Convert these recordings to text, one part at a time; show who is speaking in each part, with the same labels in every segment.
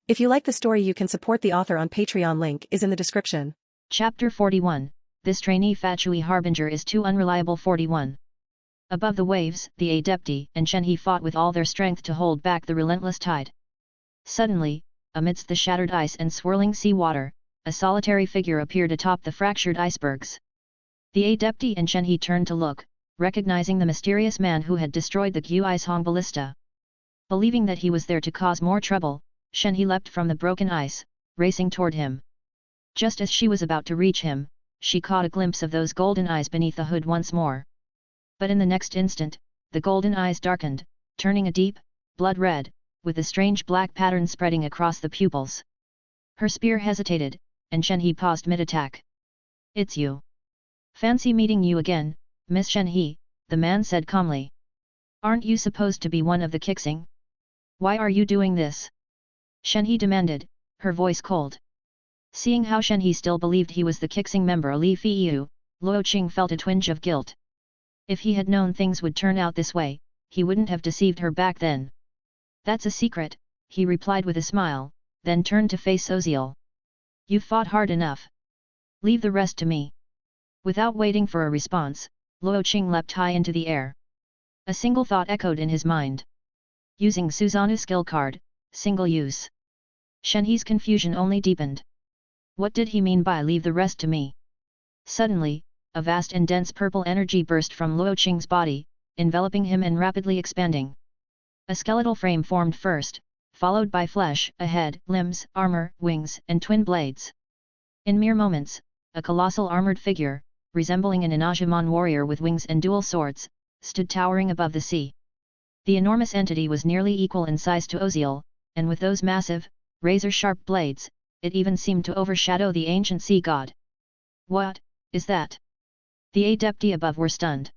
Speaker 1: If you like the story, you can support the author on Patreon. Link is in the description.
Speaker 2: Chapter 41. This Trainee Fatui Harbinger is too unreliable. 41. Above the waves, the Adepti and Shenhe fought with all their strength to hold back the relentless tide. Suddenly, amidst the shattered ice and swirling sea water, a solitary figure appeared atop the fractured icebergs. The Adepti and Shenhe turned to look, recognizing the mysterious man who had destroyed the Guizhong ballista. Believing that he was there to cause more trouble, Shenhe leapt from the broken ice, racing toward him. Just as she was about to reach him, she caught a glimpse of those golden eyes beneath the hood once more. But in the next instant, the golden eyes darkened, turning a deep, blood red, with a strange black pattern spreading across the pupils. Her spear hesitated, and Shenhe paused mid-attack. "It's you. Fancy meeting you again, Miss Shenhe," the man said calmly. "Aren't you supposed to be one of the Qixing? Why are you doing this?" Shenhe demanded, her voice cold. Seeing how Shenhe still believed he was the Qixing member Liyue, Luo Qing felt a twinge of guilt. If he had known things would turn out this way, he wouldn't have deceived her back then. "That's a secret," he replied with a smile, then turned to face Oziel. "You've fought hard enough. Leave the rest to me." Without waiting for a response, Luo Qing leapt high into the air. A single thought echoed in his mind. Using Susanoo skill card, single use. Shenhe's confusion only deepened. What did he mean by "leave the rest to me"? Suddenly, a vast and dense purple energy burst from Luo Qing's body, enveloping him and rapidly expanding. A skeletal frame formed first, followed by flesh, a head, limbs, armor, wings, and twin blades. In mere moments, a colossal armored figure, resembling an Inazuma warrior with wings and dual swords, stood towering above the sea. The enormous entity was nearly equal in size to Oziel, and with those massive, razor-sharp blades, it even seemed to overshadow the ancient sea god. "What is that?" The Adepti above were stunned.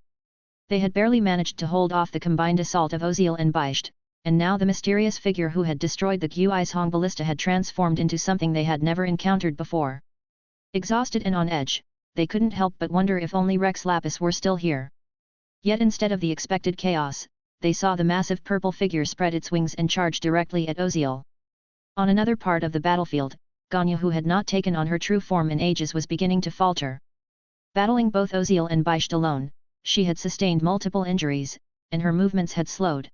Speaker 2: They had barely managed to hold off the combined assault of Oziel and Baicht, and now the mysterious figure who had destroyed the Guizhong ballista had transformed into something they had never encountered before. Exhausted and on edge, they couldn't help but wonder if only Rex Lapis were still here. Yet instead of the expected chaos, they saw the massive purple figure spread its wings and charge directly at Oziel. On another part of the battlefield, Ganyu, who had not taken on her true form in ages, was beginning to falter. Battling both Oziel and Baicht alone, she had sustained multiple injuries, and her movements had slowed.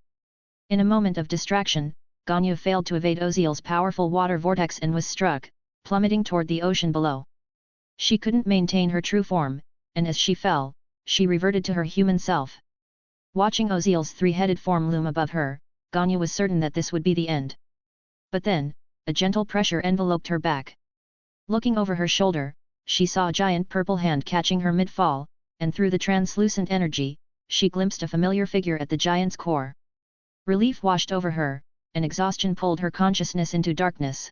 Speaker 2: In a moment of distraction, Ganyu failed to evade Oziel's powerful water vortex and was struck, plummeting toward the ocean below. She couldn't maintain her true form, and as she fell, she reverted to her human self. Watching Oziel's three-headed form loom above her, Ganyu was certain that this would be the end. But then, a gentle pressure enveloped her back. Looking over her shoulder, she saw a giant purple hand catching her mid-fall, and through the translucent energy, she glimpsed a familiar figure at the giant's core. Relief washed over her, and exhaustion pulled her consciousness into darkness.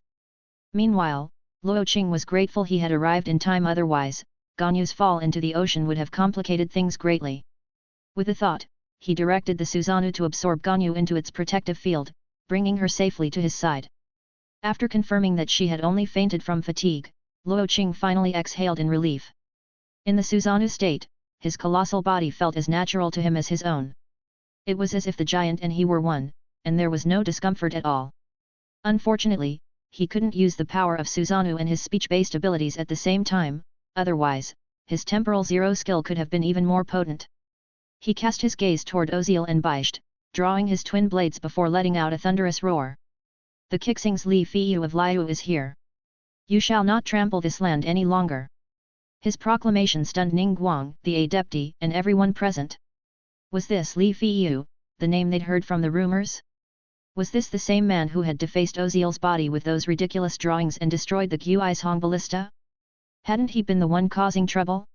Speaker 2: Meanwhile, Luo Qing was grateful he had arrived in time, otherwise, Ganyu's fall into the ocean would have complicated things greatly. With a thought, he directed the Susanoo to absorb Ganyu into its protective field, bringing her safely to his side. After confirming that she had only fainted from fatigue, Luo Qing finally exhaled in relief. In the Susanoo state, his colossal body felt as natural to him as his own. It was as if the giant and he were one, and there was no discomfort at all. Unfortunately, he couldn't use the power of Susanoo and his speech-based abilities at the same time, otherwise, his temporal zero skill could have been even more potent. He cast his gaze toward Oziel and Baicht, drawing his twin blades before letting out a thunderous roar. "The Qixing's Li Feiyu of Liyue is here. You shall not trample this land any longer." His proclamation stunned Ningguang, the Adepti, and everyone present. Was this Li Feiyu, the name they'd heard from the rumors? Was this the same man who had defaced Oziel's body with those ridiculous drawings and destroyed the Guizhong ballista? Hadn't he been the one causing trouble?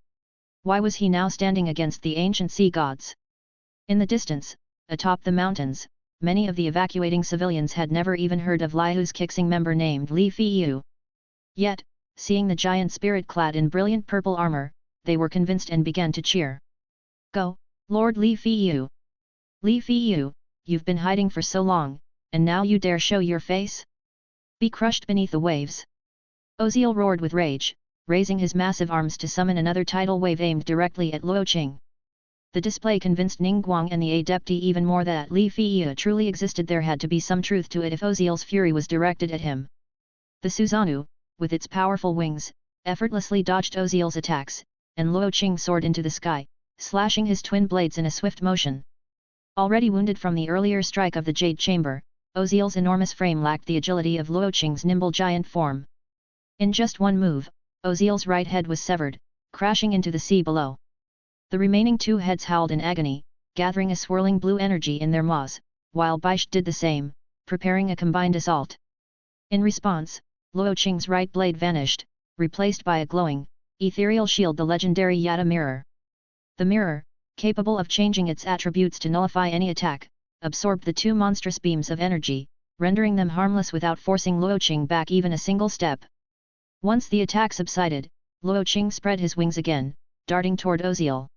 Speaker 2: Why was he now standing against the ancient sea gods? In the distance, atop the mountains, many of the evacuating civilians had never even heard of Liyue's Qixing member named Li Feiyu. Yet, seeing the giant spirit clad in brilliant purple armor, they were convinced and began to cheer. "Go, Lord Li Feiyu! Li Feiyu, you've been hiding for so long, and now you dare show your face? Be crushed beneath the waves!" Oziel roared with rage, raising his massive arms to summon another tidal wave aimed directly at Luo Qing. The display convinced Ningguang and the adepti even more that Li Feiyu truly existed. There had to be some truth to it if Oziel's fury was directed at him. The Susanoo, with its powerful wings, effortlessly dodged Oziel's attacks, and Luo Qing soared into the sky, slashing his twin blades in a swift motion. Already wounded from the earlier strike of the Jade Chamber, Oziel's enormous frame lacked the agility of Luo Qing's nimble giant form. In just one move, Oziel's right head was severed, crashing into the sea below. The remaining two heads howled in agony, gathering a swirling blue energy in their maws, while Baish did the same, preparing a combined assault. In response, Luo Qing's right blade vanished, replaced by a glowing, ethereal shield, the legendary Yata mirror. The mirror, capable of changing its attributes to nullify any attack, absorbed the two monstrous beams of energy, rendering them harmless without forcing Luo Qing back even a single step. Once the attack subsided, Luo Qing spread his wings again, darting toward Oziel.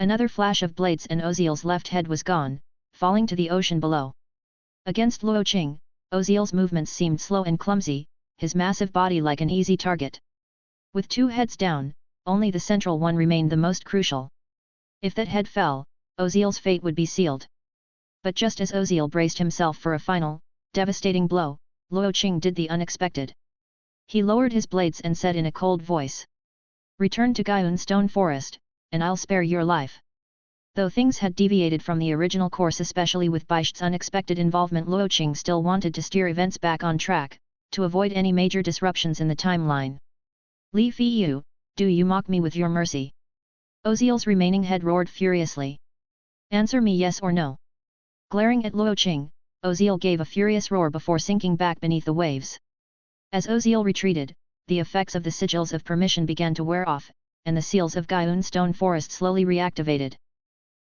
Speaker 2: Another flash of blades and Oziel's left head was gone, falling to the ocean below. Against Luo Qing, Oziel's movements seemed slow and clumsy, his massive body like an easy target. With two heads down, only the central one remained the most crucial. If that head fell, Oziel's fate would be sealed. But just as Oziel braced himself for a final, devastating blow, Luo Qing did the unexpected. He lowered his blades and said in a cold voice, "Return to Gaiun Stone Forest, and I'll spare your life." Though things had deviated from the original course, especially with Baish's unexpected involvement, Luo Qing still wanted to steer events back on track, to avoid any major disruptions in the timeline. "Li Feiyu, do you mock me with your mercy?" Oziel's remaining head roared furiously. "Answer me yes or no." Glaring at Luo Qing, Oziel gave a furious roar before sinking back beneath the waves. As Oziel retreated, the effects of the sigils of permission began to wear off, and the seals of Gaiun Stone Forest slowly reactivated.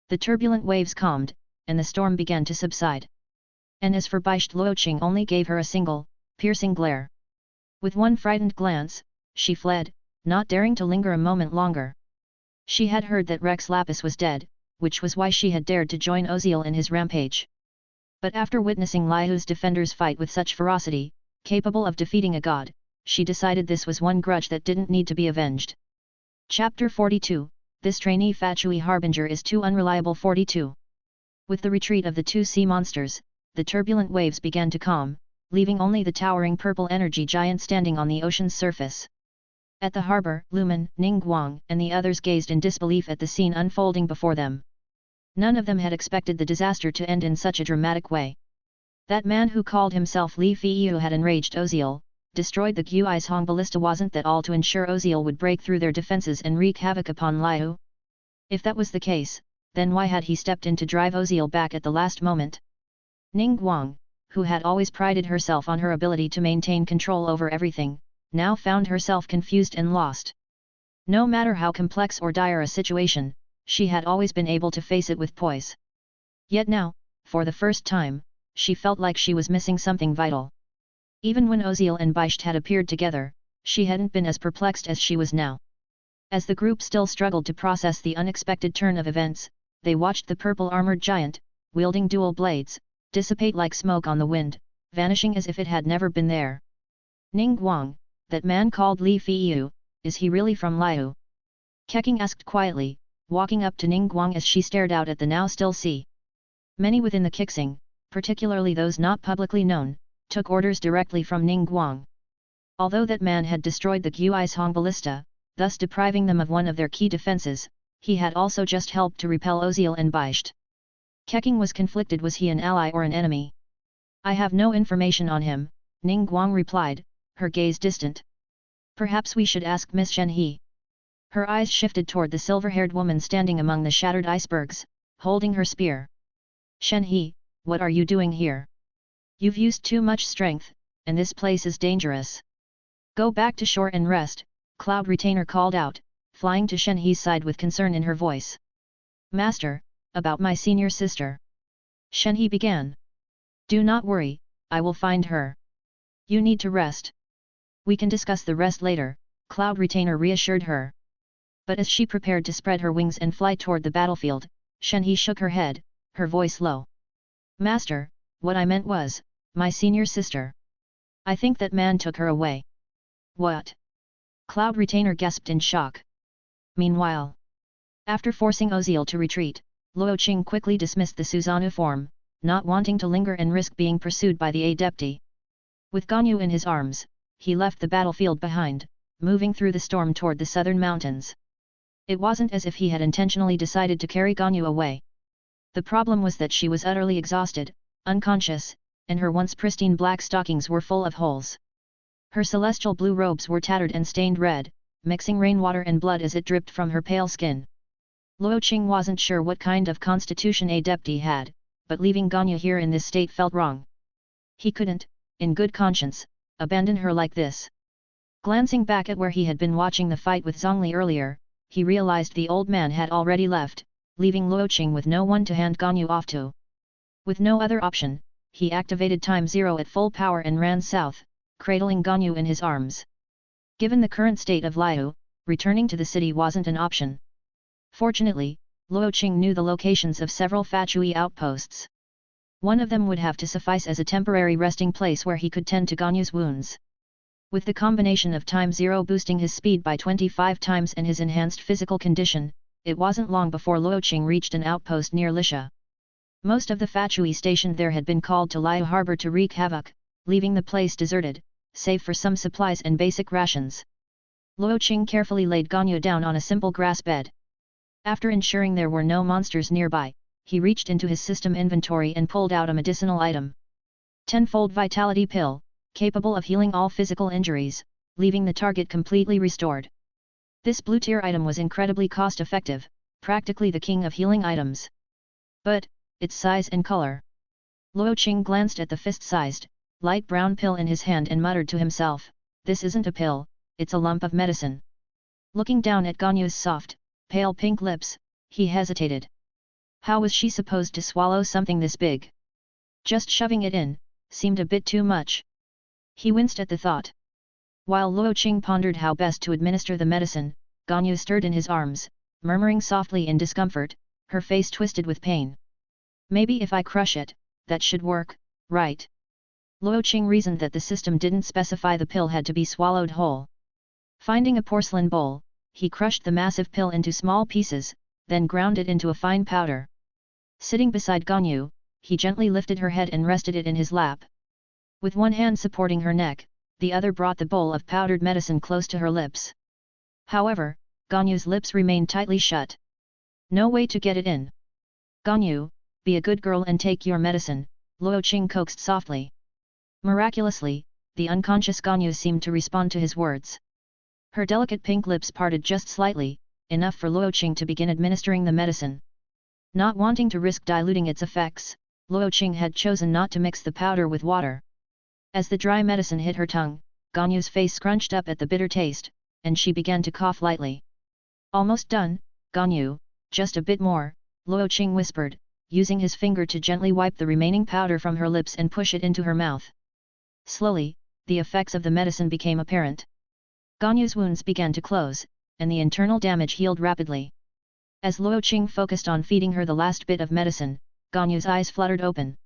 Speaker 2: The turbulent waves calmed, and the storm began to subside. And as for Baish, Luo Qing only gave her a single, piercing glare. With one frightened glance, she fled, not daring to linger a moment longer. She had heard that Rex Lapis was dead, which was why she had dared to join Oziel in his rampage. But after witnessing Liyue's defenders fight with such ferocity, capable of defeating a god, she decided this was one grudge that didn't need to be avenged. Chapter 42, This Trainee Fatui Harbinger is Too Unreliable. 42. With the retreat of the two sea monsters, the turbulent waves began to calm, leaving only the towering purple energy giant standing on the ocean's surface. At the harbor, Lumine, Ningguang, and the others gazed in disbelief at the scene unfolding before them. None of them had expected the disaster to end in such a dramatic way. That man who called himself Li Feiyu had enraged Oziel, destroyed the Guizhong ballista. Wasn't that all to ensure Oziel would break through their defenses and wreak havoc upon Liyue? If that was the case, then why had he stepped in to drive Oziel back at the last moment? Ningguang, who had always prided herself on her ability to maintain control over everything, now found herself confused and lost. No matter how complex or dire a situation, she had always been able to face it with poise. Yet now, for the first time, she felt like she was missing something vital. Even when Oziel and Baish had appeared together, she hadn't been as perplexed as she was now. As the group still struggled to process the unexpected turn of events, they watched the purple-armored giant, wielding dual blades, dissipate like smoke on the wind, vanishing as if it had never been there. "Ningguang, that man called Li Feiyu, is he really from Liyue?" Keqing asked quietly, walking up to Ningguang as she stared out at the now still sea. Many within the Qixing, particularly those not publicly known, took orders directly from Ningguang. Although that man had destroyed the Guizhong ballista, thus depriving them of one of their key defenses, he had also just helped to repel Oziel and Baish. Keqing was conflicted. Was he an ally or an enemy? "I have no information on him," Ningguang replied, her gaze distant. "Perhaps we should ask Miss Shenhe." Her eyes shifted toward the silver-haired woman standing among the shattered icebergs, holding her spear. "Shenhe, what are you doing here? You've used too much strength, and this place is dangerous. Go back to shore and rest," Cloud Retainer called out, flying to Shenhe's side with concern in her voice. "Master, about my senior sister," Shenhe began. "Do not worry, I will find her. You need to rest. We can discuss the rest later," Cloud Retainer reassured her. But as she prepared to spread her wings and fly toward the battlefield, Shenhe shook her head, her voice low. "Master, what I meant was, my senior sister. I think that man took her away." "What?" Cloud Retainer gasped in shock. Meanwhile, After forcing Oziel to retreat, Luo Qing quickly dismissed the Susanoo form, not wanting to linger and risk being pursued by the adepti. With Ganyu in his arms, he left the battlefield behind, moving through the storm toward the southern mountains. It wasn't as if he had intentionally decided to carry Ganyu away. The problem was that she was utterly exhausted, unconscious, and her once pristine black stockings were full of holes. Her celestial blue robes were tattered and stained red, mixing rainwater and blood as it dripped from her pale skin. Luo Qing wasn't sure what kind of constitution adepti had, but leaving Ganyu here in this state felt wrong. He couldn't, in good conscience, abandon her like this. Glancing back at where he had been watching the fight with Zhongli earlier, he realized the old man had already left, leaving Luo Qing with no one to hand Ganyu off to. With no other option, he activated Time Zero at full power and ran south, cradling Ganyu in his arms. Given the current state of Liyue, returning to the city wasn't an option. Fortunately, Luo Qing knew the locations of several Fatui outposts. One of them would have to suffice as a temporary resting place where he could tend to Ganyu's wounds. With the combination of Time Zero boosting his speed by 25 times and his enhanced physical condition, it wasn't long before Luo Qing reached an outpost near Liyue. Most of the Fatui stationed there had been called to Liyue harbor to wreak havoc, leaving the place deserted, save for some supplies and basic rations. Luo Qing carefully laid Ganyu down on a simple grass bed. After ensuring there were no monsters nearby, he reached into his system inventory and pulled out a medicinal item. Tenfold vitality pill, capable of healing all physical injuries, leaving the target completely restored. This blue-tier item was incredibly cost-effective, practically the king of healing items. But, its size and color. Luo Qing glanced at the fist-sized, light brown pill in his hand and muttered to himself, "This isn't a pill, it's a lump of medicine." Looking down at Ganyu's soft, pale pink lips, he hesitated. How was she supposed to swallow something this big? Just shoving it in seemed a bit too much. He winced at the thought. While Luo Qing pondered how best to administer the medicine, Ganyu stirred in his arms, murmuring softly in discomfort, her face twisted with pain. "Maybe if I crush it, that should work, right?" Luo Qing reasoned that the system didn't specify the pill had to be swallowed whole. Finding a porcelain bowl, he crushed the massive pill into small pieces, then ground it into a fine powder. Sitting beside Ganyu, he gently lifted her head and rested it in his lap. With one hand supporting her neck, the other brought the bowl of powdered medicine close to her lips. However, Ganyu's lips remained tightly shut. "No way to get it in." "Ganyu, be a good girl and take your medicine," Luo Qing coaxed softly. Miraculously, the unconscious Ganyu seemed to respond to his words. Her delicate pink lips parted just slightly, enough for Luo Qing to begin administering the medicine. Not wanting to risk diluting its effects, Luo Qing had chosen not to mix the powder with water. As the dry medicine hit her tongue, Ganyu's face scrunched up at the bitter taste, and she began to cough lightly. "Almost done, Ganyu, just a bit more," Luo Qing whispered, using his finger to gently wipe the remaining powder from her lips and push it into her mouth. Slowly, the effects of the medicine became apparent. Ganyu's wounds began to close, and the internal damage healed rapidly. As Luo Qing focused on feeding her the last bit of medicine, Ganyu's eyes fluttered open.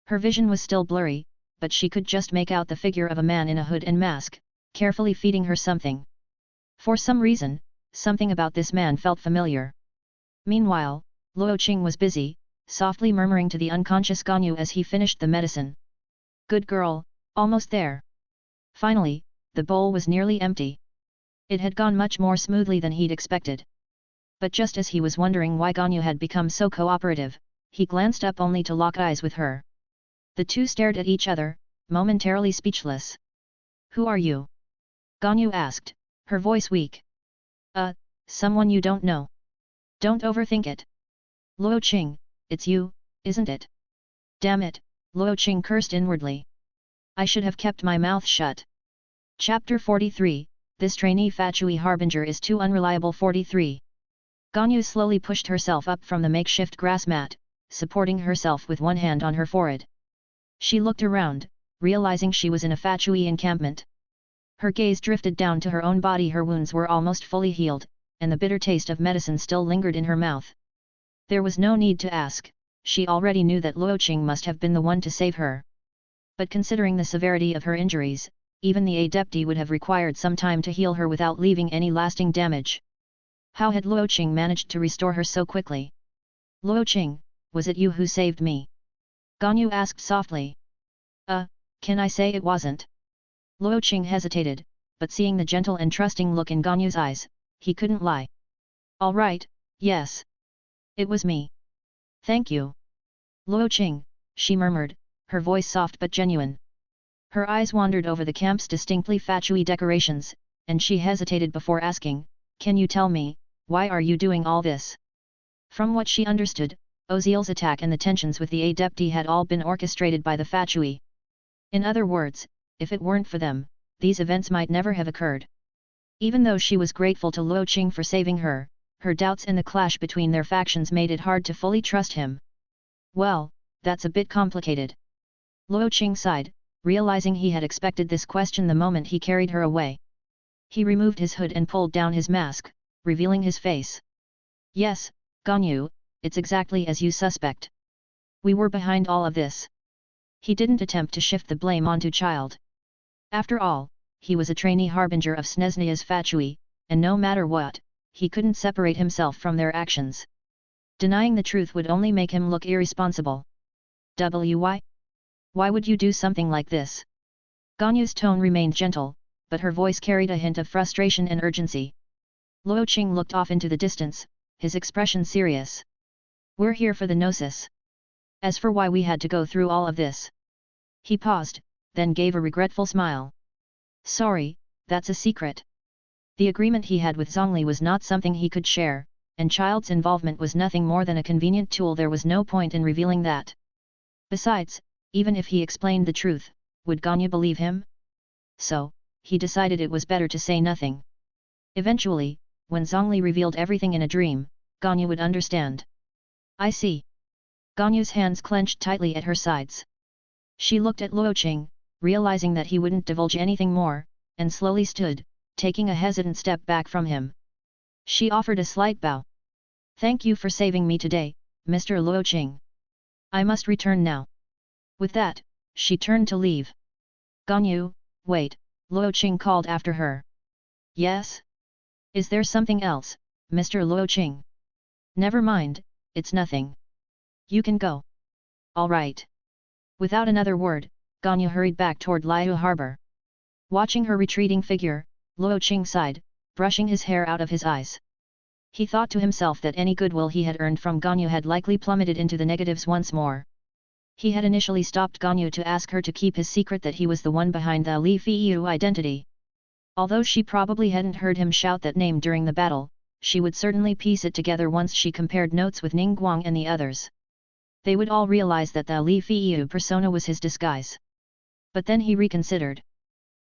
Speaker 2: Her vision was still blurry, but she could just make out the figure of a man in a hood and mask, carefully feeding her something. For some reason, something about this man felt familiar. Meanwhile, Luo Qing was busy, softly murmuring to the unconscious Ganyu as he finished the medicine. "Good girl, almost there." Finally, the bowl was nearly empty. It had gone much more smoothly than he'd expected. But just as he was wondering why Ganyu had become so cooperative, he glanced up only to lock eyes with her. The two stared at each other, momentarily speechless. "Who are you?" Ganyu asked, her voice weak. Someone you don't know." "Don't overthink it." "Luo Qing, it's you, isn't it?" "Damn it," Luo Qing cursed inwardly. "I should have kept my mouth shut." Chapter 43, This Trainee Fatui Harbinger is Too Unreliable. 43. Ganyu slowly pushed herself up from the makeshift grass mat, supporting herself with one hand on her forehead. She looked around, realizing she was in a Fatui encampment. Her gaze drifted down to her own body. Her wounds were almost fully healed, and the bitter taste of medicine still lingered in her mouth. There was no need to ask, she already knew that Luo Qing must have been the one to save her. But considering the severity of her injuries, even the adepti would have required some time to heal her without leaving any lasting damage. How had Luo Qing managed to restore her so quickly? Luo Qing, was it you who saved me? Ganyu asked softly. Can I say it wasn't? Luo Qing hesitated, but seeing the gentle and trusting look in Ganyu's eyes, he couldn't lie. All right, yes. It was me. Thank you. Luo Qing, she murmured, her voice soft but genuine. Her eyes wandered over the camp's distinctly Fatui decorations, and she hesitated before asking, can you tell me, why are you doing all this? From what she understood, Oziel's attack and the tensions with the Adepti had all been orchestrated by the Fatui. In other words, if it weren't for them, these events might never have occurred. Even though she was grateful to Luo Qing for saving her, her doubts and the clash between their factions made it hard to fully trust him. Well, that's a bit complicated. Luo Qing sighed, realizing he had expected this question the moment he carried her away. He removed his hood and pulled down his mask, revealing his face. Yes, Ganyu, it's exactly as you suspect. We were behind all of this. He didn't attempt to shift the blame onto Child. After all, he was a trainee harbinger of Snezhnia's Fatui, and no matter what, he couldn't separate himself from their actions. Denying the truth would only make him look irresponsible. Why? Why would you do something like this? Ganyu's tone remained gentle, but her voice carried a hint of frustration and urgency. Luo Qing looked off into the distance, his expression serious. We're here for the Gnosis. As for why we had to go through all of this. He paused, then gave a regretful smile. Sorry, that's a secret. The agreement he had with Zhongli was not something he could share, and Child's involvement was nothing more than a convenient tool. There was no point in revealing that. Besides, even if he explained the truth, would Ganyu believe him? So, he decided it was better to say nothing. Eventually, when Zhongli revealed everything in a dream, Ganyu would understand. I see. Ganyu's hands clenched tightly at her sides. She looked at Luo Qing, realizing that he wouldn't divulge anything more, and slowly stood, taking a hesitant step back from him. She offered a slight bow. Thank you for saving me today, Mr. Luo Qing. I must return now. With that, she turned to leave. Ganyu, wait, Luo Qing called after her. Yes? Is there something else, Mr. Luo Qing? Never mind, it's nothing. You can go. All right. Without another word, Ganyu hurried back toward Liyue harbor. Watching her retreating figure, Luo Qing sighed, brushing his hair out of his eyes. He thought to himself that any goodwill he had earned from Ganyu had likely plummeted into the negatives once more. He had initially stopped Ganyu to ask her to keep his secret that he was the one behind the Li Feiyu identity. Although she probably hadn't heard him shout that name during the battle, she would certainly piece it together once she compared notes with Ningguang and the others. They would all realize that the Li Feiyu persona was his disguise. But then he reconsidered.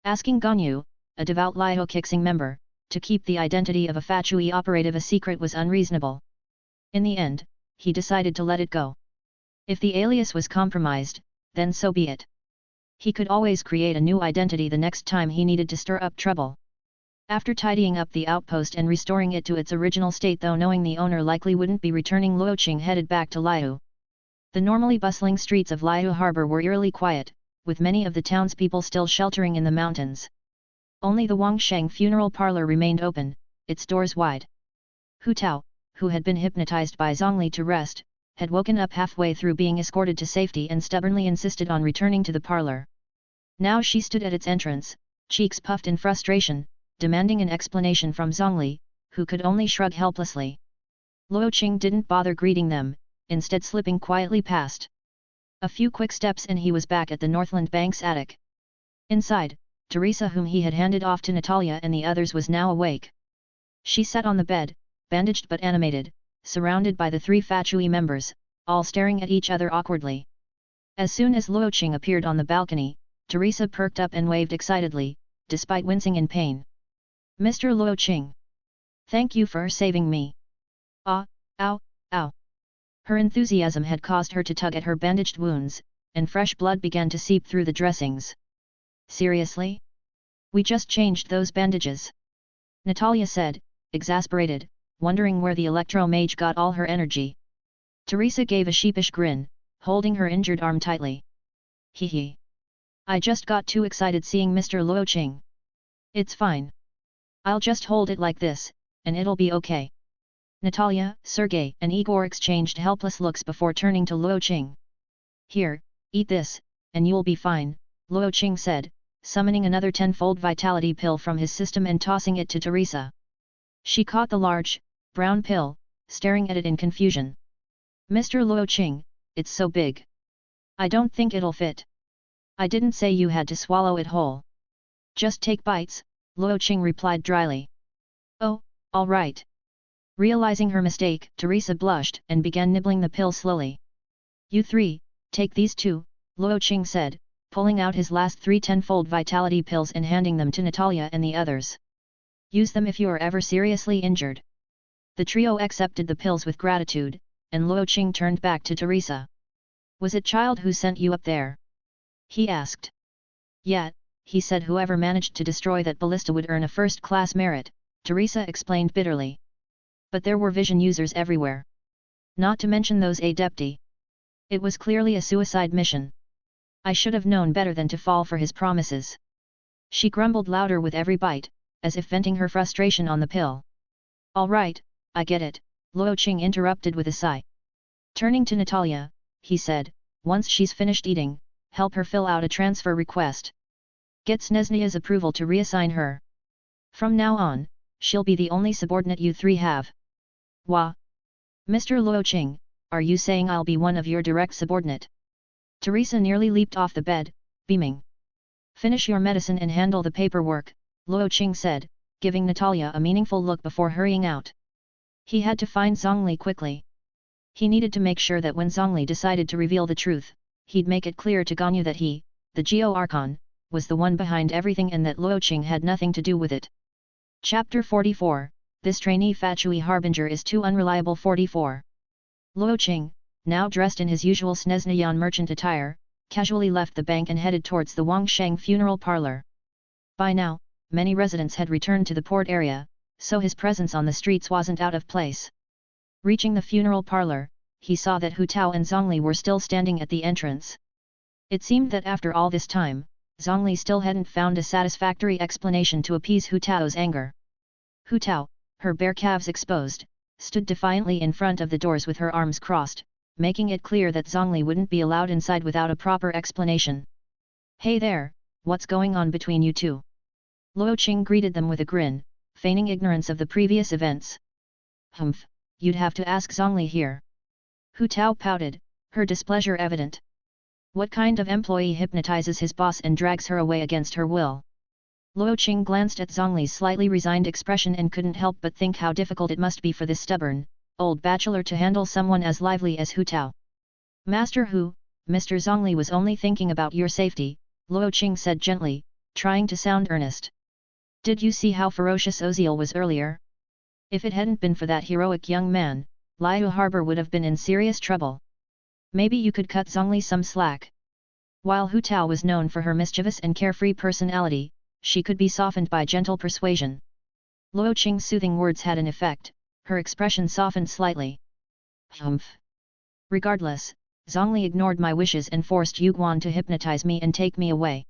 Speaker 2: Asking Ganyu, a devout Liyue Qing member, to keep the identity of a Fatui operative a secret was unreasonable. In the end, he decided to let it go. If the alias was compromised, then so be it. He could always create a new identity the next time he needed to stir up trouble. After tidying up the outpost and restoring it to its original state, though knowing the owner likely wouldn't be returning, Luo Qing headed back to Liyue. The normally bustling streets of Liyue harbor were eerily quiet, with many of the townspeople still sheltering in the mountains. Only the Wangsheng funeral parlor remained open, its doors wide. Hu Tao, who had been hypnotized by Zhongli to rest, had woken up halfway through being escorted to safety and stubbornly insisted on returning to the parlor. Now she stood at its entrance, cheeks puffed in frustration, demanding an explanation from Zhongli, who could only shrug helplessly. Luo Qing didn't bother greeting them, instead slipping quietly past. A few quick steps and he was back at the Northland Bank's attic. Inside, Teresa, whom he had handed off to Natalia and the others, was now awake. She sat on the bed, bandaged but animated, surrounded by the three Fatui members, all staring at each other awkwardly. As soon as Luo Qing appeared on the balcony, Teresa perked up and waved excitedly, despite wincing in pain. Mr. Luo Qing! Thank you for saving me! Ah, ow, ow! Her enthusiasm had caused her to tug at her bandaged wounds, and fresh blood began to seep through the dressings. Seriously? We just changed those bandages. Natalia said, exasperated, wondering where the electro-mage got all her energy. Teresa gave a sheepish grin, holding her injured arm tightly. Hee hee. I just got too excited seeing Mr. Luo Qing. It's fine. I'll just hold it like this, and it'll be okay. Natalia, Sergei, and Igor exchanged helpless looks before turning to Luo Qing. Here, eat this, and you'll be fine, Luo Qing said, summoning another tenfold vitality pill from his system and tossing it to Teresa. She caught the large, brown pill, staring at it in confusion. Mr. Luo Qing, it's so big. I don't think it'll fit. I didn't say you had to swallow it whole. Just take bites, Luo Qing replied dryly. Oh, all right. Realizing her mistake, Teresa blushed and began nibbling the pill slowly. You three, take these two, Luo Qing said, pulling out his last 3 tenfold vitality pills and handing them to Natalia and the others. Use them if you are ever seriously injured. The trio accepted the pills with gratitude, and Luo Qing turned back to Teresa. Was it child who sent you up there? He asked. Yeah, he said whoever managed to destroy that ballista would earn a first-class merit, Teresa explained bitterly. But there were vision users everywhere. Not to mention those adepti. It was clearly a suicide mission. I should have known better than to fall for his promises. She grumbled louder with every bite, as if venting her frustration on the pill. All right, I get it, Luo Qing interrupted with a sigh. Turning to Natalia, he said, once she's finished eating, help her fill out a transfer request. Get Snezhnia's approval to reassign her. From now on, she'll be the only subordinate you three have. Wah! Mr. Luo Qing, are you saying I'll be one of your direct subordinate? Teresa nearly leaped off the bed, beaming. Finish your medicine and handle the paperwork, Luo Qing said, giving Natalia a meaningful look before hurrying out. He had to find Zhongli quickly. He needed to make sure that when Zhongli decided to reveal the truth, he'd make it clear to Ganyu that he, the Geo Archon, was the one behind everything and that Luo Qing had nothing to do with it. Chapter 44, This Trainee Fatui Harbinger is Too Unreliable 44. Luo Qing, now dressed in his usual Snezhnian merchant attire, casually left the bank and headed towards the Wangsheng funeral parlor. By now, many residents had returned to the port area, so his presence on the streets wasn't out of place. Reaching the funeral parlor, he saw that Hu Tao and Zhongli were still standing at the entrance. It seemed that after all this time, Zhongli still hadn't found a satisfactory explanation to appease Hu Tao's anger. Hu Tao, her bare calves exposed, stood defiantly in front of the doors with her arms crossed, making it clear that Zhongli wouldn't be allowed inside without a proper explanation. Hey there, what's going on between you two? Luo Qing greeted them with a grin, feigning ignorance of the previous events. Humph, you'd have to ask Zhongli here. Hu Tao pouted, her displeasure evident. What kind of employee hypnotizes his boss and drags her away against her will? Luo Qing glanced at Zhongli's slightly resigned expression and couldn't help but think how difficult it must be for this stubborn, old bachelor to handle someone as lively as Hu Tao. Master Hu, Mr. Zhongli was only thinking about your safety, Luo Qing said gently, trying to sound earnest. Did you see how ferocious Oziel was earlier? If it hadn't been for that heroic young man, Liyue Harbor would have been in serious trouble. Maybe you could cut Zhongli some slack. While Hu Tao was known for her mischievous and carefree personality, she could be softened by gentle persuasion. Luo Qing's soothing words had an effect, her expression softened slightly. Humph. Regardless, Zhongli ignored my wishes and forced Yuguan to hypnotize me and take me away.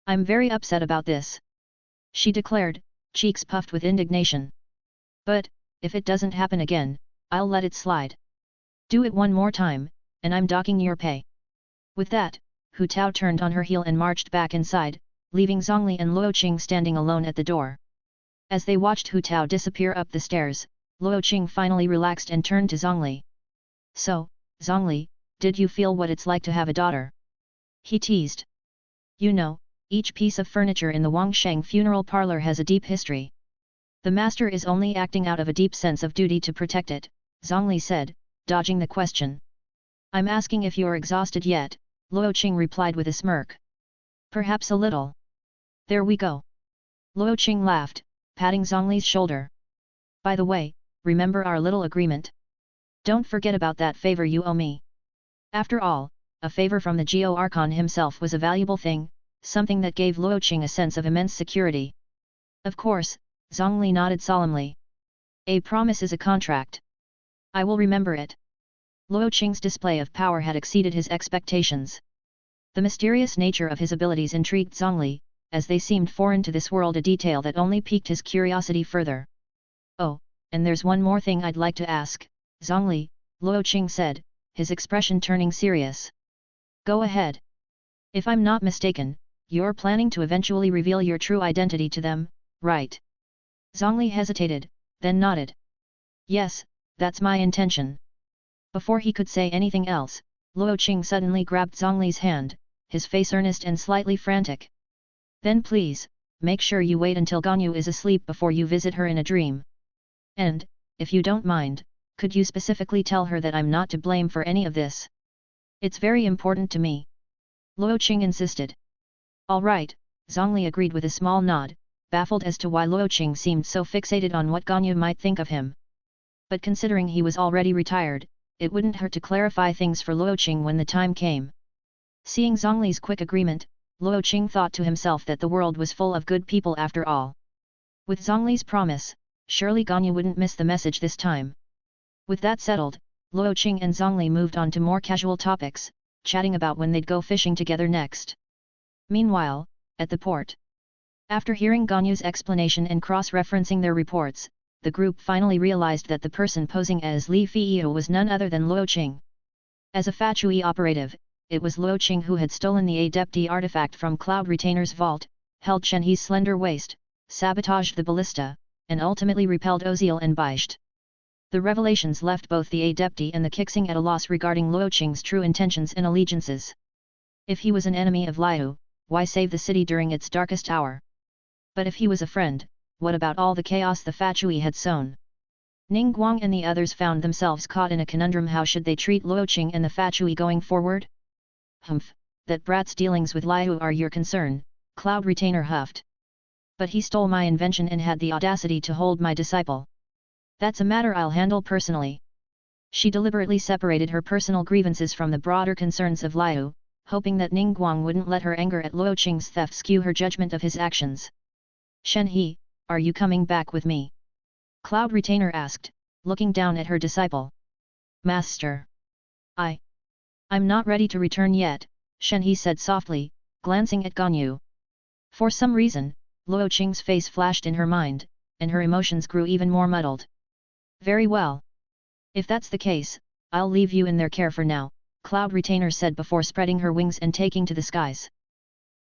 Speaker 2: I'm very upset about this. She declared, cheeks puffed with indignation. But, if it doesn't happen again, I'll let it slide. Do it one more time, and I'm docking your pay. With that, Hu Tao turned on her heel and marched back inside, leaving Zhongli and Luo Qing standing alone at the door. As they watched Hu Tao disappear up the stairs, Luo Qing finally relaxed and turned to Zhongli. So, Zhongli, did you feel what it's like to have a daughter? He teased. You know, each piece of furniture in the Wangsheng funeral parlor has a deep history. The master is only acting out of a deep sense of duty to protect it, Zhongli said, dodging the question. I'm asking if you're exhausted yet, Luo Qing replied with a smirk. Perhaps a little. There we go. Luo Qing laughed, patting Zhongli's shoulder. By the way, remember our little agreement? Don't forget about that favor you owe me. After all, a favor from the Geo Archon himself was a valuable thing, something that gave Luo Qing a sense of immense security. Of course, Zhongli nodded solemnly. A promise is a contract. I will remember it. Luo Qing's display of power had exceeded his expectations. The mysterious nature of his abilities intrigued Zhongli, as they seemed foreign to this world, a detail that only piqued his curiosity further. Oh, and there's one more thing I'd like to ask, Zhongli, Luo Qing said, his expression turning serious. Go ahead. If I'm not mistaken, you're planning to eventually reveal your true identity to them, right? Zhongli hesitated, then nodded. Yes, that's my intention. Before he could say anything else, Luo Qing suddenly grabbed Zhongli's hand, his face earnest and slightly frantic. Then please, make sure you wait until Ganyu is asleep before you visit her in a dream. And, if you don't mind, could you specifically tell her that I'm not to blame for any of this? It's very important to me. Luo Qing insisted. All right, Zhongli agreed with a small nod, baffled as to why Luo Qing seemed so fixated on what Ganyu might think of him. But considering he was already retired, it wouldn't hurt to clarify things for Luo Qing when the time came. Seeing Zhongli's quick agreement, Luo Qing thought to himself that the world was full of good people after all. With Zhongli's promise, surely Ganyu wouldn't miss the message this time. With that settled, Luo Qing and Zhongli moved on to more casual topics, chatting about when they'd go fishing together next. Meanwhile, at the port. After hearing Ganyu's explanation and cross-referencing their reports, the group finally realized that the person posing as Li Feiyu was none other than Luo Qing. As a Fatui operative, it was Luo Qing who had stolen the Adepti artifact from Cloud Retainer's vault, held Shenhe's slender waist, sabotaged the ballista, and ultimately repelled Oziel and Baicht. The revelations left both the Adepti and the Kixing at a loss regarding Luo Qing's true intentions and allegiances. If he was an enemy of Liyue, why save the city during its darkest hour? But if he was a friend, what about all the chaos the Fatui had sown? Ningguang and the others found themselves caught in a conundrum. How should they treat Luo Qing and the Fatui going forward? Humph, that brat's dealings with Liyue are your concern, Cloud Retainer huffed. But he stole my invention and had the audacity to hold my disciple. That's a matter I'll handle personally. She deliberately separated her personal grievances from the broader concerns of Liyue, hoping that Ningguang wouldn't let her anger at Luo Qing's theft skew her judgment of his actions. Shenhe, are you coming back with me? Cloud Retainer asked, looking down at her disciple. Master. I'm not ready to return yet, Shenhe said softly, glancing at Ganyu. For some reason, Luo Qing's face flashed in her mind, and her emotions grew even more muddled. Very well. If that's the case, I'll leave you in their care for now, Cloud Retainer said before spreading her wings and taking to the skies.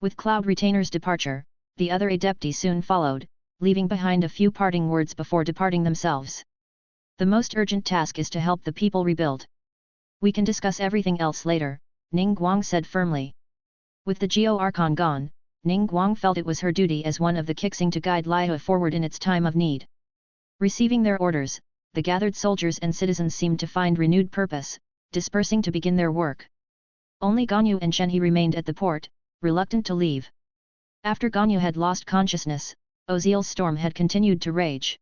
Speaker 2: With Cloud Retainer's departure, the other Adepti soon followed, leaving behind a few parting words before departing themselves. The most urgent task is to help the people rebuild. We can discuss everything else later, Ningguang said firmly. With the Geo Archon gone, Ningguang felt it was her duty as one of the Kixing to guide Liyue forward in its time of need. Receiving their orders, the gathered soldiers and citizens seemed to find renewed purpose, dispersing to begin their work. Only Ganyu and Shenhe remained at the port, reluctant to leave. After Ganyu had lost consciousness, Oziel's storm had continued to rage.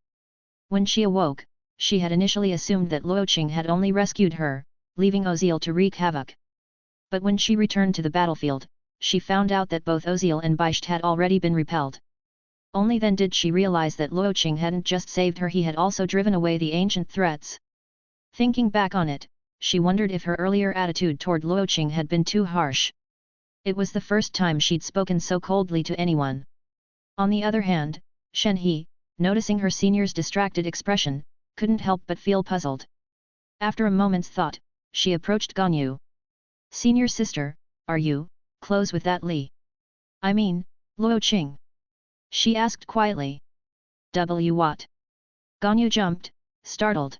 Speaker 2: When she awoke, she had initially assumed that Luo Qing had only rescued her, leaving Oziel to wreak havoc. But when she returned to the battlefield, she found out that both Oziel and Baicht had already been repelled. Only then did she realize that Luo Qing hadn't just saved her, he had also driven away the ancient threats. Thinking back on it, she wondered if her earlier attitude toward Luo Qing had been too harsh. It was the first time she'd spoken so coldly to anyone. On the other hand, Shenhe, noticing her senior's distracted expression, couldn't help but feel puzzled. After a moment's thought, she approached Ganyu. Senior sister, are you close with that Li? I mean, Luo Qing? She asked quietly. What? Ganyu jumped, startled.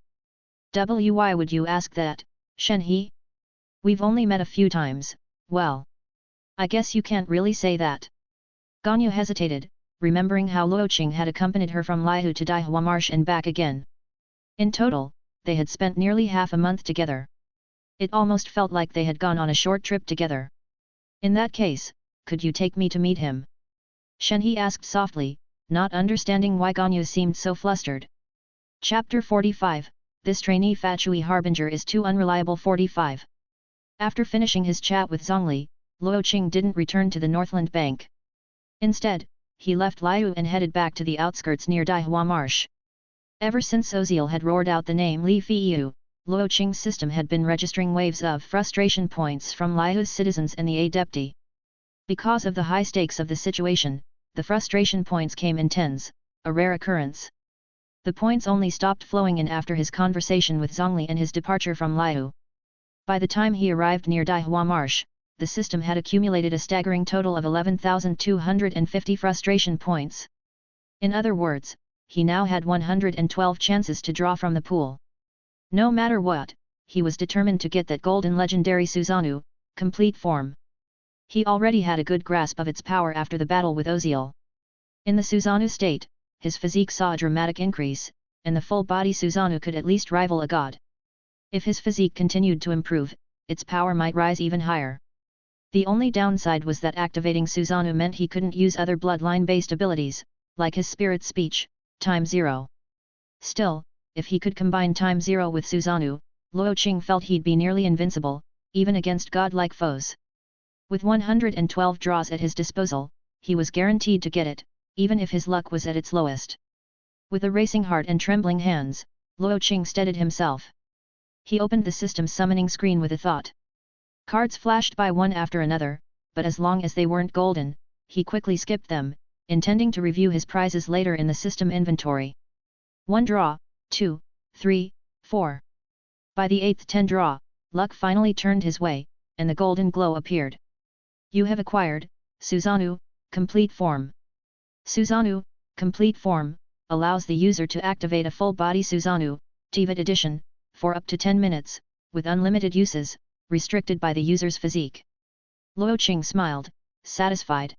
Speaker 2: Why would you ask that, Shenhe? We've only met a few times, well. I guess you can't really say that. Ganyu hesitated, remembering how Luo Qing had accompanied her from Liyue to Daihua Marsh and back again. In total, they had spent nearly half a month together. It almost felt like they had gone on a short trip together. In that case, could you take me to meet him? Shenhe asked softly, not understanding why Ganyu seemed so flustered. Chapter 45, This Trainee Fatui Harbinger is Too Unreliable. 45. After finishing his chat with Zhongli, Luo Qing didn't return to the Northland Bank. Instead, he left Liyue and headed back to the outskirts near Daihua Marsh. Ever since Oziel had roared out the name Li Feiyu, Luo Qing's system had been registering waves of frustration points from Liyue's citizens and the Adepti. Because of the high stakes of the situation, the frustration points came in tens, a rare occurrence. The points only stopped flowing in after his conversation with Zhongli and his departure from Liyue. By the time he arrived near Daihua Marsh, the system had accumulated a staggering total of 11,250 frustration points. In other words, he now had 112 chances to draw from the pool. No matter what, he was determined to get that golden legendary Susanoo, complete form. He already had a good grasp of its power after the battle with Oziel. In the Susanoo state, his physique saw a dramatic increase, and the full-body Susanoo could at least rival a god. If his physique continued to improve, its power might rise even higher. The only downside was that activating Susanoo meant he couldn't use other bloodline-based abilities, like his spirit speech, Time Zero. Still, if he could combine Time Zero with Susanoo, Luo Qing felt he'd be nearly invincible, even against godlike foes. With 112 draws at his disposal, he was guaranteed to get it, even if his luck was at its lowest. With a racing heart and trembling hands, Luo Qing steadied himself. He opened the system's summoning screen with a thought. Cards flashed by one after another, but as long as they weren't golden, he quickly skipped them, intending to review his prizes later in the system inventory. 1 draw, 2, 3, 4. By the 8th 10 draw, luck finally turned his way, and the golden glow appeared. You have acquired Susanoo, complete form. Susanoo, complete form, allows the user to activate a full-body Susanoo, Teyvat edition, for up to 10 minutes, with unlimited uses, restricted by the user's physique. Luo Qing smiled, satisfied.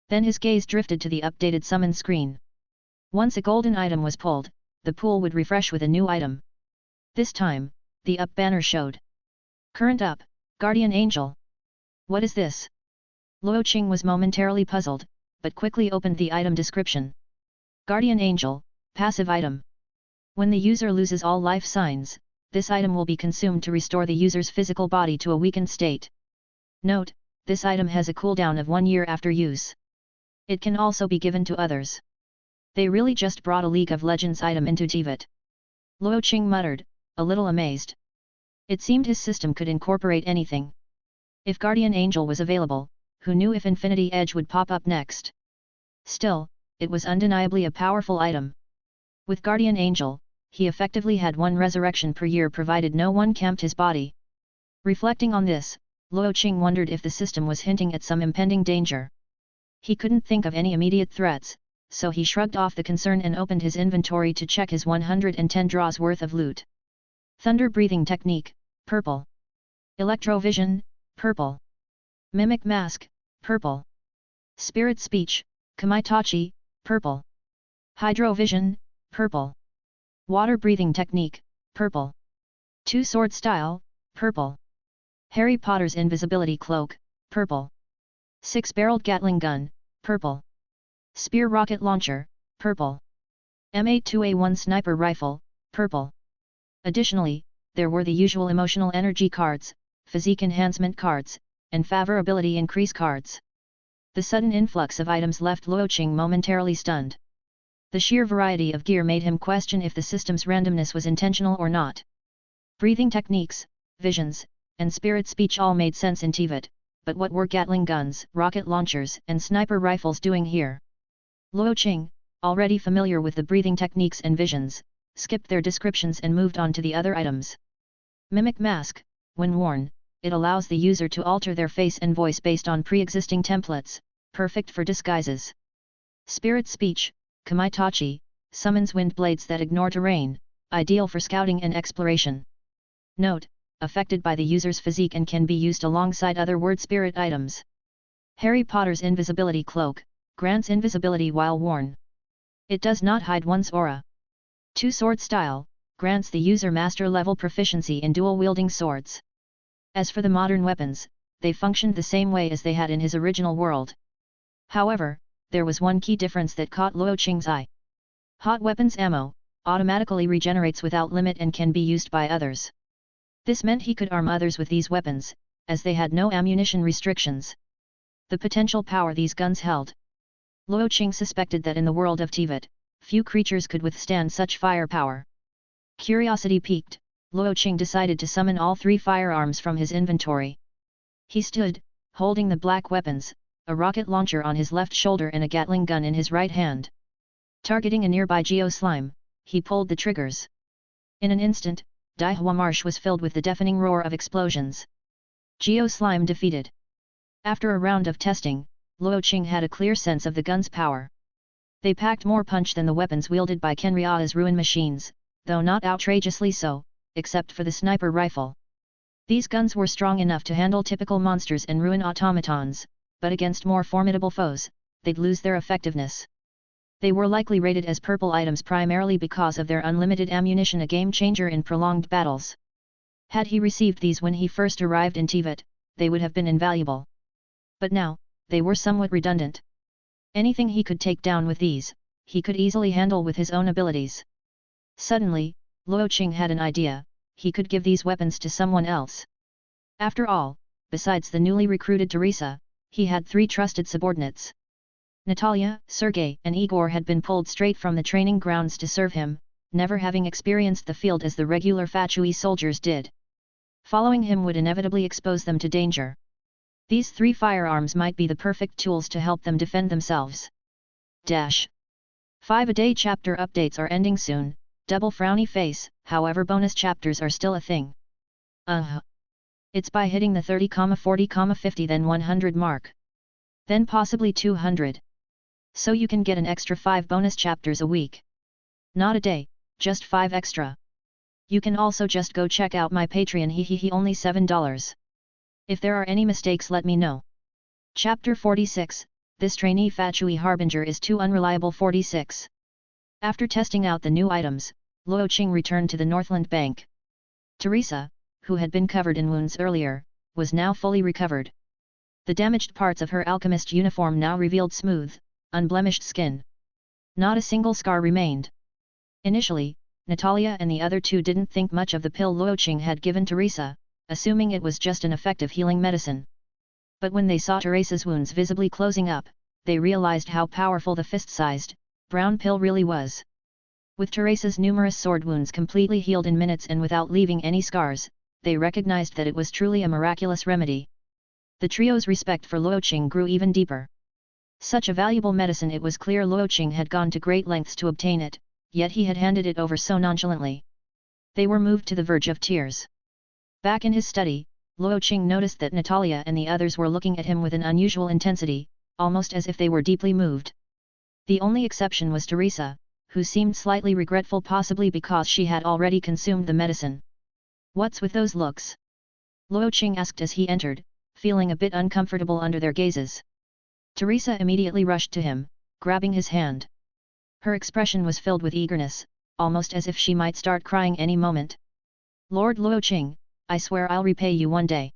Speaker 2: Then his gaze drifted to the updated summon screen. Once a golden item was pulled, the pool would refresh with a new item. This time, the up banner showed. Current up, Guardian Angel. What is this? Luo Qing was momentarily puzzled, but quickly opened the item description. Guardian Angel, passive item. When the user loses all life signs, this item will be consumed to restore the user's physical body to a weakened state. Note, this item has a cooldown of 1 year after use. It can also be given to others. They really just brought a League of Legends item into Teyvat. Luo Qing muttered, a little amazed. It seemed his system could incorporate anything. If Guardian Angel was available, who knew if Infinity Edge would pop up next? Still, it was undeniably a powerful item. With Guardian Angel, he effectively had 1 resurrection per year provided no one camped his body. Reflecting on this, Luo Qing wondered if the system was hinting at some impending danger. He couldn't think of any immediate threats, so he shrugged off the concern and opened his inventory to check his 110 draws worth of loot. Thunder Breathing Technique, purple. Electrovision, purple. Mimic Mask, purple. Spirit Speech, Kamaitachi, purple. Hydrovision, purple. Water Breathing Technique, purple. Two-Sword Style, purple. Harry Potter's Invisibility Cloak, purple. Six-Barreled Gatling Gun, purple. Spear Rocket Launcher, purple. M82A1 Sniper Rifle, purple. Additionally, there were the usual emotional energy cards, physique enhancement cards, and favorability increase cards. The sudden influx of items left Luo Qing momentarily stunned. The sheer variety of gear made him question if the system's randomness was intentional or not. Breathing techniques, visions, and spirit speech all made sense in Teyvat, but what were Gatling guns, rocket launchers, and sniper rifles doing here? Luo Qing, already familiar with the breathing techniques and visions, skipped their descriptions and moved on to the other items. Mimic Mask, when worn, it allows the user to alter their face and voice based on pre-existing templates, perfect for disguises. Spirit Speech, Kamaitachi, summons wind blades that ignore terrain, ideal for scouting and exploration. Note, affected by the user's physique and can be used alongside other word spirit items. Harry Potter's Invisibility Cloak, grants invisibility while worn. It does not hide one's aura. Two-Sword Style, grants the user master-level proficiency in dual-wielding swords. As for the modern weapons, they functioned the same way as they had in his original world. However, there was one key difference that caught Luo Qing's eye. Hot weapons ammo automatically regenerates without limit and can be used by others. This meant he could arm others with these weapons, as they had no ammunition restrictions. The potential power these guns held. Luo Qing suspected that in the world of Teyvat, few creatures could withstand such firepower. Curiosity piqued, Luo Qing decided to summon all 3 firearms from his inventory. He stood, holding the black weapons, a rocket launcher on his left shoulder and a Gatling gun in his right hand. Targeting a nearby Geo Slime, he pulled the triggers. In an instant, Daihua Marsh was filled with the deafening roar of explosions. Geo Slime defeated. After a round of testing, Luo Qing had a clear sense of the gun's power. They packed more punch than the weapons wielded by Kenrya's ruin machines, though not outrageously so, except for the sniper rifle. These guns were strong enough to handle typical monsters and ruin automatons, but against more formidable foes, they'd lose their effectiveness. They were likely rated as purple items primarily because of their unlimited ammunition, a game-changer in prolonged battles. Had he received these when he first arrived in Teyvat, they would have been invaluable. But now, they were somewhat redundant. Anything he could take down with these, he could easily handle with his own abilities. Suddenly, Luo Qing had an idea: he could give these weapons to someone else. After all, besides the newly recruited Teresa, he had 3 trusted subordinates. Natalia, Sergei, and Igor had been pulled straight from the training grounds to serve him, never having experienced the field as the regular Fatui soldiers did. Following him would inevitably expose them to danger. These 3 firearms might be the perfect tools to help them defend themselves. 5 a day chapter updates are ending soon, double frowny face, however bonus chapters are still a thing. It's by hitting the 30, 40, 50 then 100 mark. Then possibly 200. So you can get an extra 5 bonus chapters a week. Not a day, just 5 extra. You can also just go check out my Patreon, only $7. If there are any mistakes let me know. Chapter 46, this Trainee Fatui Harbinger is too unreliable. 46. After testing out the new items, Luo Qing returned to the Northland Bank. Teresa, who had been covered in wounds earlier, was now fully recovered. The damaged parts of her alchemist uniform now revealed smooth, unblemished skin. Not a single scar remained. Initially, Natalia and the other 2 didn't think much of the pill Luo Qing had given Teresa, assuming it was just an effective healing medicine. But when they saw Teresa's wounds visibly closing up, they realized how powerful the fist-sized, brown pill really was. With Teresa's numerous sword wounds completely healed in minutes and without leaving any scars, they recognized that it was truly a miraculous remedy. The trio's respect for Luo Qing grew even deeper. Such a valuable medicine, it was clear Luo Qing had gone to great lengths to obtain it, yet he had handed it over so nonchalantly. They were moved to the verge of tears. Back in his study, Luo Qing noticed that Natalia and the others were looking at him with an unusual intensity, almost as if they were deeply moved. The only exception was Teresa, who seemed slightly regretful, possibly because she had already consumed the medicine. "What's with those looks?" Luo Qing asked as he entered, feeling a bit uncomfortable under their gazes. Teresa immediately rushed to him, grabbing his hand. Her expression was filled with eagerness, almost as if she might start crying any moment. "Lord Luo Qing, I swear I'll repay you one day."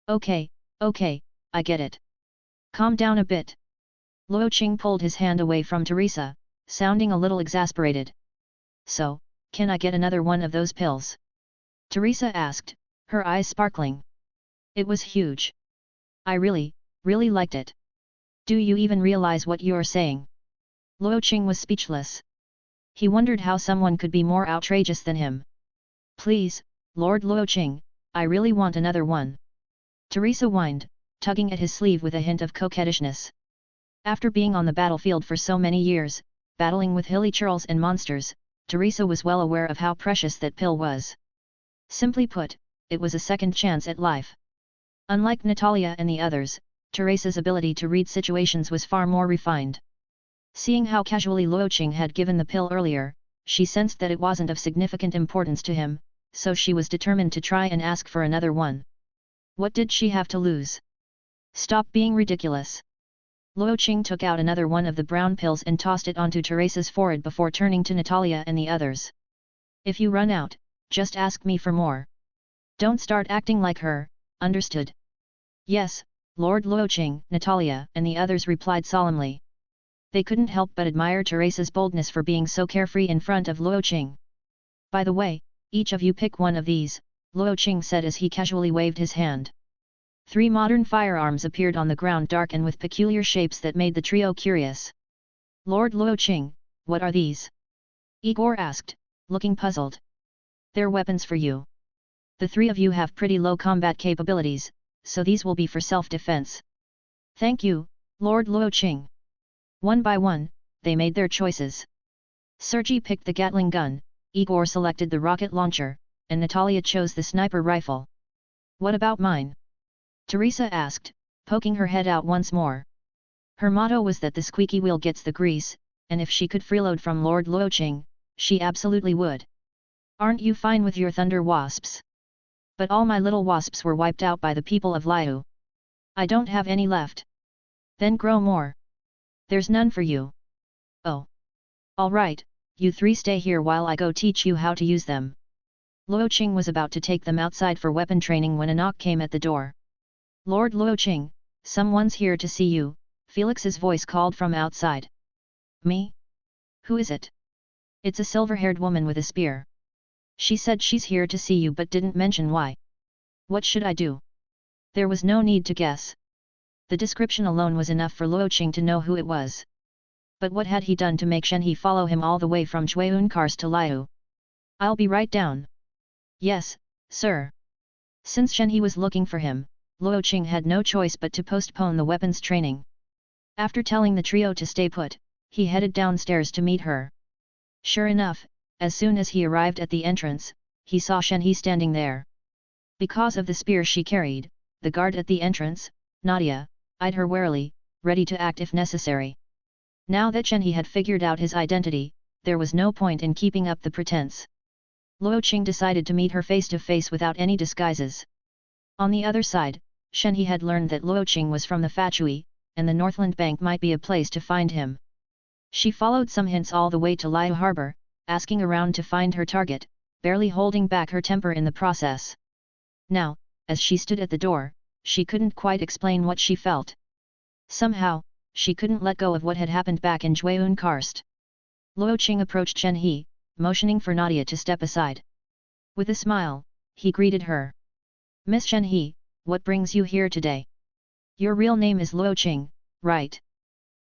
Speaker 2: Okay, I get it. Calm down a bit." Luo Qing pulled his hand away from Teresa, sounding a little exasperated. "So, can I get another one of those pills?" Teresa asked, her eyes sparkling. It was huge. "I really liked it. Do you even realize what you're saying?" Luo Qing was speechless. He wondered how someone could be more outrageous than him. "Please, Lord Luo Qing, I really want another one." Teresa whined, tugging at his sleeve with a hint of coquettishness. After being on the battlefield for so many years, battling with hilly churls and monsters, Teresa was well aware of how precious that pill was. Simply put, it was a second chance at life. Unlike Natalia and the others, Teresa's ability to read situations was far more refined. Seeing how casually Luo Qing had given the pill earlier, she sensed that it wasn't of significant importance to him, so she was determined to try and ask for another one. What did she have to lose? "Stop being ridiculous." Luo Qing took out another one of the brown pills and tossed it onto Teresa's forehead before turning to Natalia and the others. "If you run out, just ask me for more. Don't start acting like her, understood?" "Yes, Lord Luo Qing," Natalia and the others replied solemnly. They couldn't help but admire Teresa's boldness for being so carefree in front of Luo Qing. "By the way, each of you pick one of these," Luo Qing said as he casually waved his hand. 3 modern firearms appeared on the ground, dark and with peculiar shapes that made the trio curious. "Lord Luo Qing, what are these?" Igor asked, looking puzzled. "They're weapons for you. The 3 of you have pretty low combat capabilities, so these will be for self-defense." "Thank you, Lord Luo Qing." One by one, they made their choices. Sergei picked the Gatling gun, Igor selected the rocket launcher, and Natalia chose the sniper rifle. What about mine? Teresa asked, poking her head out once more. Her motto was that the squeaky wheel gets the grease, and if she could freeload from Lord Luo Qing, she absolutely would. Aren't you fine with your thunder wasps? But all my little wasps were wiped out by the people of Liyue. I don't have any left. Then grow more. There's none for you. Oh. All right, you three stay here while I go teach you how to use them. Luo Qing was about to take them outside for weapon training when a knock came at the door. Lord Luo Qing, someone's here to see you, Felix's voice called from outside. Me? Who is it? It's a silver-haired woman with a spear. She said she's here to see you but didn't mention why. What should I do? There was no need to guess. The description alone was enough for Luo Qing to know who it was. But what had he done to make Shenhe follow him all the way from Jueyunkars to Liyue? I'll be right down. Yes, sir. Since Shenhe was looking for him, Luo Qing had no choice but to postpone the weapons training. After telling the trio to stay put, he headed downstairs to meet her. Sure enough, as soon as he arrived at the entrance, he saw Shenhe standing there. Because of the spear she carried, the guard at the entrance, Nadia, eyed her warily, ready to act if necessary. Now that Shenhe had figured out his identity, there was no point in keeping up the pretense. Luo Qing decided to meet her face to face without any disguises. On the other side, Shenhe had learned that Luo Qing was from the Fatui, and the Northland Bank might be a place to find him. She followed some hints all the way to Liyue Harbor, asking around to find her target, barely holding back her temper in the process. Now, as she stood at the door, she couldn't quite explain what she felt. Somehow, she couldn't let go of what had happened back in Jueyunkars. Luo Qing approached Shenhe, motioning for Nadia to step aside. With a smile, he greeted her. Miss Shenhe, what brings you here today? Your real name is Luo Qing, right?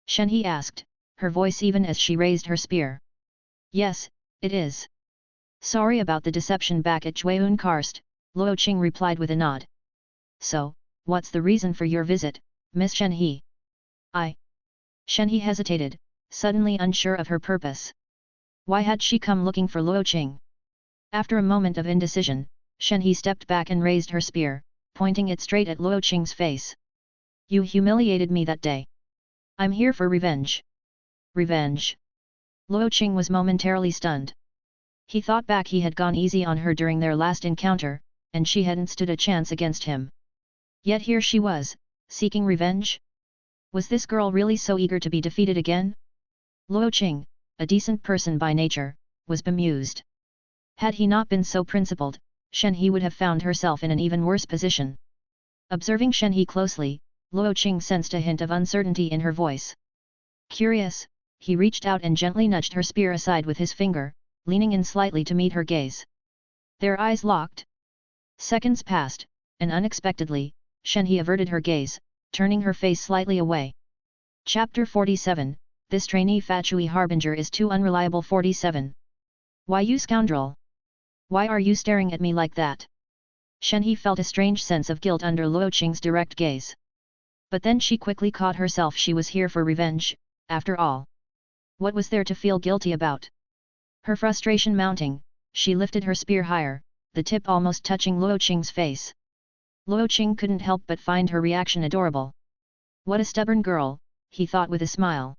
Speaker 2: Shenhe asked, her voice even as she raised her spear. Yes, it is. Sorry about the deception back at Jueyunkars, Luo Qing replied with a nod. So, what's the reason for your visit, Miss Shenhe? Shenhe hesitated, suddenly unsure of her purpose. Why had she come looking for Luo Qing? After a moment of indecision, Shenhe stepped back and raised her spear, pointing it straight at Luo Qing's face. You humiliated me that day. I'm here for revenge. Revenge? Luo Qing was momentarily stunned. He thought back he had gone easy on her during their last encounter, and she hadn't stood a chance against him. Yet here she was, seeking revenge? Was this girl really so eager to be defeated again? Luo Qing, a decent person by nature, was bemused. Had he not been so principled, Shenhe would have found herself in an even worse position. Observing Shenhe closely, Luo Qing sensed a hint of uncertainty in her voice. Curious, he reached out and gently nudged her spear aside with his finger, leaning in slightly to meet her gaze. Their eyes locked. Seconds passed, and unexpectedly, Shenhe averted her gaze, turning her face slightly away. Chapter 47, This Trainee Fatui Harbinger is too unreliable. 47. Why you scoundrel? Why are you staring at me like that? Shenhe felt a strange sense of guilt under Luo Qing's direct gaze. But then she quickly caught herself. She was here for revenge, after all. What was there to feel guilty about? Her frustration mounting, she lifted her spear higher, the tip almost touching Luo Qing's face. Luo Qing couldn't help but find her reaction adorable. What a stubborn girl, he thought with a smile.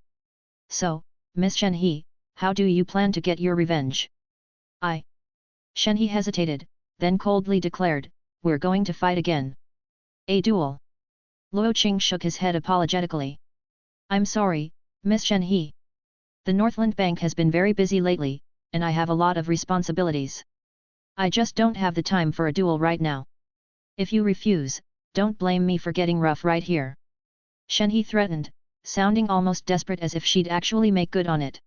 Speaker 2: So, Miss Shenhe, how do you plan to get your revenge? Shenhe hesitated, then coldly declared, we're going to fight again. A duel. Luo Qing shook his head apologetically. I'm sorry, Miss Shenhe. The Northland Bank has been very busy lately, and I have a lot of responsibilities. I just don't have the time for a duel right now. If you refuse, don't blame me for getting rough right here. Shenhe threatened, sounding almost desperate as if she'd actually make good on it.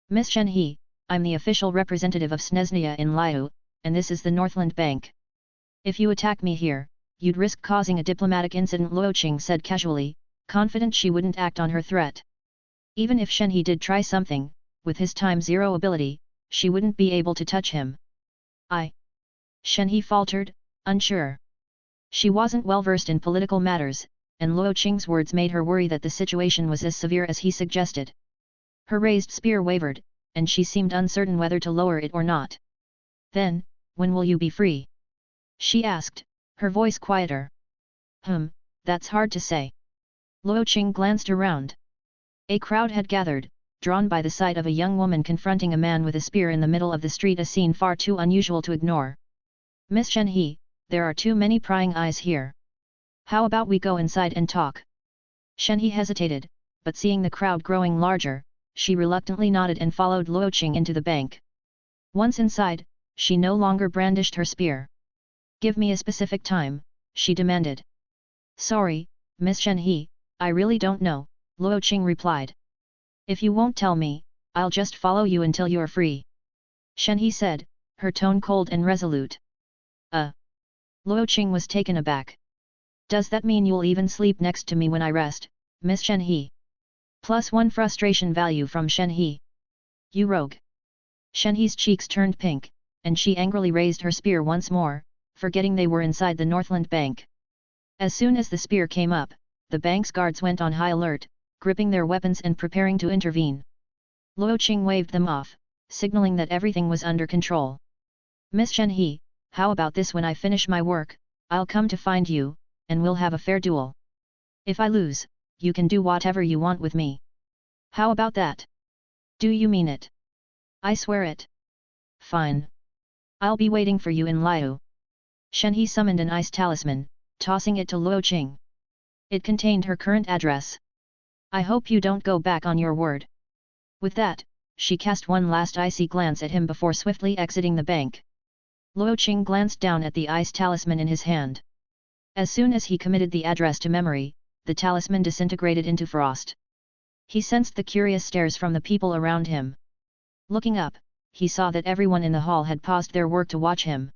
Speaker 2: Miss Shenhe, I'm the official representative of Snezhnia in Liyue, and this is the Northland Bank. If you attack me here, you'd risk causing a diplomatic incident, Luo Qing said casually, confident she wouldn't act on her threat. Even if Shenhe did try something, with his time-zero ability, she wouldn't be able to touch him. Shenhe faltered, unsure. She wasn't well versed in political matters, and Luo Qing's words made her worry that the situation was as severe as he suggested. Her raised spear wavered, and she seemed uncertain whether to lower it or not. Then, when will you be free? She asked, her voice quieter. That's hard to say. Luo Qing glanced around. A crowd had gathered, drawn by the sight of a young woman confronting a man with a spear in the middle of the street, a scene far too unusual to ignore. Miss Shenhe, there are too many prying eyes here. How about we go inside and talk? Shenhe hesitated, but seeing the crowd growing larger, she reluctantly nodded and followed Luo Qing into the bank. Once inside, she no longer brandished her spear. Give me a specific time, she demanded. Sorry, Miss Shenhe, I really don't know, Luo Qing replied. If you won't tell me, I'll just follow you until you're free. Shenhe said, her tone cold and resolute. Luo Qing was taken aback. Does that mean you'll even sleep next to me when I rest, Miss Shenhe? +1 frustration value from Shenhe. You rogue. Shenhe's cheeks turned pink, and she angrily raised her spear once more, forgetting they were inside the Northland Bank. As soon as the spear came up, the bank's guards went on high alert, gripping their weapons and preparing to intervene. Luo Qing waved them off, signaling that everything was under control. Miss Shenhe, how about this: when I finish my work, I'll come to find you, and we'll have a fair duel. If I lose, you can do whatever you want with me. How about that? Do you mean it? I swear it. Fine. I'll be waiting for you in Liyue. Shenhe summoned an ice talisman, tossing it to Luo Qing. It contained her current address. I hope you don't go back on your word. With that, she cast one last icy glance at him before swiftly exiting the bank. Luo Qing glanced down at the ice talisman in his hand. As soon as he committed the address to memory, the talisman disintegrated into frost. He sensed the curious stares from the people around him. Looking up, he saw that everyone in the hall had paused their work to watch him.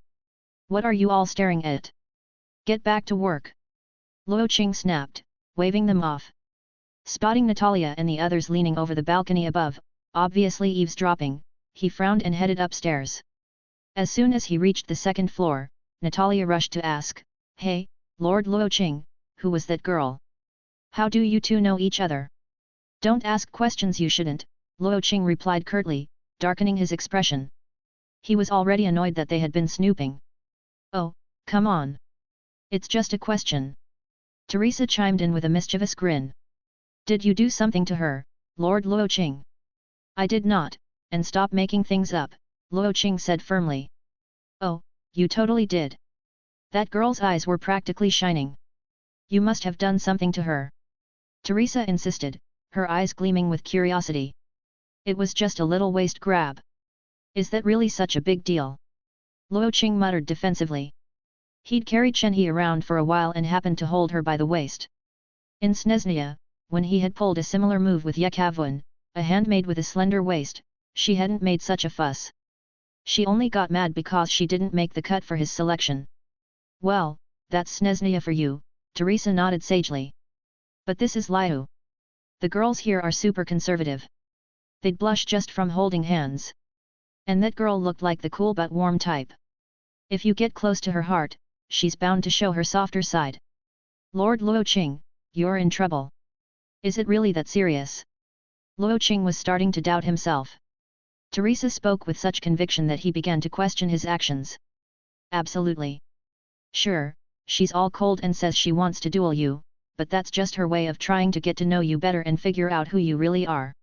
Speaker 2: What are you all staring at? Get back to work! Luo Qing snapped, waving them off. Spotting Natalia and the others leaning over the balcony above, obviously eavesdropping, he frowned and headed upstairs. As soon as he reached the second floor, Natalia rushed to ask, Hey, Lord Luo Qing, who was that girl? How do you two know each other? Don't ask questions you shouldn't, Luo Qing replied curtly, darkening his expression. He was already annoyed that they had been snooping. Oh, come on. It's just a question. Teresa chimed in with a mischievous grin. Did you do something to her, Lord Luo Qing? I did not, and stop making things up, Luo Qing said firmly. Oh, you totally did. That girl's eyes were practically shining. You must have done something to her. Teresa insisted, her eyes gleaming with curiosity. It was just a little waist grab. Is that really such a big deal? Luo Qing muttered defensively. He'd carried Shenhe around for a while and happened to hold her by the waist. In Snezhnia, when he had pulled a similar move with Yekavun, a handmaid with a slender waist, she hadn't made such a fuss. She only got mad because she didn't make the cut for his selection. Well, that's Snezhnia for you, Teresa nodded sagely. But this is Liyue. The girls here are super conservative. They'd blush just from holding hands. And that girl looked like the cool but warm type. If you get close to her heart, she's bound to show her softer side. Lord Luo Qing, you're in trouble. Is it really that serious? Luo Qing was starting to doubt himself. Teresa spoke with such conviction that he began to question his actions. Absolutely. Sure, she's all cold and says she wants to duel you, but that's just her way of trying to get to know you better and figure out who you really are.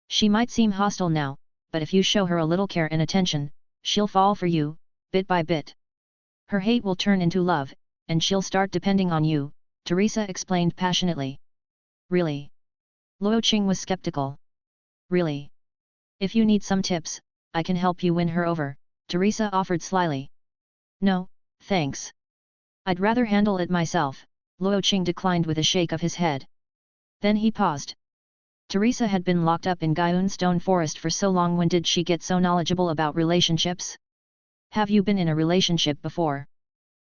Speaker 2: She might seem hostile now, but if you show her a little care and attention, she'll fall for you, bit by bit. Her hate will turn into love, and she'll start depending on you, Teresa explained passionately. Really? Luo Qing was skeptical. Really? If you need some tips, I can help you win her over, Teresa offered slyly. No, thanks. I'd rather handle it myself, Luo Qing declined with a shake of his head. Then he paused. Teresa had been locked up in Gaiun Stone Forest for so long. When did she get so knowledgeable about relationships? Have you been in a relationship before?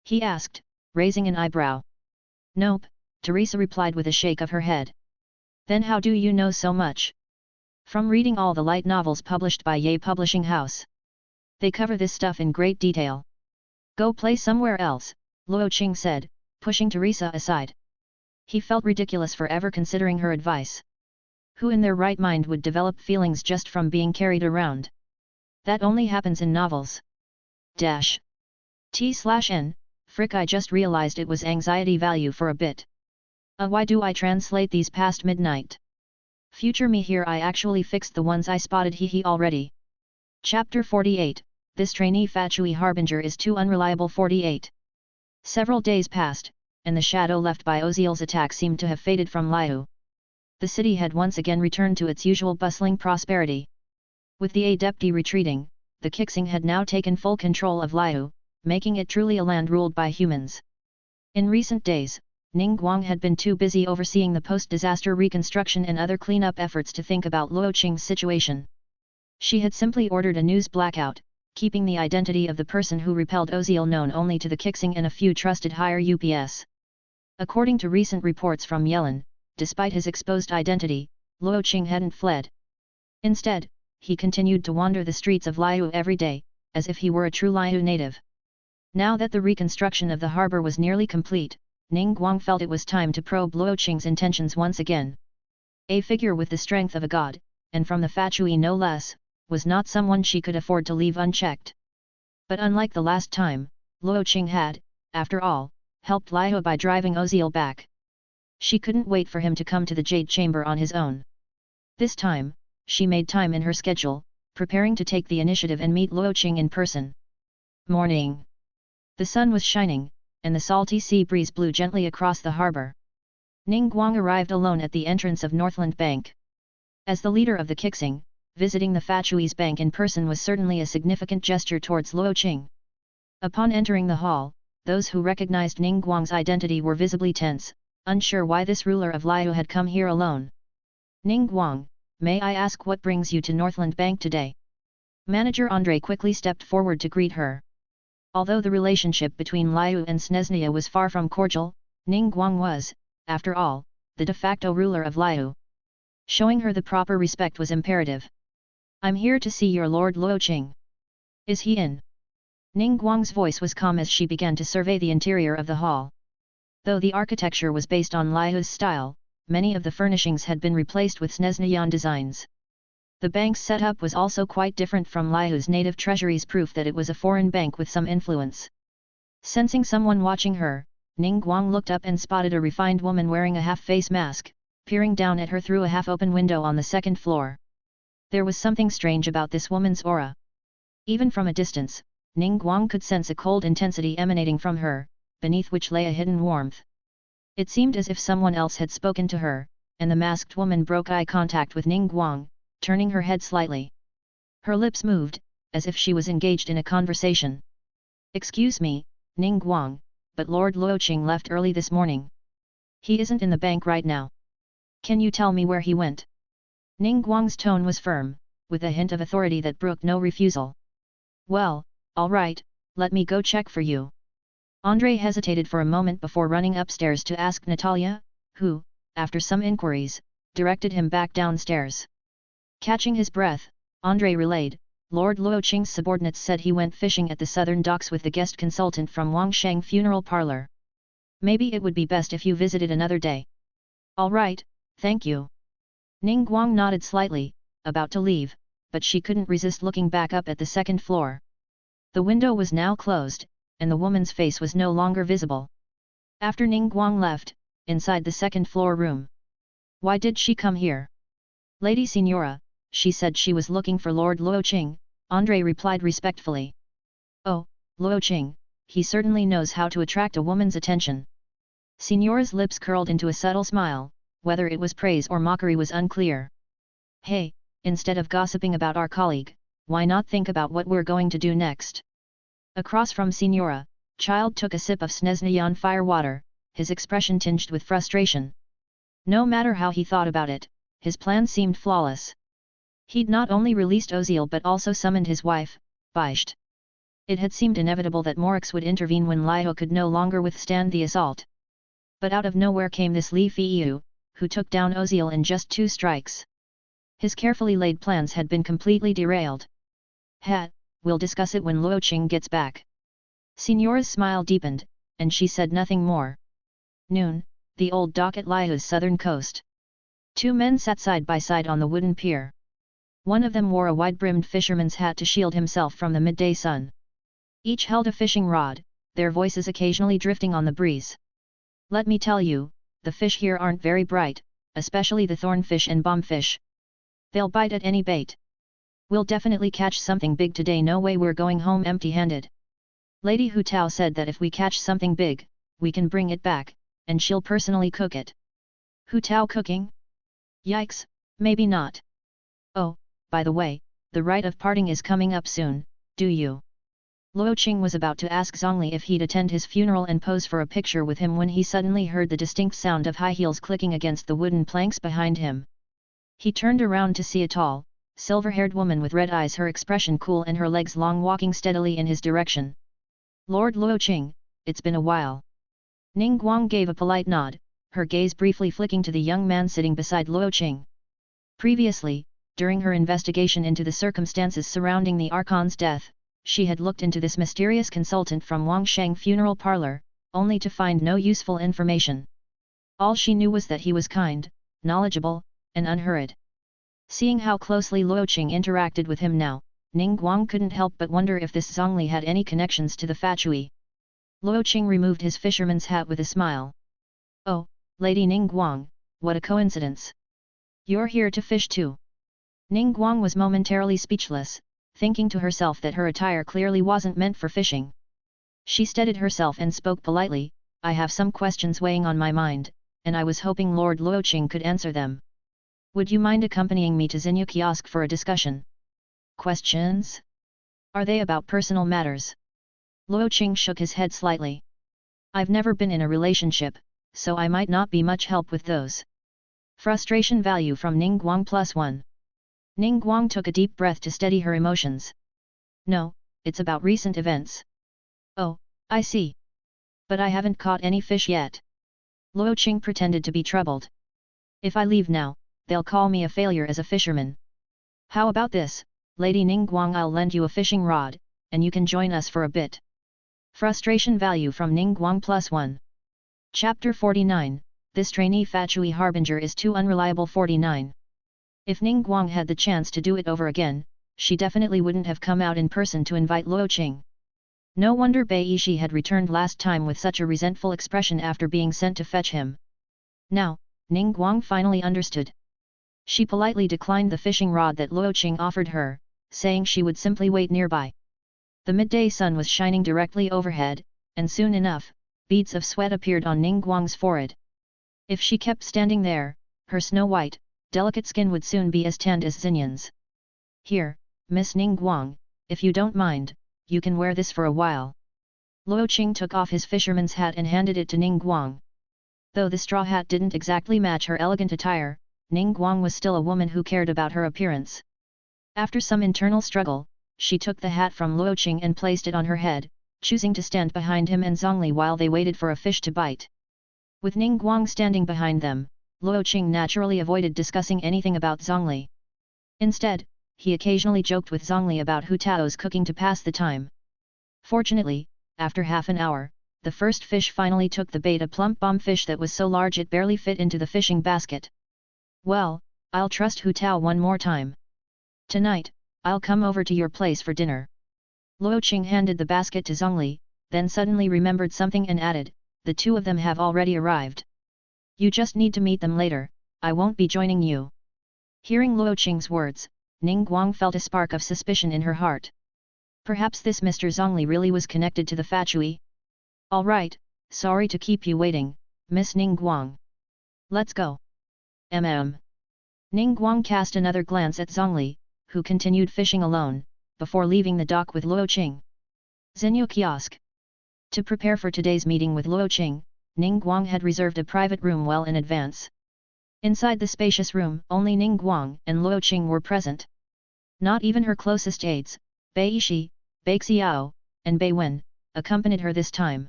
Speaker 2: He asked, raising an eyebrow. Nope, Teresa replied with a shake of her head. Then how do you know so much? From reading all the light novels published by Ye Publishing House. They cover this stuff in great detail. Go play somewhere else, Luo Qing said, pushing Teresa aside. He felt ridiculous for ever considering her advice. Who in their right mind would develop feelings just from being carried around? That only happens in novels. T/N, frick, I just realized it was anxiety value for a bit. Why do I translate these past midnight? Future me, here I actually fixed the ones I spotted, hee already. Chapter 48, This Trainee Fatui Harbinger is Too Unreliable. 48. Several days passed, and the shadow left by Oziel's attack seemed to have faded from Liyue. The city had once again returned to its usual bustling prosperity. With the Adepti retreating, the Qixing had now taken full control of Liyue, making it truly a land ruled by humans. In recent days, Ningguang had been too busy overseeing the post-disaster reconstruction and other cleanup efforts to think about Luo Qing's situation. She had simply ordered a news blackout, keeping the identity of the person who repelled Oziel known only to the Qixing and a few trusted higher UPS. According to recent reports from Yelin, despite his exposed identity, Luo Qing hadn't fled. Instead, he continued to wander the streets of Liyue every day, as if he were a true Liyue native. Now that the reconstruction of the harbor was nearly complete, Ningguang felt it was time to probe Luo Qing's intentions once again. A figure with the strength of a god, and from the Fatui no less, was not someone she could afford to leave unchecked. But unlike the last time, Luo Qing had, after all, helped Liyue by driving Oziel back. She couldn't wait for him to come to the Jade Chamber on his own. This time, she made time in her schedule, preparing to take the initiative and meet Luo Qing in person. Morning. The sun was shining, and the salty sea breeze blew gently across the harbor. Ningguang arrived alone at the entrance of Northland Bank. As the leader of the Qixing, visiting the Fatui's bank in person was certainly a significant gesture towards Luo Qing. Upon entering the hall, those who recognized Ningguang's identity were visibly tense, unsure why this ruler of Liyue had come here alone. Ningguang, may I ask what brings you to Northland Bank today? Manager Andre quickly stepped forward to greet her. Although the relationship between Liyue and Snezhnia was far from cordial, Ningguang was, after all, the de facto ruler of Liyue. Showing her the proper respect was imperative. I'm here to see your Lord Luo Qing. Is he in? Ningguang's voice was calm as she began to survey the interior of the hall. Though the architecture was based on Liyue's style, many of the furnishings had been replaced with Snezhnian designs. The bank's setup was also quite different from Liyue's native treasuries, proof that it was a foreign bank with some influence. Sensing someone watching her, Ningguang looked up and spotted a refined woman wearing a half-face mask, peering down at her through a half-open window on the second floor. There was something strange about this woman's aura. Even from a distance, Ningguang could sense a cold intensity emanating from her, beneath which lay a hidden warmth. It seemed as if someone else had spoken to her, and the masked woman broke eye contact with Ningguang, turning her head slightly. Her lips moved, as if she was engaged in a conversation. Excuse me, Ningguang, but Lord Luo Qing left early this morning. He isn't in the bank right now. Can you tell me where he went? Ningguang's tone was firm, with a hint of authority that brooked no refusal. Well, all right, let me go check for you. Andre hesitated for a moment before running upstairs to ask Natalia, who, after some inquiries, directed him back downstairs. Catching his breath, Andre relayed, Lord Luo Qing's subordinates said he went fishing at the southern docks with the guest consultant from Wangsheng funeral parlor. Maybe it would be best if you visited another day. All right, thank you. Ningguang nodded slightly, about to leave, but she couldn't resist looking back up at the second floor. The window was now closed, and the woman's face was no longer visible. After Ningguang left, inside the second floor room. Why did she come here? Lady Signora, she said she was looking for Lord Luo Qing, Andre replied respectfully. Oh, Luo Qing, he certainly knows how to attract a woman's attention. Signora's lips curled into a subtle smile, whether it was praise or mockery was unclear. Hey, instead of gossiping about our colleague, why not think about what we're going to do next? Across from Signora, Child took a sip of Snezhnian fire water, his expression tinged with frustration. No matter how he thought about it, his plan seemed flawless. He'd not only released Oziel but also summoned his wife, Baicht. It had seemed inevitable that Morix would intervene when Liyue could no longer withstand the assault. But out of nowhere came this Li Feiyu, who took down Oziel in just 2 strikes. His carefully laid plans had been completely derailed. We'll discuss it when Luo Qing gets back. Signora's smile deepened, and she said nothing more. Noon, the old dock at Liyue's southern coast. Two men sat side by side on the wooden pier. One of them wore a wide-brimmed fisherman's hat to shield himself from the midday sun. Each held a fishing rod, their voices occasionally drifting on the breeze. Let me tell you, the fish here aren't very bright, especially the thornfish and bombfish. They'll bite at any bait. We'll definitely catch something big today, no way we're going home empty-handed. Lady Hu Tao said that if we catch something big, we can bring it back, and she'll personally cook it. Hu Tao cooking? Yikes, maybe not. Oh, by the way, the rite of parting is coming up soon, do you? Luo Qing was about to ask Zhongli if he'd attend his funeral and pose for a picture with him when he suddenly heard the distinct sound of high heels clicking against the wooden planks behind him. He turned around to see a tall, silver-haired woman with red eyes, her expression cool and her legs long, walking steadily in his direction. Lord Luo Qing, it's been a while. Ningguang gave a polite nod, her gaze briefly flicking to the young man sitting beside Luo Qing. Previously, during her investigation into the circumstances surrounding the Archon's death, she had looked into this mysterious consultant from Wangsheng funeral parlor, only to find no useful information. All she knew was that he was kind, knowledgeable, and unhurried. Seeing how closely Luo Qing interacted with him now, Ningguang couldn't help but wonder if this Zhongli had any connections to the Fatui. Luo Qing removed his fisherman's hat with a smile. Oh, Lady Ningguang, what a coincidence. You're here to fish too. Ningguang was momentarily speechless, thinking to herself that her attire clearly wasn't meant for fishing. She steadied herself and spoke politely, I have some questions weighing on my mind, and I was hoping Lord Luo Qing could answer them. Would you mind accompanying me to Xinyu kiosk for a discussion? Questions? Are they about personal matters? Luo Qing shook his head slightly. I've never been in a relationship, so I might not be much help with those. Frustration value from Ningguang +1. Ningguang took a deep breath to steady her emotions. No, it's about recent events. Oh, I see. But I haven't caught any fish yet. Luo Qing pretended to be troubled. If I leave now, they'll call me a failure as a fisherman. How about this, Lady Ningguang, I'll lend you a fishing rod, and you can join us for a bit. Frustration value from Ningguang +1. Chapter 49, This Trainee Fatui Harbinger is too unreliable. 49. If Ningguang had the chance to do it over again, she definitely wouldn't have come out in person to invite Luo Qing. No wonder Bai Yishi had returned last time with such a resentful expression after being sent to fetch him. Now, Ningguang finally understood. She politely declined the fishing rod that Luo Qing offered her, saying she would simply wait nearby. The midday sun was shining directly overhead, and soon enough, beads of sweat appeared on Ningguang's forehead. If she kept standing there, her snow-white, delicate skin would soon be as tanned as Xinyan's. Here, Miss Ningguang, if you don't mind, you can wear this for a while. Luo Qing took off his fisherman's hat and handed it to Ningguang. Though the straw hat didn't exactly match her elegant attire, Ningguang was still a woman who cared about her appearance. After some internal struggle, she took the hat from Luo Qing and placed it on her head, choosing to stand behind him and Zhongli while they waited for a fish to bite. With Ningguang standing behind them, Luo Qing naturally avoided discussing anything about Zhongli. Instead, he occasionally joked with Zhongli about Hu Tao's cooking to pass the time. Fortunately, after half an hour, the first fish finally took the bait, a plump bombfish that was so large it barely fit into the fishing basket. Well, I'll trust Hu Tao one more time. Tonight, I'll come over to your place for dinner. Luo Qing handed the basket to Zhongli, then suddenly remembered something and added, the two of them have already arrived. You just need to meet them later, I won't be joining you. Hearing Luo Qing's words, Ningguang felt a spark of suspicion in her heart. Perhaps this Mr. Zhongli really was connected to the Fatui? All right, sorry to keep you waiting, Miss Ningguang. Let's go. Ningguang cast another glance at Zhongli, who continued fishing alone, before leaving the dock with Luo Qing. Xinyu kiosk. To prepare for today's meeting with Luo Qing, Ningguang had reserved a private room well in advance. Inside the spacious room, only Ningguang and Luo Qing were present. Not even her closest aides, Bai Yishi, Bai Xiao, and Bai Wen, accompanied her this time.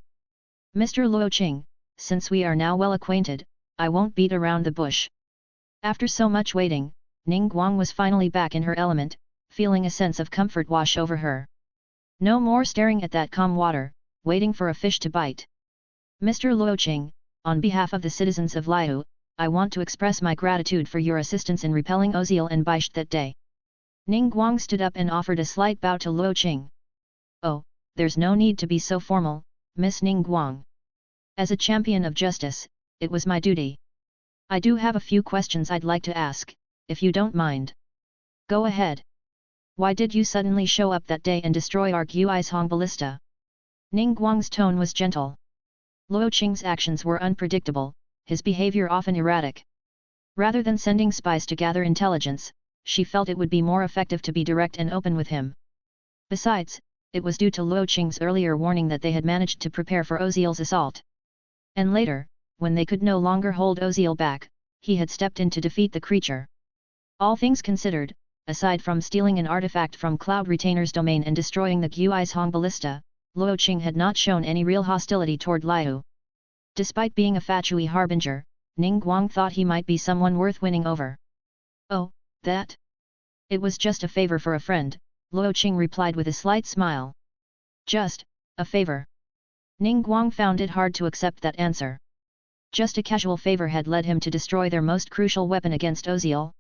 Speaker 2: Mr. Luo Qing, since we are now well acquainted, I won't beat around the bush. After so much waiting, Ningguang was finally back in her element, feeling a sense of comfort wash over her. No more staring at that calm water, waiting for a fish to bite. Mr. Luo Qing, on behalf of the citizens of Liyue, I want to express my gratitude for your assistance in repelling Oziel and Baish that day. Ningguang stood up and offered a slight bow to Luo Qing. Oh, there's no need to be so formal, Miss Ningguang. As a champion of justice, it was my duty. I do have a few questions I'd like to ask, if you don't mind. Go ahead. Why did you suddenly show up that day and destroy our Guizhong ballista? Ningguang's tone was gentle. Luo Qing's actions were unpredictable, his behavior often erratic. Rather than sending spies to gather intelligence, she felt it would be more effective to be direct and open with him. Besides, it was due to Luo Qing's earlier warning that they had managed to prepare for Oziel's assault. And later, when they could no longer hold Oziel back, he had stepped in to defeat the creature. All things considered, aside from stealing an artifact from Cloud Retainer's domain and destroying the Guizhong ballista, Luo Qing had not shown any real hostility toward Liyue. Despite being a Fatui Harbinger, Ningguang thought he might be someone worth winning over. Oh, that? It was just a favor for a friend, Luo Qing replied with a slight smile. Just a favor. Ningguang found it hard to accept that answer. Just a casual favor had led him to destroy their most crucial weapon against Oziel.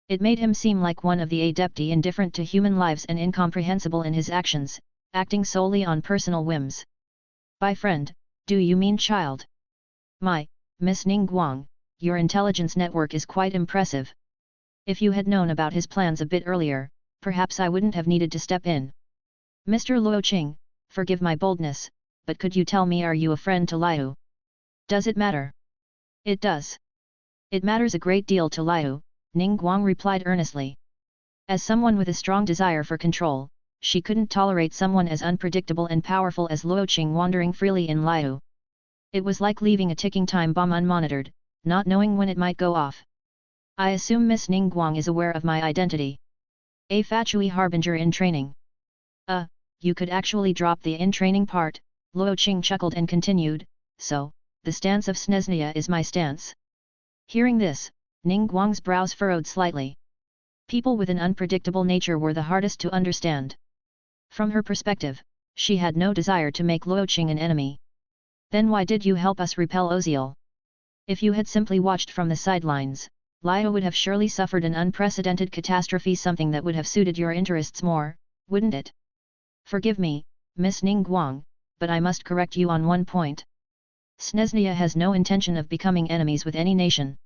Speaker 2: It made him seem like one of the adepti indifferent to human lives and incomprehensible in his actions, acting solely on personal whims. By friend, do you mean child? My, Miss Ningguang, your intelligence network is quite impressive. If you had known about his plans a bit earlier, perhaps I wouldn't have needed to step in. Mr. Luo Qing, forgive my boldness, but could you tell me, are you a friend to Liyue? Does it matter? It does. It matters a great deal to Liyue, Ningguang replied earnestly. As someone with a strong desire for control, she couldn't tolerate someone as unpredictable and powerful as Luo Qing wandering freely in Liyue. It was like leaving a ticking time bomb unmonitored, not knowing when it might go off. I assume Miss Ningguang is aware of my identity. A Fatui Harbinger in training. You could actually drop the in training part, Luo Qing chuckled and continued, so, the stance of Snezhnia is my stance. Hearing this, Ningguang's brows furrowed slightly. People with an unpredictable nature were the hardest to understand. From her perspective, she had no desire to make Luo Qing an enemy. Then why did you help us repel Oziel? If you had simply watched from the sidelines, Liyue would have surely suffered an unprecedented catastrophe, something that would have suited your interests more, wouldn't it? Forgive me, Miss Ningguang, but I must correct you on one point. Snezhnia has no intention of becoming enemies with any nation.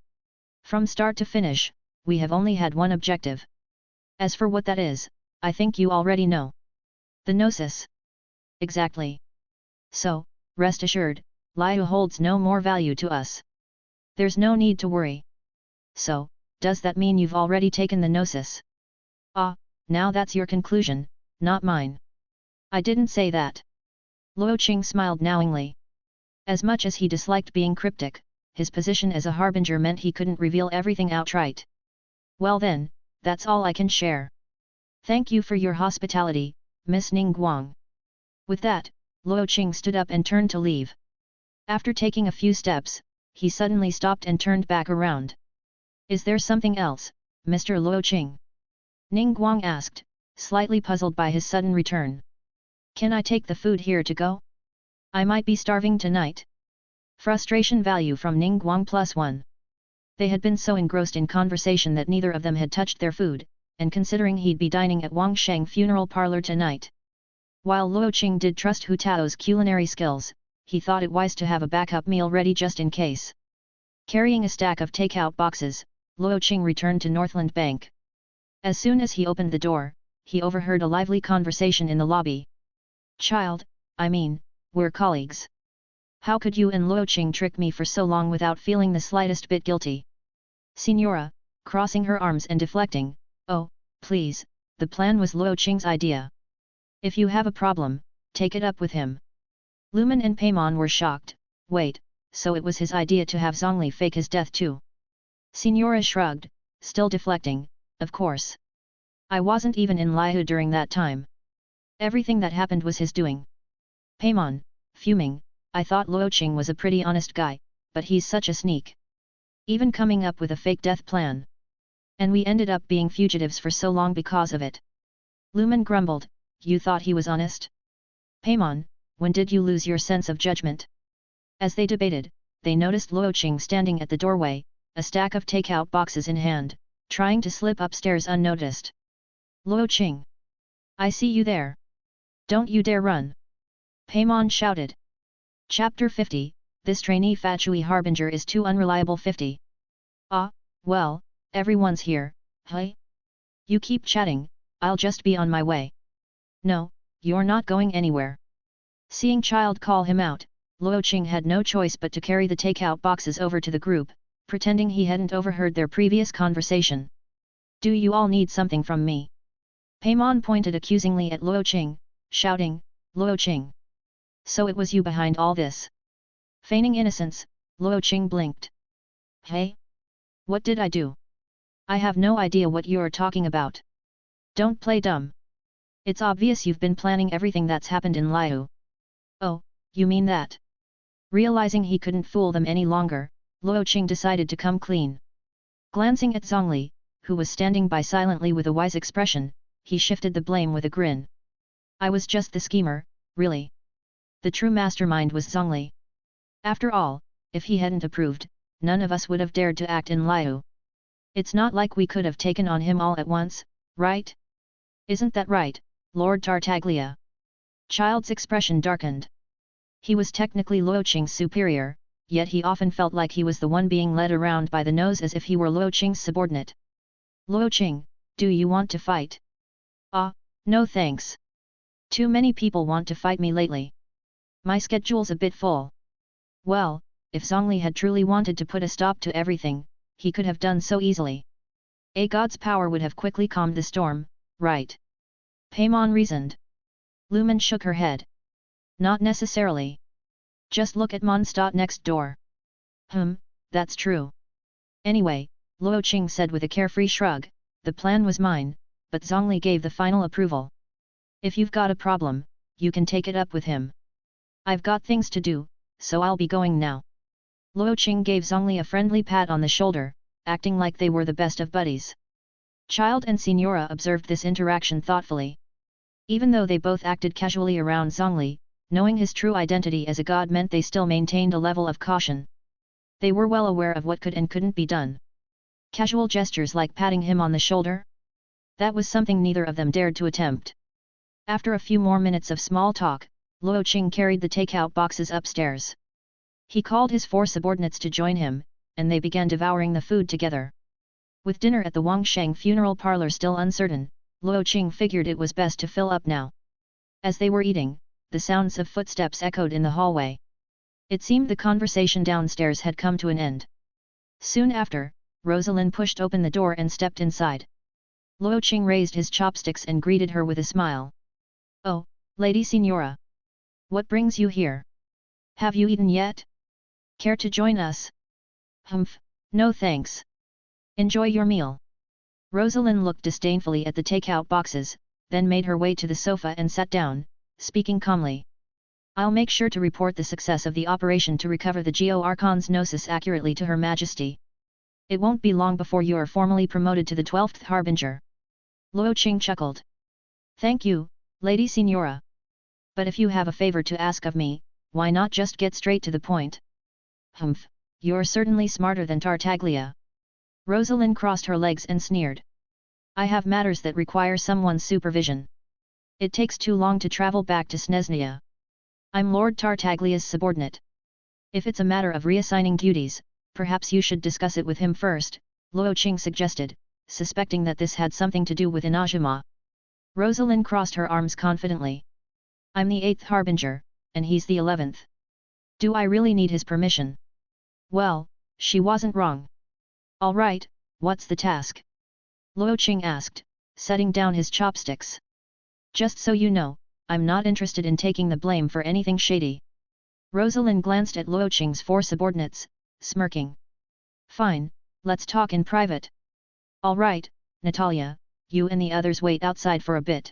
Speaker 2: From start to finish, we have only had one objective. As for what that is, I think you already know. The Gnosis. Exactly. So, rest assured, Liyue holds no more value to us. There's no need to worry. So, does that mean you've already taken the Gnosis? Ah, now that's your conclusion, not mine. I didn't say that. Luo Qing smiled knowingly. As much as he disliked being cryptic, his position as a harbinger meant he couldn't reveal everything outright. Well then, that's all I can share. Thank you for your hospitality, Miss Ningguang. With that, Luo Qing stood up and turned to leave. After taking a few steps, he suddenly stopped and turned back around. Is there something else, Mr. Luo Qing? Ningguang asked, slightly puzzled by his sudden return. Can I take the food here to go? I might be starving tonight. Frustration value from Ningguang +1. They had been so engrossed in conversation that neither of them had touched their food, and considering he'd be dining at Wang Sheng funeral parlor tonight. While Luo Qing did trust Hu Tao's culinary skills, he thought it wise to have a backup meal ready just in case. Carrying a stack of takeout boxes, Luo Qing returned to Northland Bank. As soon as he opened the door, he overheard a lively conversation in the lobby. Child, we're colleagues. How could you and Luo Qing trick me for so long without feeling the slightest bit guilty? Signora, crossing her arms and deflecting, oh, please, the plan was Luo Qing's idea. If you have a problem, take it up with him. Lumine and Paimon were shocked. Wait, so it was his idea to have Zhongli fake his death too? Signora shrugged, still deflecting, of course. I wasn't even in Liyue during that time. Everything that happened was his doing. Paimon, fuming, I thought Luo Qing was a pretty honest guy, but he's such a sneak. Even coming up with a fake death plan. And we ended up being fugitives for so long because of it. Lumine grumbled, you thought he was honest? Paimon, when did you lose your sense of judgment? As they debated, they noticed Luo Qing standing at the doorway, a stack of takeout boxes in hand, trying to slip upstairs unnoticed. Luo Qing! I see you there! Don't you dare run! Paimon shouted. Chapter 50, This Trainee Fatui Harbinger is too unreliable. 50. Ah, well, everyone's here, hey? You keep chatting, I'll just be on my way. No, you're not going anywhere. Seeing Child call him out, Luo Qing had no choice but to carry the takeout boxes over to the group, pretending he hadn't overheard their previous conversation. Do you all need something from me? Paimon pointed accusingly at Luo Qing, shouting, Luo Qing! So it was you behind all this? Feigning innocence, Luo Qing blinked. Hey? What did I do? I have no idea what you're talking about. Don't play dumb. It's obvious you've been planning everything that's happened in Liyue. Oh, you mean that? Realizing he couldn't fool them any longer, Luo Qing decided to come clean. Glancing at Zhongli, who was standing by silently with a wise expression, he shifted the blame with a grin. I was just the schemer, really. The true mastermind was Zhongli. After all, if he hadn't approved, none of us would have dared to act in Liyue. It's not like we could have taken on him all at once, right? Isn't that right, Lord Tartaglia? Child's expression darkened. He was technically Luo Qing's superior, yet he often felt like he was the one being led around by the nose as if he were Luo Qing's subordinate. Luo Qing, do you want to fight? Ah, no thanks. Too many people want to fight me lately. My schedule's a bit full. Well, if Zhongli had truly wanted to put a stop to everything, he could have done so easily. A god's power would have quickly calmed the storm, right? Paimon reasoned. Lumine shook her head. Not necessarily. Just look at Mondstadt next door. That's true. Anyway, Luo Qing said with a carefree shrug, the plan was mine, but Zhongli gave the final approval. If you've got a problem, you can take it up with him. I've got things to do, so I'll be going now. Luo Qing gave Zhongli a friendly pat on the shoulder, acting like they were the best of buddies. Child and Signora observed this interaction thoughtfully. Even though they both acted casually around Zhongli, knowing his true identity as a god meant they still maintained a level of caution. They were well aware of what could and couldn't be done. Casual gestures like patting him on the shoulder? That was something neither of them dared to attempt. After a few more minutes of small talk, Luo Qing carried the takeout boxes upstairs. He called his 4 subordinates to join him, and they began devouring the food together. With dinner at the Wangsheng funeral parlor still uncertain, Luo Qing figured it was best to fill up now. As they were eating, the sounds of footsteps echoed in the hallway. It seemed the conversation downstairs had come to an end. Soon after, Rosalind pushed open the door and stepped inside. Luo Qing raised his chopsticks and greeted her with a smile. Oh, Lady Signora! What brings you here? Have you eaten yet? Care to join us? No thanks. Enjoy your meal. Rosalind looked disdainfully at the takeout boxes, then made her way to the sofa and sat down, speaking calmly. I'll make sure to report the success of the operation to recover the Geo Archon's Gnosis accurately to Her Majesty. It won't be long before you are formally promoted to the 12th Harbinger. Luo Qing chuckled. Thank you, Lady Signora. But if you have a favor to ask of me, why not just get straight to the point? You're certainly smarter than Tartaglia. Rosalind crossed her legs and sneered. I have matters that require someone's supervision. It takes too long to travel back to Snezhnia. I'm Lord Tartaglia's subordinate. If it's a matter of reassigning duties, perhaps you should discuss it with him first, Luo Qing suggested, suspecting that this had something to do with Inazuma. Rosalind crossed her arms confidently. I'm the 8th Harbinger, and he's the 11th. Do I really need his permission? Well, she wasn't wrong. All right, what's the task? Luo Qing asked, setting down his chopsticks. Just so you know, I'm not interested in taking the blame for anything shady. Rosalind glanced at Luo Qing's 4 subordinates, smirking. Fine, let's talk in private. All right, Natalia, you and the others wait outside for a bit.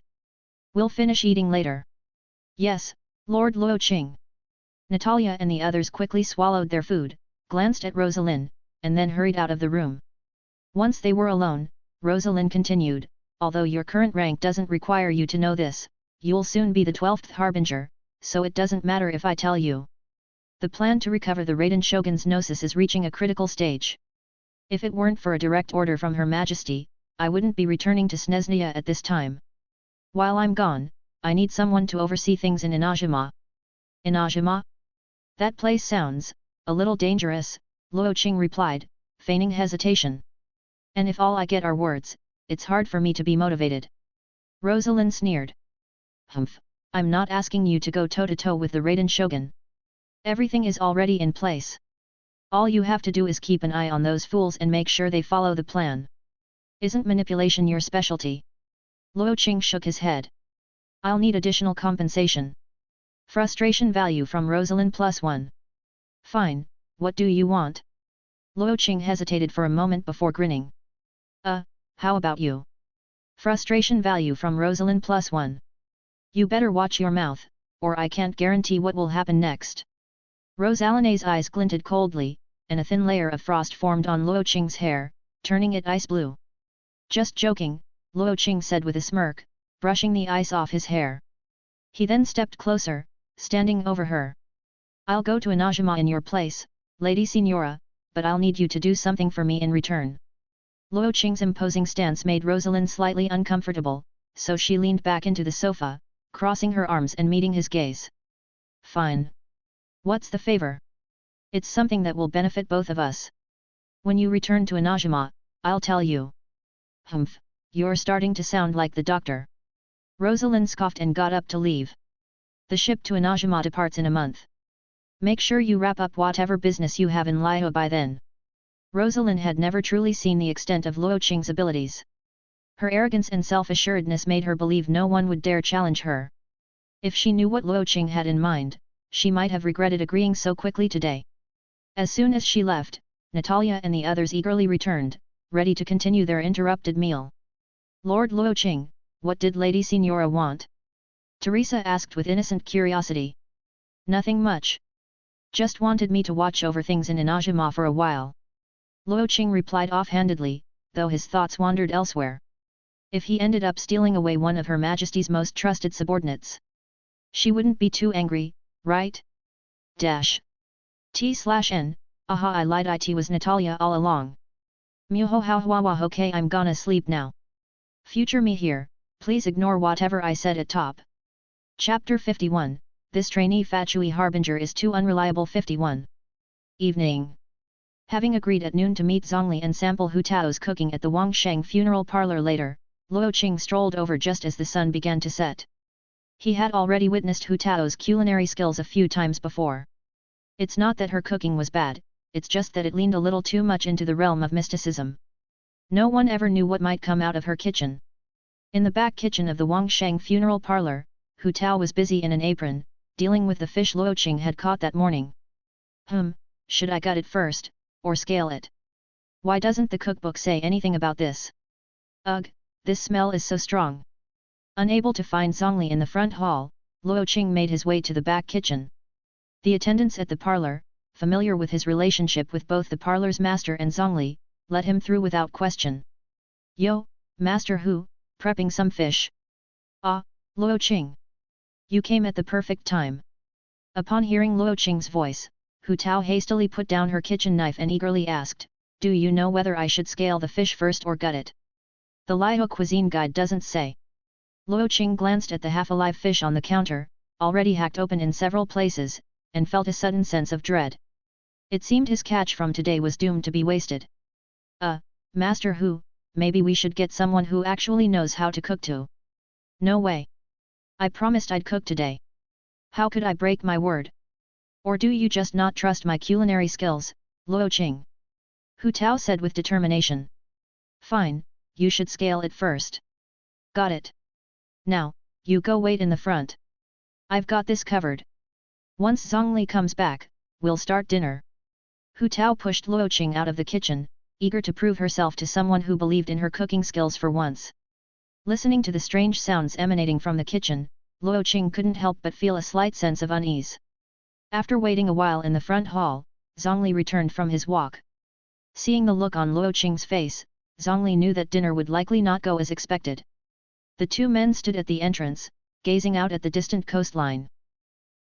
Speaker 2: We'll finish eating later. Yes, Lord Luo Qing. Natalia and the others quickly swallowed their food, glanced at Rosalind, and then hurried out of the room. Once they were alone, Rosalind continued, although your current rank doesn't require you to know this, you'll soon be the 12th Harbinger, so it doesn't matter if I tell you. The plan to recover the Raiden Shogun's Gnosis is reaching a critical stage. If it weren't for a direct order from Her Majesty, I wouldn't be returning to Snezhnaya at this time. While I'm gone, I need someone to oversee things in Inazuma. Inazuma? That place sounds a little dangerous, Luo Qing replied, feigning hesitation. And if all I get are words, it's hard for me to be motivated. Rosalind sneered. Humph, I'm not asking you to go toe-to-toe with the Raiden Shogun. Everything is already in place. All you have to do is keep an eye on those fools and make sure they follow the plan. Isn't manipulation your specialty? Luo Qing shook his head. I'll need additional compensation. Frustration value from Rosalind +1. Fine, what do you want? Luo Qing hesitated for a moment before grinning. How about you? Frustration value from Rosalind +1. You better watch your mouth, or I can't guarantee what will happen next. Rosalina's eyes glinted coldly, and a thin layer of frost formed on Luo Qing's hair, turning it ice blue. Just joking, Luo Qing said with a smirk, brushing the ice off his hair. He then stepped closer, standing over her. I'll go to Inazuma in your place, Lady Signora, but I'll need you to do something for me in return. Luo Qing's imposing stance made Rosalind slightly uncomfortable, so she leaned back into the sofa, crossing her arms and meeting his gaze. Fine. What's the favor? It's something that will benefit both of us. When you return to Inazuma, I'll tell you. Humph, you're starting to sound like the doctor. Rosalind scoffed and got up to leave. The ship to Inazuma departs in a month. Make sure you wrap up whatever business you have in Liyue by then. Rosalind had never truly seen the extent of Luo Qing's abilities. Her arrogance and self-assuredness made her believe no one would dare challenge her. If she knew what Luo Qing had in mind, she might have regretted agreeing so quickly today. As soon as she left, Natalia and the others eagerly returned, ready to continue their interrupted meal. Lord Luo Qing, what did Lady Signora want? Teresa asked with innocent curiosity. Nothing much. Just wanted me to watch over things in Inazuma for a while. Luo Qing replied offhandedly, though his thoughts wandered elsewhere. If he ended up stealing away one of Her Majesty's most trusted subordinates, she wouldn't be too angry, right? T/N, aha, I lied, it was Natalia all along. Muho how hua okay, I'm gonna sleep now. Future me here, please ignore whatever I said at top. Chapter 51, this Trainee Fatui Harbinger is too unreliable. 51. Evening. Having agreed at noon to meet Zhongli and sample Hu Tao's cooking at the Wangsheng funeral parlor later, Luo Qing strolled over just as the sun began to set. He had already witnessed Hu Tao's culinary skills a few times before. It's not that her cooking was bad, it's just that it leaned a little too much into the realm of mysticism. No one ever knew what might come out of her kitchen. In the back kitchen of the Wangsheng funeral parlor, Hu Tao was busy in an apron, dealing with the fish Luo Qing had caught that morning. Should I gut it first, or scale it? Why doesn't the cookbook say anything about this? Ugh, this smell is so strong. Unable to find Zhongli in the front hall, Luo Qing made his way to the back kitchen. The attendants at the parlor, familiar with his relationship with both the parlor's master and Zhongli, let him through without question. Yo, Master Hu, prepping some fish. Ah, Luo Qing. You came at the perfect time. Upon hearing Luo Qing's voice, Hu Tao hastily put down her kitchen knife and eagerly asked, do you know whether I should scale the fish first or gut it? The Liyue cuisine guide doesn't say. Luo Qing glanced at the half-alive fish on the counter, already hacked open in several places, and felt a sudden sense of dread. It seemed his catch from today was doomed to be wasted. Master Hu, maybe we should get someone who actually knows how to cook too. No way. I promised I'd cook today. How could I break my word? Or do you just not trust my culinary skills, Luo Qing? Hu Tao said with determination. Fine, you should scale it first. Got it. Now, you go wait in the front. I've got this covered. Once Zhongli comes back, we'll start dinner. Hu Tao pushed Luo Qing out of the kitchen, eager to prove herself to someone who believed in her cooking skills for once. Listening to the strange sounds emanating from the kitchen, Luo Qing couldn't help but feel a slight sense of unease. After waiting a while in the front hall, Zhongli returned from his walk. Seeing the look on Luo Qing's face, Zhongli knew that dinner would likely not go as expected. The two men stood at the entrance, gazing out at the distant coastline.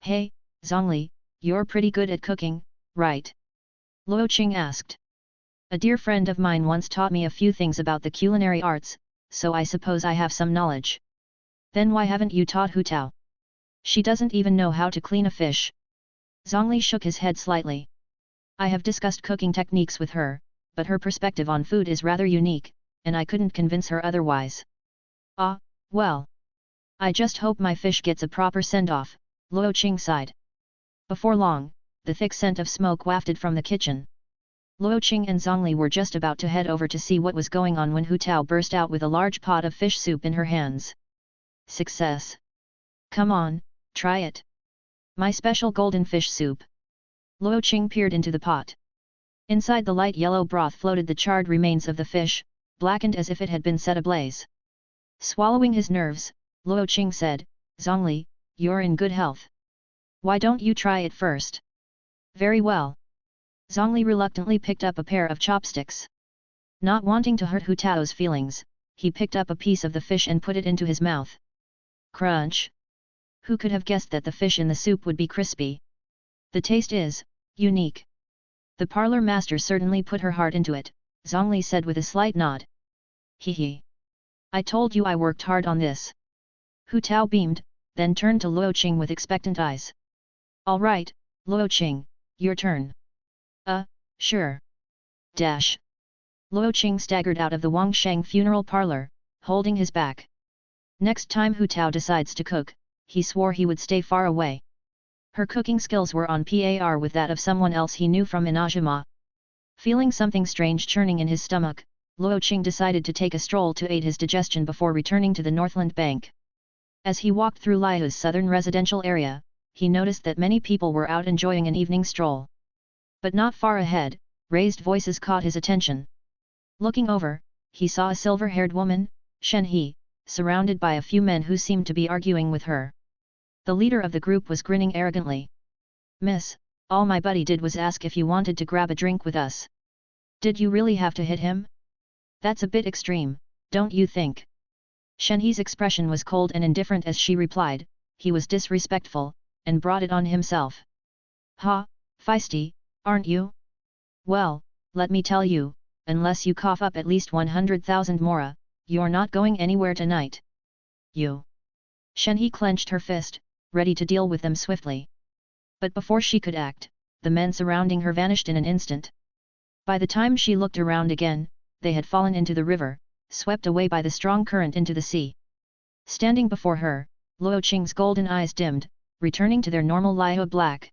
Speaker 2: Hey, Zhongli, you're pretty good at cooking, right? Luo Qing asked. A dear friend of mine once taught me a few things about the culinary arts, so I suppose I have some knowledge. Then why haven't you taught Hu Tao? She doesn't even know how to clean a fish. Zhongli shook his head slightly. I have discussed cooking techniques with her, but her perspective on food is rather unique, and I couldn't convince her otherwise. Ah, well. I just hope my fish gets a proper send-off, Luo Qing sighed. Before long, the thick scent of smoke wafted from the kitchen. Luo Qing and Zhongli were just about to head over to see what was going on when Hu Tao burst out with a large pot of fish soup in her hands. Success! Come on, try it. My special golden fish soup. Luo Qing peered into the pot. Inside the light yellow broth floated the charred remains of the fish, blackened as if it had been set ablaze. Swallowing his nerves, Luo Qing said, Zhongli, you're in good health. Why don't you try it first? Very well. Zhongli reluctantly picked up a pair of chopsticks. Not wanting to hurt Hu Tao's feelings, he picked up a piece of the fish and put it into his mouth. Crunch! Who could have guessed that the fish in the soup would be crispy? The taste is unique. The parlor master certainly put her heart into it, Zhongli said with a slight nod. Hee. I told you I worked hard on this. Hu Tao beamed, then turned to Luo Qing with expectant eyes. All right, Luo Qing, your turn. Sure. Dash. Luo Qing staggered out of the Wangsheng funeral parlor, holding his back. Next time Hu Tao decides to cook, he swore he would stay far away. Her cooking skills were on par with that of someone else he knew from Inazuma. Feeling something strange churning in his stomach, Luo Qing decided to take a stroll to aid his digestion before returning to the Northland Bank. As he walked through Liyue's southern residential area, he noticed that many people were out enjoying an evening stroll. But not far ahead, raised voices caught his attention. Looking over, he saw a silver-haired woman, Shenhe, surrounded by a few men who seemed to be arguing with her. The leader of the group was grinning arrogantly. Miss, all my buddy did was ask if you wanted to grab a drink with us. Did you really have to hit him? That's a bit extreme, don't you think? Shenhe's expression was cold and indifferent as she replied, he was disrespectful, and brought it on himself. Ha, feisty, aren't you? Well, let me tell you, unless you cough up at least 100,000 mora, you're not going anywhere tonight. You. Shenhe clenched her fist, ready to deal with them swiftly. But before she could act, the men surrounding her vanished in an instant. By the time she looked around again, they had fallen into the river, swept away by the strong current into the sea. Standing before her, Luo Qing's golden eyes dimmed, returning to their normal Liyue black.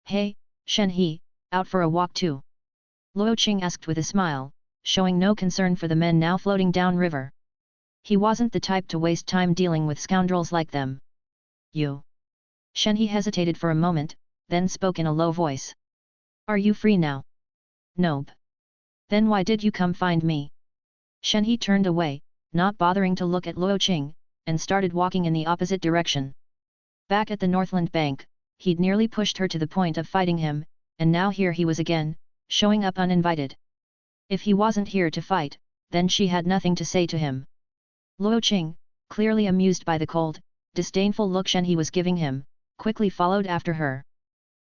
Speaker 2: Hey, Shenhe, out for a walk too? Luo Qing asked with a smile, showing no concern for the men now floating downriver. He wasn't the type to waste time dealing with scoundrels like them. You. Shenhe hesitated for a moment, then spoke in a low voice. Are you free now? Nope. Then why did you come find me? Shenhe turned away, not bothering to look at Luo Qing, and started walking in the opposite direction. Back at the Northland Bank, he'd nearly pushed her to the point of fighting him, and now here he was again, showing up uninvited. If he wasn't here to fight, then she had nothing to say to him. Luo Qing, clearly amused by the cold, disdainful look Shenhe was giving him, quickly followed after her.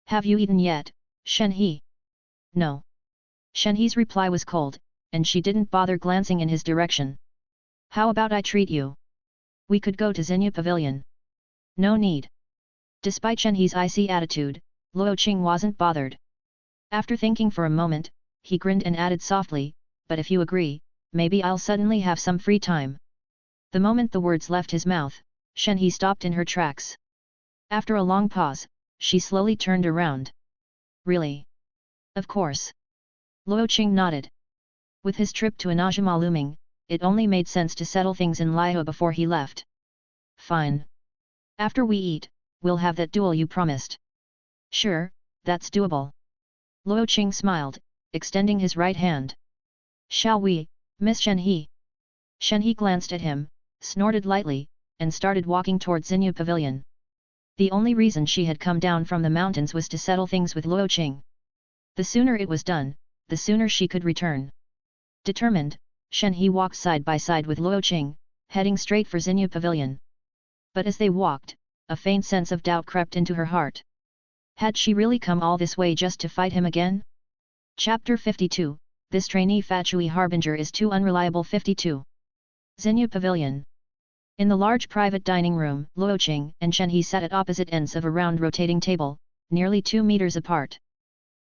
Speaker 2: Have you eaten yet, Shenhe? No. Shenhe's reply was cold, and she didn't bother glancing in his direction. How about I treat you? We could go to Xinyu Pavilion. No need. Despite Shenhe's icy attitude, Luo Qing wasn't bothered. After thinking for a moment, he grinned and added softly, but if you agree, maybe I'll suddenly have some free time. The moment the words left his mouth, Shenhe stopped in her tracks. After a long pause, she slowly turned around. Really? Of course. Luo Qing nodded. With his trip to Inazuma looming, it only made sense to settle things in Liyue before he left. Fine. After we eat, we'll have that duel you promised. Sure, that's doable. Luo Qing smiled, extending his right hand. Shall we, Miss Shenhe? Shenhe glanced at him, snorted lightly, and started walking towards Xinyu Pavilion. The only reason she had come down from the mountains was to settle things with Luo Qing. The sooner it was done, the sooner she could return. Determined, Shenhe walked side by side with Luo Qing, heading straight for Xinyu Pavilion. But as they walked, a faint sense of doubt crept into her heart. Had she really come all this way just to fight him again? Chapter 52, this Trainee Fatui Harbinger is too unreliable. 52. Xinyu Pavilion. In the large private dining room, Luo Qing and Shenhe sat at opposite ends of a round rotating table, nearly 2 meters apart.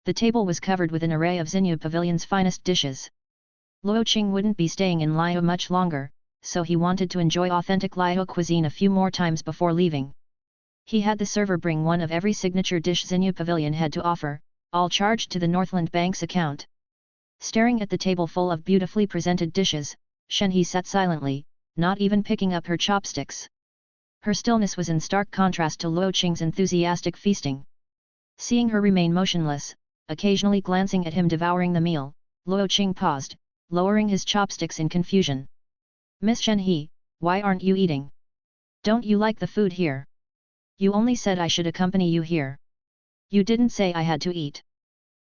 Speaker 2: The table was covered with an array of Xinyu Pavilion's finest dishes. Luo Qing wouldn't be staying in Liyue much longer, so he wanted to enjoy authentic Liyue cuisine a few more times before leaving. He had the server bring one of every signature dish Xinyu Pavilion had to offer, all charged to the Northland Bank's account. Staring at the table full of beautifully presented dishes, Shenhe sat silently, not even picking up her chopsticks. Her stillness was in stark contrast to Luo Qing's enthusiastic feasting. Seeing her remain motionless, occasionally glancing at him devouring the meal, Luo Qing paused, lowering his chopsticks in confusion. "Miss Shenhe, why aren't you eating? Don't you like the food here? You only said I should accompany you here. You didn't say I had to eat."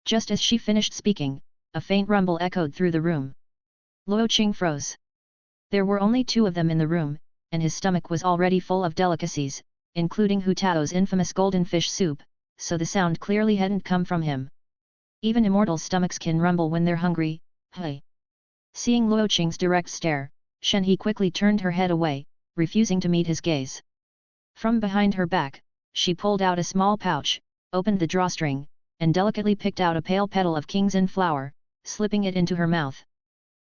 Speaker 2: Just as she finished speaking, a faint rumble echoed through the room. Luo Qing froze. There were only 2 of them in the room, and his stomach was already full of delicacies, including Hu Tao's infamous golden fish soup, so the sound clearly hadn't come from him. Even immortals' stomachs can rumble when they're hungry. Hey! Seeing Luo Qing's direct stare, Shenhe quickly turned her head away, refusing to meet his gaze. From behind her back, she pulled out a small pouch, opened the drawstring, and delicately picked out a pale petal of King's-in flower, slipping it into her mouth.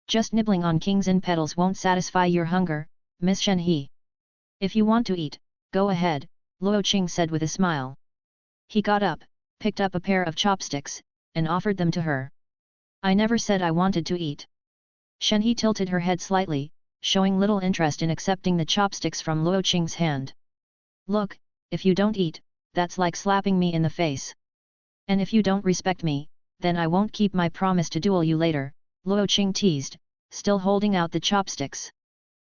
Speaker 2: "Just nibbling on King's-in petals won't satisfy your hunger, Miss Shenhe. If you want to eat, go ahead," Luo Qing said with a smile. He got up, picked up a pair of chopsticks, and offered them to her. "I never said I wanted to eat." Shenhe tilted her head slightly, showing little interest in accepting the chopsticks from Luo Qing's hand. "Look, if you don't eat, that's like slapping me in the face. And if you don't respect me, then I won't keep my promise to duel you later," Luo Qing teased, still holding out the chopsticks.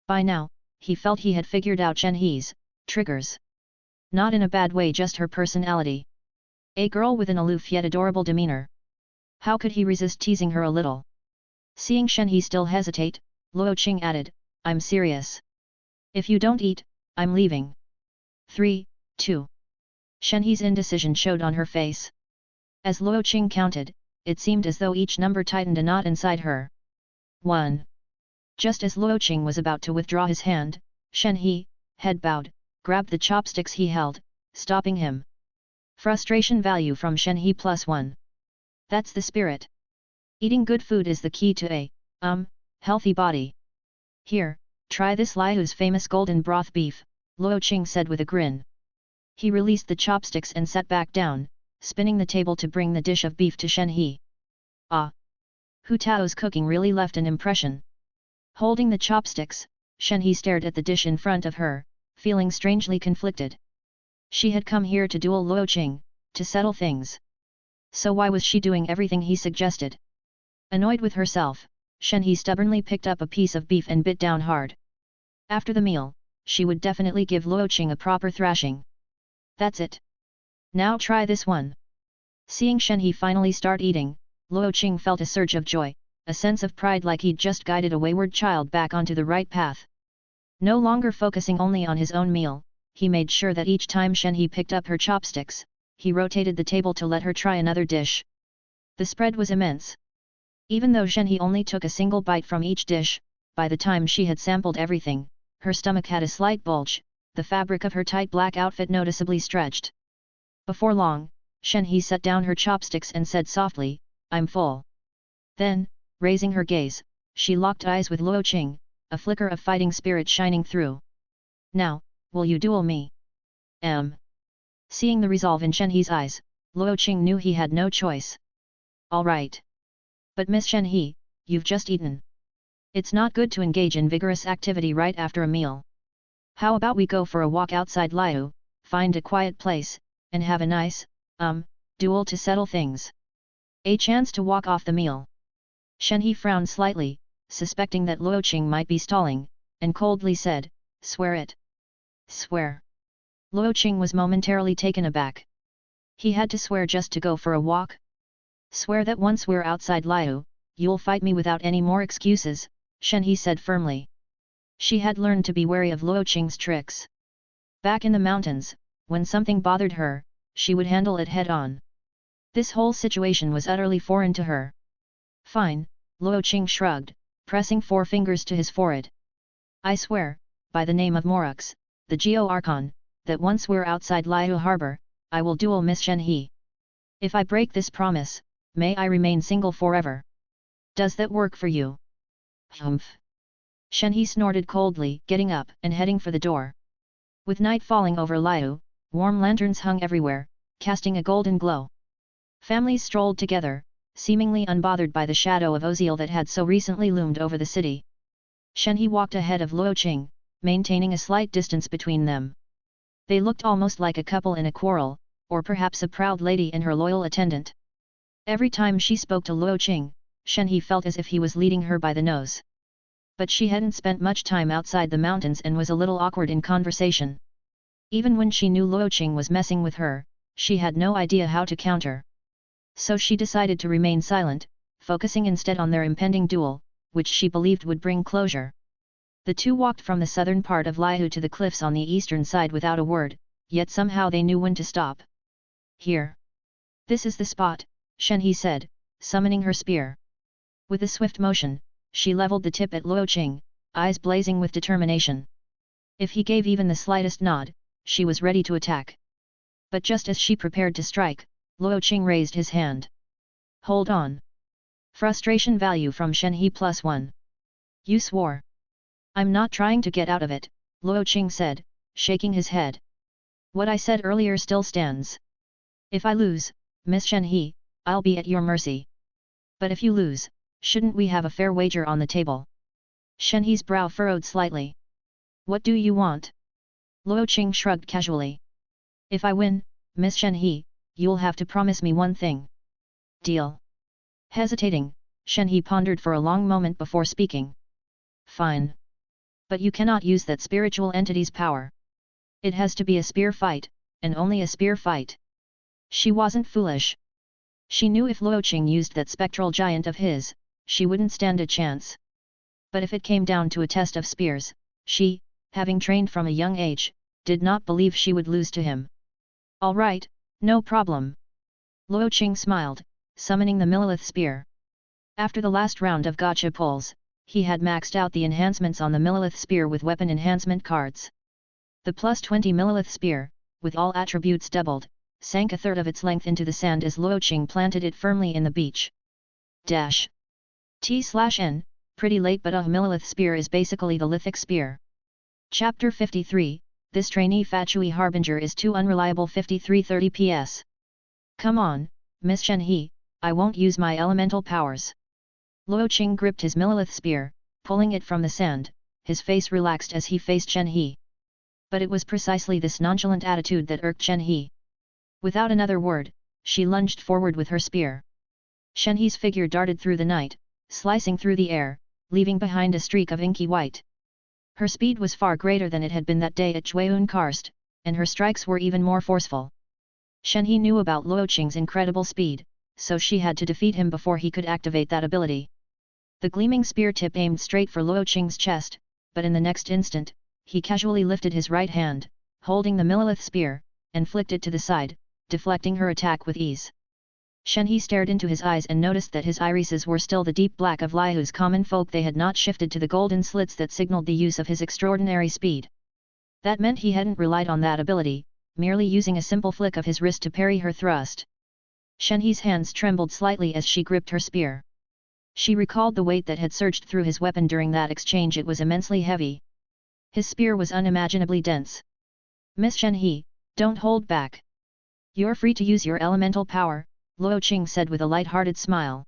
Speaker 2: By now, he felt he had figured out Shenhe's triggers. Not in a bad way, just her personality. A girl with an aloof yet adorable demeanor. How could he resist teasing her a little? Seeing Shenhe still hesitate, Luo Qing added, "I'm serious. If you don't eat, I'm leaving." 3, 2. Shenhe's indecision showed on her face. As Luo Qing counted, it seemed as though each number tightened a knot inside her. 1. Just as Luo Qing was about to withdraw his hand, Shenhe, head bowed, grabbed the chopsticks he held, stopping him. Frustration value from Shenhe +1. That's the spirit. Eating good food is the key to a, healthy body. "Here, try this Liyue's famous golden broth beef," Luo Qing said with a grin. He released the chopsticks and sat back down, spinning the table to bring the dish of beef to Shenhe. Ah! Hu Tao's cooking really left an impression. Holding the chopsticks, Shenhe stared at the dish in front of her, feeling strangely conflicted. She had come here to duel Luo Qing, to settle things. So why was she doing everything he suggested? Annoyed with herself, Shenhe stubbornly picked up a piece of beef and bit down hard. After the meal, she would definitely give Luo Qing a proper thrashing. "That's it. Now try this one." Seeing Shenhe finally start eating, Luo Qing felt a surge of joy, a sense of pride like he'd just guided a wayward child back onto the right path. No longer focusing only on his own meal, he made sure that each time Shenhe picked up her chopsticks, he rotated the table to let her try another dish. The spread was immense. Even though Shenhe only took a single bite from each dish, by the time she had sampled everything, her stomach had a slight bulge, the fabric of her tight black outfit noticeably stretched. Before long, Shenhe set down her chopsticks and said softly, "I'm full." Then, raising her gaze, she locked eyes with Luo Qing, a flicker of fighting spirit shining through. "Now, will you duel me?" Seeing the resolve in Shenhe's eyes, Luo Qing knew he had no choice. "All right. But Miss Shenhe, you've just eaten. It's not good to engage in vigorous activity right after a meal. How about we go for a walk outside Liyue, find a quiet place, and have a nice, duel to settle things? A chance to walk off the meal." Shenhe frowned slightly, suspecting that Luo Qing might be stalling, and coldly said, "Swear it." "Swear?" Luo Qing was momentarily taken aback. He had to swear just to go for a walk? "Swear that once we're outside Liyue, you'll fight me without any more excuses," Shenhe said firmly. She had learned to be wary of Luo Qing's tricks. Back in the mountains, when something bothered her, she would handle it head-on. This whole situation was utterly foreign to her. Fine, Luo Qing shrugged, pressing 4 fingers to his forehead. I swear, by the name of Morux, the Geo Archon, that once we're outside Liyue harbor, I will duel Miss Shenhe. If I break this promise, may I remain single forever. Does that work for you? Humph. Shenhe snorted coldly, getting up and heading for the door. With night falling over Liyue, warm lanterns hung everywhere, casting a golden glow. Families strolled together, seemingly unbothered by the shadow of Oziel that had so recently loomed over the city. Shenhe walked ahead of Luo Qing, maintaining a slight distance between them. They looked almost like a couple in a quarrel, or perhaps a proud lady and her loyal attendant. Every time she spoke to Luo Qing, Shenhe felt as if he was leading her by the nose. But she hadn't spent much time outside the mountains and was a little awkward in conversation. Even when she knew Luo Qing was messing with her, she had no idea how to counter. So she decided to remain silent, focusing instead on their impending duel, which she believed would bring closure. The two walked from the southern part of Liyue to the cliffs on the eastern side without a word, yet somehow they knew when to stop. Here. This is the spot, Shenhe said, summoning her spear. With a swift motion, she leveled the tip at Luo Qing, eyes blazing with determination. If he gave even the slightest nod, she was ready to attack. But just as she prepared to strike, Luo Qing raised his hand. Hold on. Frustration value from Shenhe +1. You swore. I'm not trying to get out of it, Luo Qing said, shaking his head. What I said earlier still stands. If I lose, Miss Shenhe, I'll be at your mercy. But if you lose, shouldn't we have a fair wager on the table? Shenhe's brow furrowed slightly. What do you want? Luo Qing shrugged casually. If I win, Miss Shenhe, you'll have to promise me one thing. Deal. Hesitating, Shenhe pondered for a long moment before speaking. Fine. But you cannot use that spiritual entity's power. It has to be a spear fight, and only a spear fight. She wasn't foolish. She knew if Luo Qing used that spectral giant of his, she wouldn't stand a chance. But if it came down to a test of spears, she, having trained from a young age, did not believe she would lose to him. All right, no problem. Luo Qing smiled, summoning the Millilith spear. After the last round of gotcha pulls, he had maxed out the enhancements on the Millilith spear with weapon enhancement cards. The +20 Millilith spear, with all attributes doubled, sank a third of its length into the sand as Luo Qing planted it firmly in the beach. Dash. T/N, pretty late, but a Millilith spear is basically the lithic spear. Chapter 53, this Trainee Fatui Harbinger is too unreliable. 5330 PS. Come on, Miss Shenhe, I won't use my elemental powers. Luo Qing gripped his Millilith spear, pulling it from the sand, his face relaxed as he faced Shenhe. But it was precisely this nonchalant attitude that irked Shenhe. Without another word, she lunged forward with her spear. Shenhe's figure darted through the night, slicing through the air, leaving behind a streak of inky white. Her speed was far greater than it had been that day at Jueyun Karst, and her strikes were even more forceful. Shenhe knew about Luo Qing's incredible speed, so she had to defeat him before he could activate that ability. The gleaming spear tip aimed straight for Luo Qing's chest, but in the next instant, he casually lifted his right hand, holding the Millilith spear, and flicked it to the side, deflecting her attack with ease. Shenhe stared into his eyes and noticed that his irises were still the deep black of Liyue's common folk. They had not shifted to the golden slits that signaled the use of his extraordinary speed. That meant he hadn't relied on that ability, merely using a simple flick of his wrist to parry her thrust. Shenhe's hands trembled slightly as she gripped her spear. She recalled the weight that had surged through his weapon during that exchange. It was immensely heavy. His spear was unimaginably dense. Miss Shenhe, don't hold back. You're free to use your elemental power, Luo Qing said with a light-hearted smile.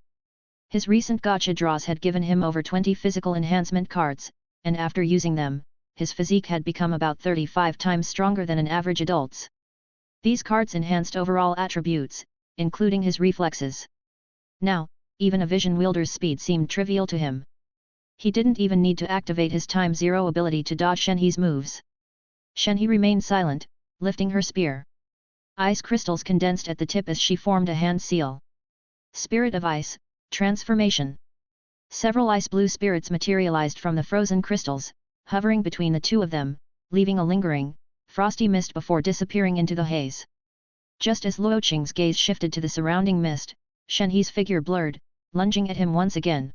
Speaker 2: His recent gotcha draws had given him over 20 physical enhancement cards, and after using them, his physique had become about 35 times stronger than an average adult's. These cards enhanced overall attributes, including his reflexes. Now, even a vision wielder's speed seemed trivial to him. He didn't even need to activate his Time Zero ability to dodge Shenhe's moves. Shenhe remained silent, lifting her spear. Ice crystals condensed at the tip as she formed a hand seal. Spirit of Ice, Transformation. Several ice blue spirits materialized from the frozen crystals, hovering between the two of them, leaving a lingering, frosty mist before disappearing into the haze. Just as Luo Qing's gaze shifted to the surrounding mist, Shenhe's figure blurred, lunging at him once again.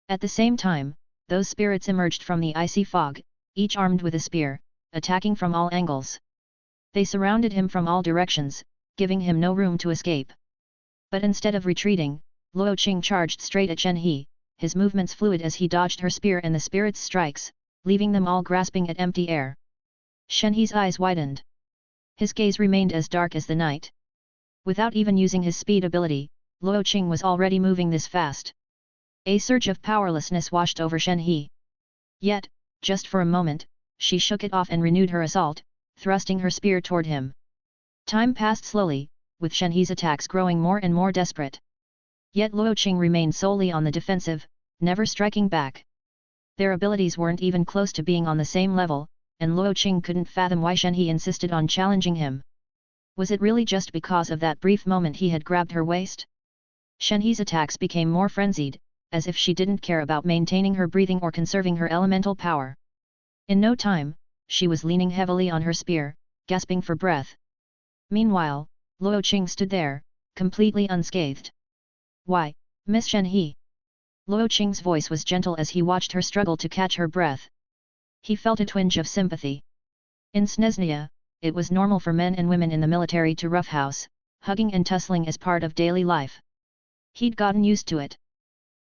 Speaker 2: At the same time, those spirits emerged from the icy fog, each armed with a spear, attacking from all angles. They surrounded him from all directions, giving him no room to escape. But instead of retreating, Luo Qing charged straight at Shenhe, his movements fluid as he dodged her spear and the spirit's strikes, leaving them all grasping at empty air. Shenhe's eyes widened. His gaze remained as dark as the night. Without even using his speed ability, Luo Qing was already moving this fast. A surge of powerlessness washed over Shenhe. Yet, just for a moment, she shook it off and renewed her assault, thrusting her spear toward him. Time passed slowly, with Shenhe's attacks growing more and more desperate. Yet Luo Qing remained solely on the defensive, never striking back. Their abilities weren't even close to being on the same level, and Luo Qing couldn't fathom why Shenhe insisted on challenging him. Was it really just because of that brief moment he had grabbed her waist? Shenhe's attacks became more frenzied, as if she didn't care about maintaining her breathing or conserving her elemental power. In no time, she was leaning heavily on her spear, gasping for breath. Meanwhile, Luo Qing stood there, completely unscathed. "Why, Miss Shenhe?" Luo Qing's voice was gentle as he watched her struggle to catch her breath. He felt a twinge of sympathy. In Snezhnia, it was normal for men and women in the military to roughhouse, hugging and tussling as part of daily life. He'd gotten used to it.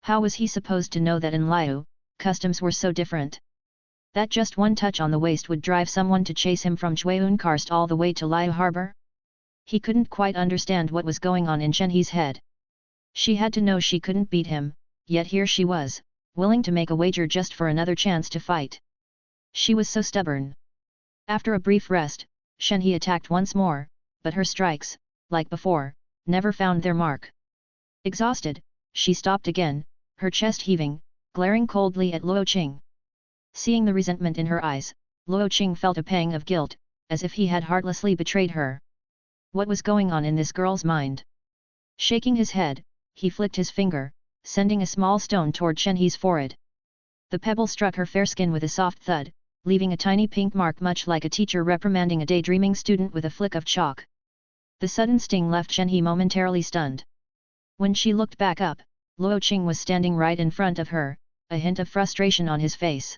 Speaker 2: How was he supposed to know that in Liyue, customs were so different? That just one touch on the waist would drive someone to chase him from Jueyun all the way to Liyue harbor? He couldn't quite understand what was going on in Shenhe's head. She had to know she couldn't beat him, yet here she was, willing to make a wager just for another chance to fight. She was so stubborn. After a brief rest, Shenhe attacked once more, but her strikes, like before, never found their mark. Exhausted, she stopped again, her chest heaving, glaring coldly at Luo Qing. Seeing the resentment in her eyes, Luo Qing felt a pang of guilt, as if he had heartlessly betrayed her. What was going on in this girl's mind? Shaking his head, he flicked his finger, sending a small stone toward Shenhe's forehead. The pebble struck her fair skin with a soft thud, leaving a tiny pink mark much like a teacher reprimanding a daydreaming student with a flick of chalk. The sudden sting left Shenhe momentarily stunned. When she looked back up, Luo Qing was standing right in front of her, a hint of frustration on his face.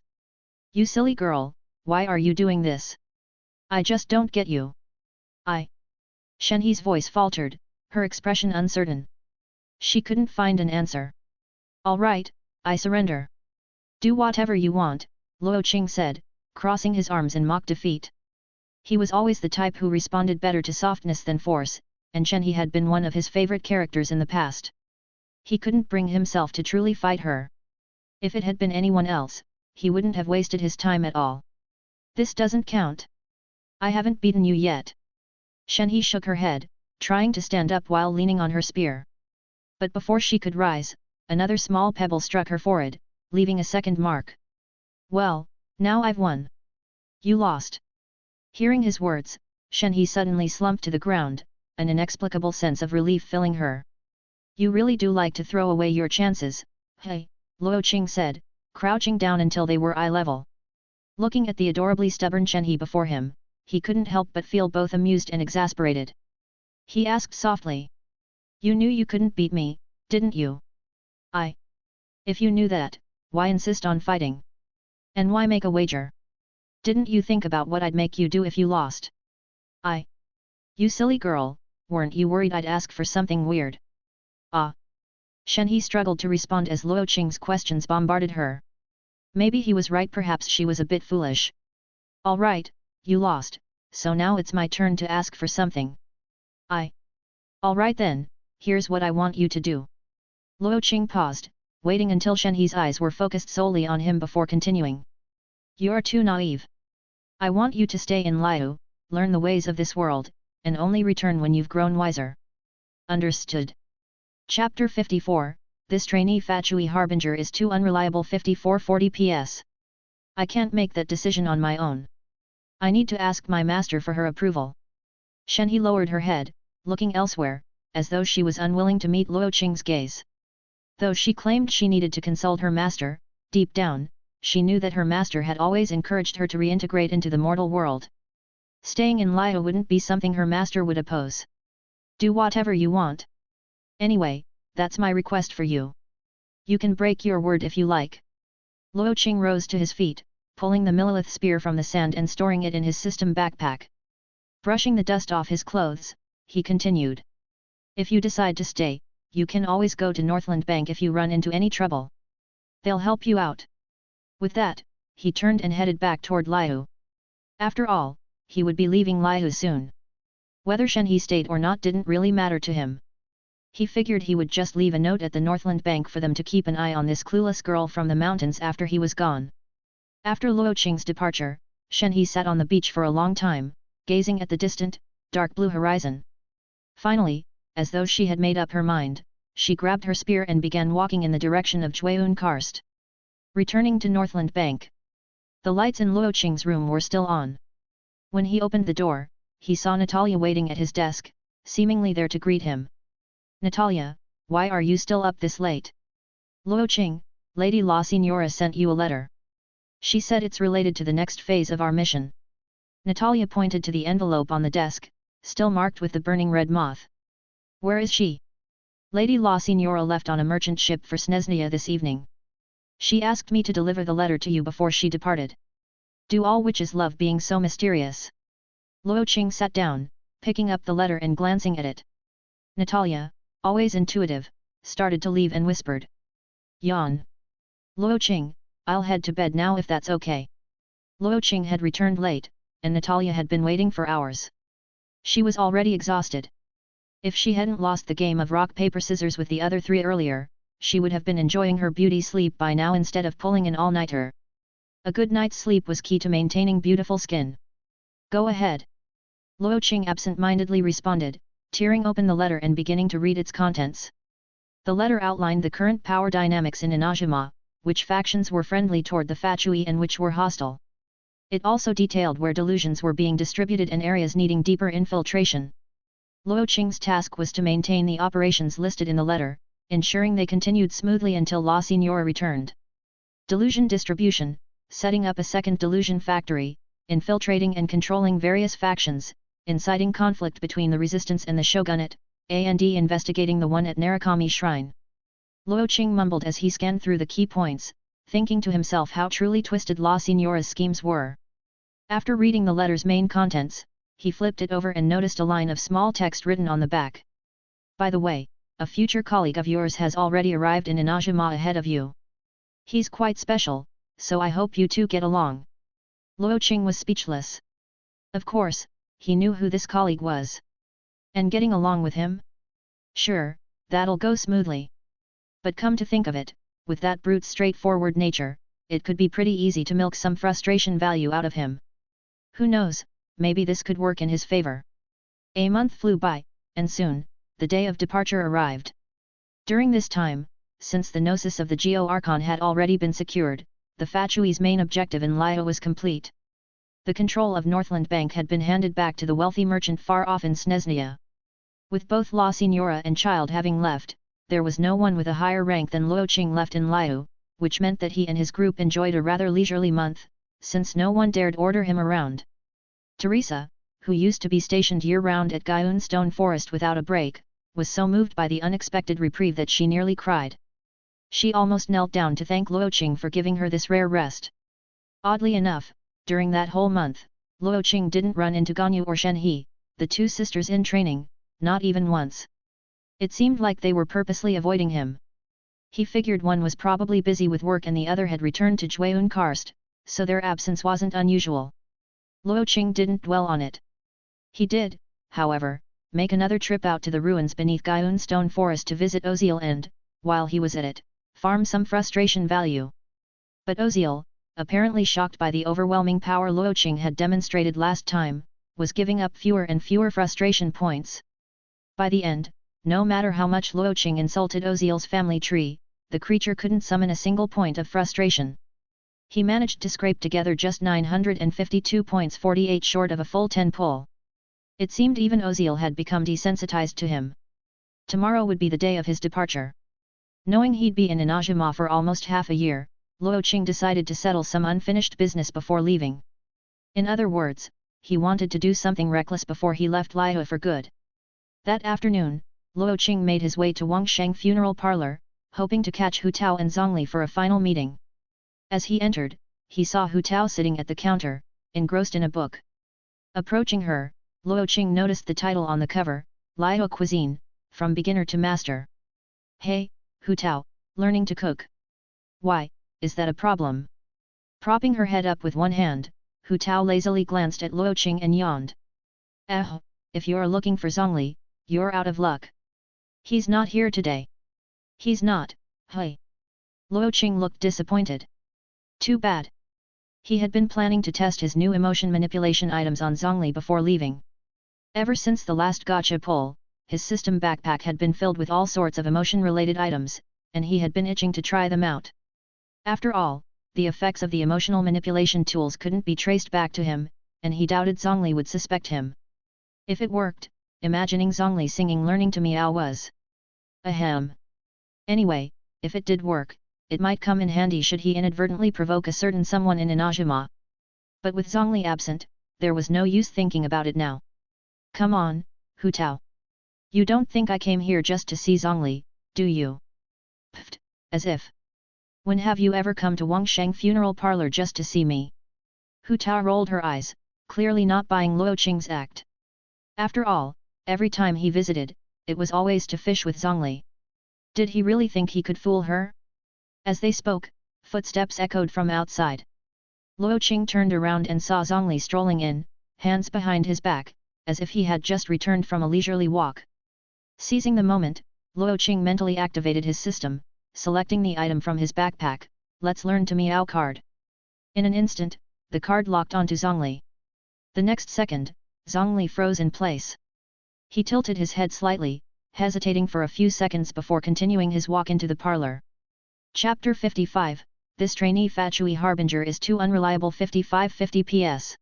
Speaker 2: "You silly girl, why are you doing this? I just don't get you." Shenhe's voice faltered, her expression uncertain. She couldn't find an answer. "All right, I surrender." "Do whatever you want," Luo Qing said, crossing his arms in mock defeat. He was always the type who responded better to softness than force, and Shenhe had been one of his favorite characters in the past. He couldn't bring himself to truly fight her. If it had been anyone else, he wouldn't have wasted his time at all. "This doesn't count. I haven't beaten you yet." Shenhe shook her head, trying to stand up while leaning on her spear. But before she could rise, another small pebble struck her forehead, leaving a second mark. "Well, now I've won. You lost." Hearing his words, Shenhe suddenly slumped to the ground, an inexplicable sense of relief filling her. "You really do like to throw away your chances, hey," Luo Qing said, crouching down until they were eye level. Looking at the adorably stubborn Shenhe before him, he couldn't help but feel both amused and exasperated. He asked softly. "You knew you couldn't beat me, didn't you?" If you knew that, why insist on fighting? And why make a wager? Didn't you think about what I'd make you do if you lost?" "You silly girl, weren't you worried I'd ask for something weird?" Shenhe struggled to respond as Luo Qing's questions bombarded her. Maybe he was right, perhaps she was a bit foolish. "All right, you lost, so now it's my turn to ask for something." "All right then, here's what I want you to do." Luo Qing paused, waiting until Shenhe's eyes were focused solely on him before continuing. "You're too naive. I want you to stay in Liyue, learn the ways of this world, and only return when you've grown wiser. Understood?" Chapter 54, This Trainee Fatui Harbinger is too unreliable. 5440 PS. I can't make that decision on my own. I need to ask my master for her approval. Shenhe lowered her head, looking elsewhere, as though she was unwilling to meet Luo Qing's gaze. Though she claimed she needed to consult her master, deep down, she knew that her master had always encouraged her to reintegrate into the mortal world. Staying in Liyue wouldn't be something her master would oppose. "Do whatever you want. Anyway, that's my request for you." You can break your word if you like. Luo Qing rose to his feet, pulling the Millilith spear from the sand and storing it in his system backpack. Brushing the dust off his clothes, he continued. If you decide to stay, you can always go to Northland Bank if you run into any trouble. They'll help you out. With that, he turned and headed back toward Liyue. After all, he would be leaving Liyue soon. Whether Shenhe stayed or not didn't really matter to him. He figured he would just leave a note at the Northland Bank for them to keep an eye on this clueless girl from the mountains after he was gone. After Luo Qing's departure, Shenhe sat on the beach for a long time, gazing at the distant, dark blue horizon. Finally, as though she had made up her mind, she grabbed her spear and began walking in the direction of Jueyun Karst. Returning to Northland Bank. The lights in Luo Qing's room were still on. When he opened the door, he saw Natalia waiting at his desk, seemingly there to greet him. Natalia, why are you still up this late? Luo Qing, Lady La Signora sent you a letter. She said it's related to the next phase of our mission. Natalia pointed to the envelope on the desk, still marked with the burning red moth. Where is she? Lady La Signora left on a merchant ship for Snezhnaya this evening. She asked me to deliver the letter to you before she departed. Do all witches love being so mysterious? Luo Qing sat down, picking up the letter and glancing at it. Natalia, always intuitive, started to leave and whispered. Yawn. Luo Qing, I'll head to bed now if that's okay. Luo Qing had returned late, and Natalia had been waiting for hours. She was already exhausted. If she hadn't lost the game of rock paper scissors with the other three earlier, she would have been enjoying her beauty sleep by now instead of pulling an all-nighter. A good night's sleep was key to maintaining beautiful skin. Go ahead. Luo Qing absent-mindedly responded, tearing open the letter and beginning to read its contents. The letter outlined the current power dynamics in Inazuma, which factions were friendly toward the Fatui and which were hostile. It also detailed where delusions were being distributed and areas needing deeper infiltration. Luo Qing's task was to maintain the operations listed in the letter, ensuring they continued smoothly until La Signora returned. Delusion distribution, setting up a second delusion factory, infiltrating and controlling various factions, inciting conflict between the resistance and the shogunate, and investigating the one at Narukami Shrine. Luo Qing mumbled as he scanned through the key points, thinking to himself how truly twisted La Signora's schemes were. After reading the letter's main contents, he flipped it over and noticed a line of small text written on the back. By the way, a future colleague of yours has already arrived in Inazuma ahead of you. He's quite special, so I hope you two get along. Luo Qing was speechless. Of course, he knew who this colleague was. And getting along with him? Sure, that'll go smoothly. But come to think of it, with that brute's straightforward nature, it could be pretty easy to milk some frustration value out of him. Who knows, maybe this could work in his favor. A month flew by, and soon, the day of departure arrived. During this time, since the gnosis of the Geo Archon had already been secured, the Fatui's main objective in Liyue was complete. The control of Northland Bank had been handed back to the wealthy merchant far off in Snezhnaya. With both La Signora and Child having left, there was no one with a higher rank than Luo Qing left in Liyue, which meant that he and his group enjoyed a rather leisurely month, since no one dared order him around. Teresa, who used to be stationed year-round at Gaiun Stone Forest without a break, was so moved by the unexpected reprieve that she nearly cried. She almost knelt down to thank Luo Qing for giving her this rare rest. Oddly enough, during that whole month, Luo Qing didn't run into Ganyu or Shenhe, the two sisters in training, not even once. It seemed like they were purposely avoiding him. He figured one was probably busy with work and the other had returned to Jueyun Karst, so their absence wasn't unusual. Luo Qing didn't dwell on it. He did, however, make another trip out to the ruins beneath Gaiun Stone Forest to visit Oziel and, while he was at it, farm some frustration value. But Oziel, apparently shocked by the overwhelming power Luo Qing had demonstrated last time, was giving up fewer and fewer frustration points. By the end, no matter how much Luo Qing insulted Oziel's family tree, the creature couldn't summon a single point of frustration. He managed to scrape together just 952 points, 48 short of a full 10 pull. It seemed even Oziel had become desensitized to him. Tomorrow would be the day of his departure. Knowing he'd be in Inazuma for almost half a year, Luo Qing decided to settle some unfinished business before leaving. In other words, he wanted to do something reckless before he left Liyue for good. That afternoon, Luo Qing made his way to Wangsheng Funeral Parlor, hoping to catch Hu Tao and Zhongli for a final meeting. As he entered, he saw Hu Tao sitting at the counter, engrossed in a book. Approaching her, Luo Qing noticed the title on the cover, Liyue Cuisine, From Beginner to Master. Hey, Hu Tao, learning to cook. Why, is that a problem? Propping her head up with one hand, Hu Tao lazily glanced at Luo Qing and yawned. If you're looking for Zhongli, you're out of luck. He's not here today. He's not, hey. Luo Qing looked disappointed. Too bad. He had been planning to test his new emotion manipulation items on Zhongli before leaving. Ever since the last gacha pull, his system backpack had been filled with all sorts of emotion-related items, and he had been itching to try them out. After all, the effects of the emotional manipulation tools couldn't be traced back to him, and he doubted Zhongli would suspect him. If it worked, imagining Zhongli singing Learning to Meow was ahem. Anyway, if it did work, it might come in handy should he inadvertently provoke a certain someone in Inazuma. But with Zhongli absent, there was no use thinking about it now. Come on, Hu Tao. You don't think I came here just to see Zhongli, do you? Pfft, as if. When have you ever come to Wangsheng funeral parlor just to see me? Hu Tao rolled her eyes, clearly not buying Luo Qing's act. After all, every time he visited, it was always to fish with Zhongli. Did he really think he could fool her? As they spoke, footsteps echoed from outside. Luo Qing turned around and saw Zhongli strolling in, hands behind his back, as if he had just returned from a leisurely walk. Seizing the moment, Luo Qing mentally activated his system, selecting the item from his backpack, Let's Learn to Meow card. In an instant, the card locked onto Zhongli. The next second, Zhongli froze in place. He tilted his head slightly, hesitating for a few seconds before continuing his walk into the parlor. Chapter 55, This Trainee Fatui Harbinger is too unreliable. 55-50 PS.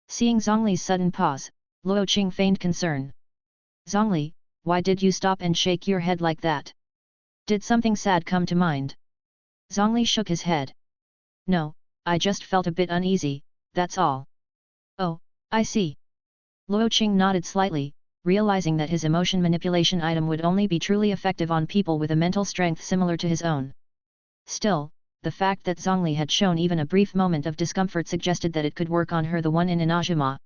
Speaker 2: Seeing Zhongli's sudden pause, Luo Qing feigned concern. Zhongli, why did you stop and shake your head like that? Did something sad come to mind? Zhongli shook his head. No, I just felt a bit uneasy, that's all. Oh, I see. Luo Qing nodded slightly, realizing that his emotion manipulation item would only be truly effective on people with a mental strength similar to his own. Still, the fact that Zhongli had shown even a brief moment of discomfort suggested that it could work on her, the one in Inazuma.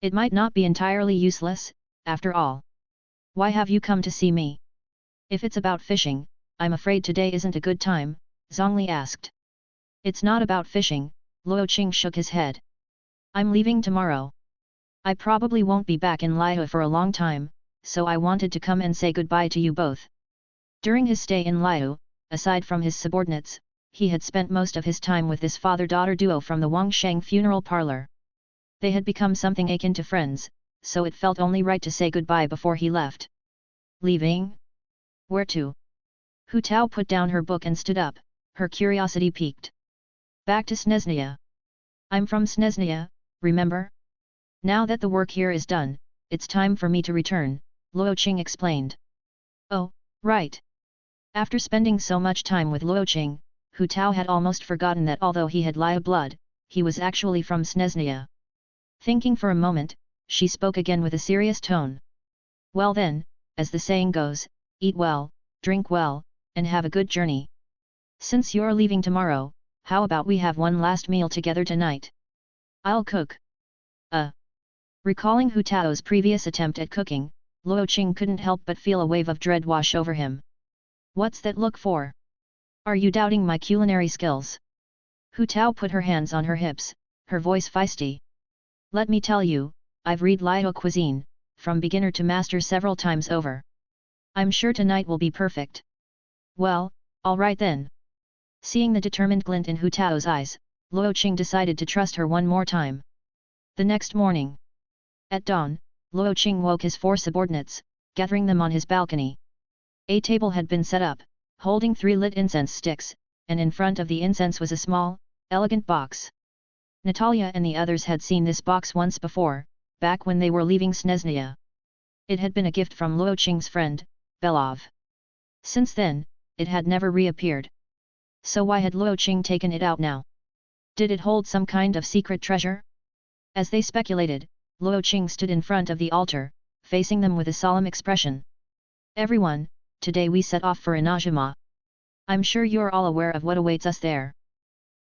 Speaker 2: It might not be entirely useless, after all. Why have you come to see me? If it's about fishing, I'm afraid today isn't a good time, Zhongli asked. It's not about fishing, Luo Qing shook his head. I'm leaving tomorrow. I probably won't be back in Liyue for a long time, so I wanted to come and say goodbye to you both. During his stay in Liyue, aside from his subordinates, he had spent most of his time with this father-daughter duo from the Wangsheng funeral parlor. They had become something akin to friends, so it felt only right to say goodbye before he left. Leaving? Where to? Hu Tao put down her book and stood up, her curiosity piqued. Back to Snezhnaya. I'm from Snezhnaya, remember? Now that the work here is done, it's time for me to return, Luo Qing explained. Oh, right. After spending so much time with Luo Qing, Hu Tao had almost forgotten that although he had Liyue blood, he was actually from Snezhnaya. Thinking for a moment, she spoke again with a serious tone. Well then, as the saying goes, eat well, drink well, and have a good journey. Since you're leaving tomorrow, how about we have one last meal together tonight? I'll cook. Recalling Hu Tao's previous attempt at cooking, Luo Qing couldn't help but feel a wave of dread wash over him. What's that look for? Are you doubting my culinary skills? Hu Tao put her hands on her hips, her voice feisty. Let me tell you, I've read Liyue Cuisine, From Beginner to Master several times over. I'm sure tonight will be perfect. Well, alright then. Seeing the determined glint in Hu Tao's eyes, Luo Qing decided to trust her one more time. The next morning. At dawn, Luo Qing woke his 4 subordinates, gathering them on his balcony. A table had been set up, holding 3 lit incense sticks, and in front of the incense was a small, elegant box. Natalia and the others had seen this box once before, back when they were leaving Snezhnaya. It had been a gift from Luo Qing's friend, Belov. Since then, it had never reappeared. So why had Luo Qing taken it out now? Did it hold some kind of secret treasure? As they speculated, Luo Qing stood in front of the altar, facing them with a solemn expression. Everyone, today we set off for Inazuma. I'm sure you're all aware of what awaits us there.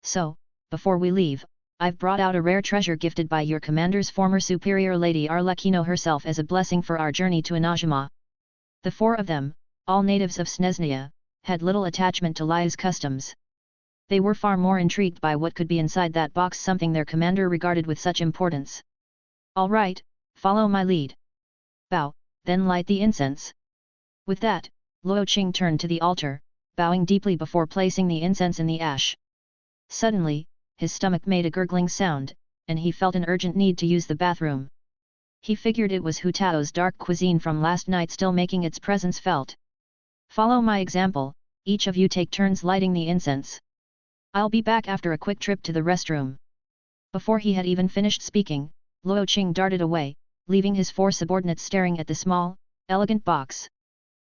Speaker 2: So, before we leave, I've brought out a rare treasure gifted by your commander's former superior Lady Arlecchino herself as a blessing for our journey to Inazuma. The four of them, all natives of Snezhnaya, had little attachment to Liyue's customs. They were far more intrigued by what could be inside that box, something their commander regarded with such importance. All right, follow my lead. Bow, then light the incense. With that, Luo Qing turned to the altar, bowing deeply before placing the incense in the ash. Suddenly, his stomach made a gurgling sound, and he felt an urgent need to use the bathroom. He figured it was Hu Tao's dark cuisine from last night still making its presence felt. Follow my example, each of you take turns lighting the incense. I'll be back after a quick trip to the restroom. Before he had even finished speaking, Luo Qing darted away, leaving his four subordinates staring at the small, elegant box.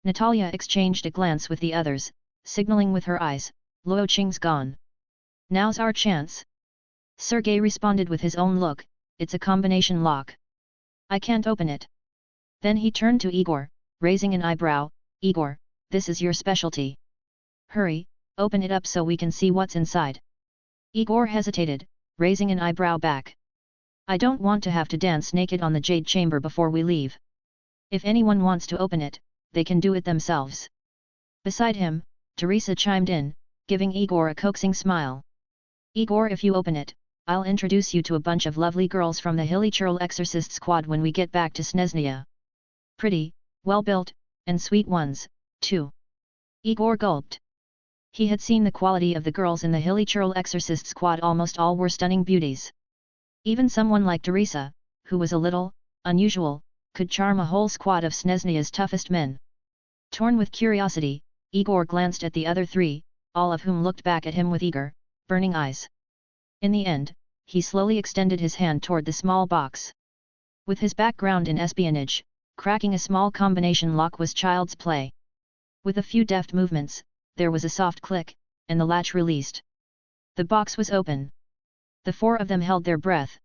Speaker 2: Natalia exchanged a glance with the others, signaling with her eyes, Luo Qing's gone. Now's our chance. Sergei responded with his own look, it's a combination lock. I can't open it. Then he turned to Igor, raising an eyebrow, Igor, this is your specialty. Hurry, open it up so we can see what's inside. Igor hesitated, raising an eyebrow back. I don't want to have to dance naked on the jade chamber before we leave. If anyone wants to open it, they can do it themselves. Beside him, Teresa chimed in, giving Igor a coaxing smile. Igor, if you open it, I'll introduce you to a bunch of lovely girls from the Hilly Churl Exorcist Squad when we get back to Snezhnaya. Pretty, well-built, and sweet ones, too. Igor gulped. He had seen the quality of the girls in the Hilly Churl Exorcist Squad, almost all were stunning beauties. Even someone like Teresa, who was a little unusual, could charm a whole squad of Snezhnaya's toughest men. Torn with curiosity, Igor glanced at the other three, all of whom looked back at him with eager, burning eyes. In the end, he slowly extended his hand toward the small box. With his background in espionage, cracking a small combination lock was child's play. With a few deft movements, there was a soft click, and the latch released. The box was open. The four of them held their breath.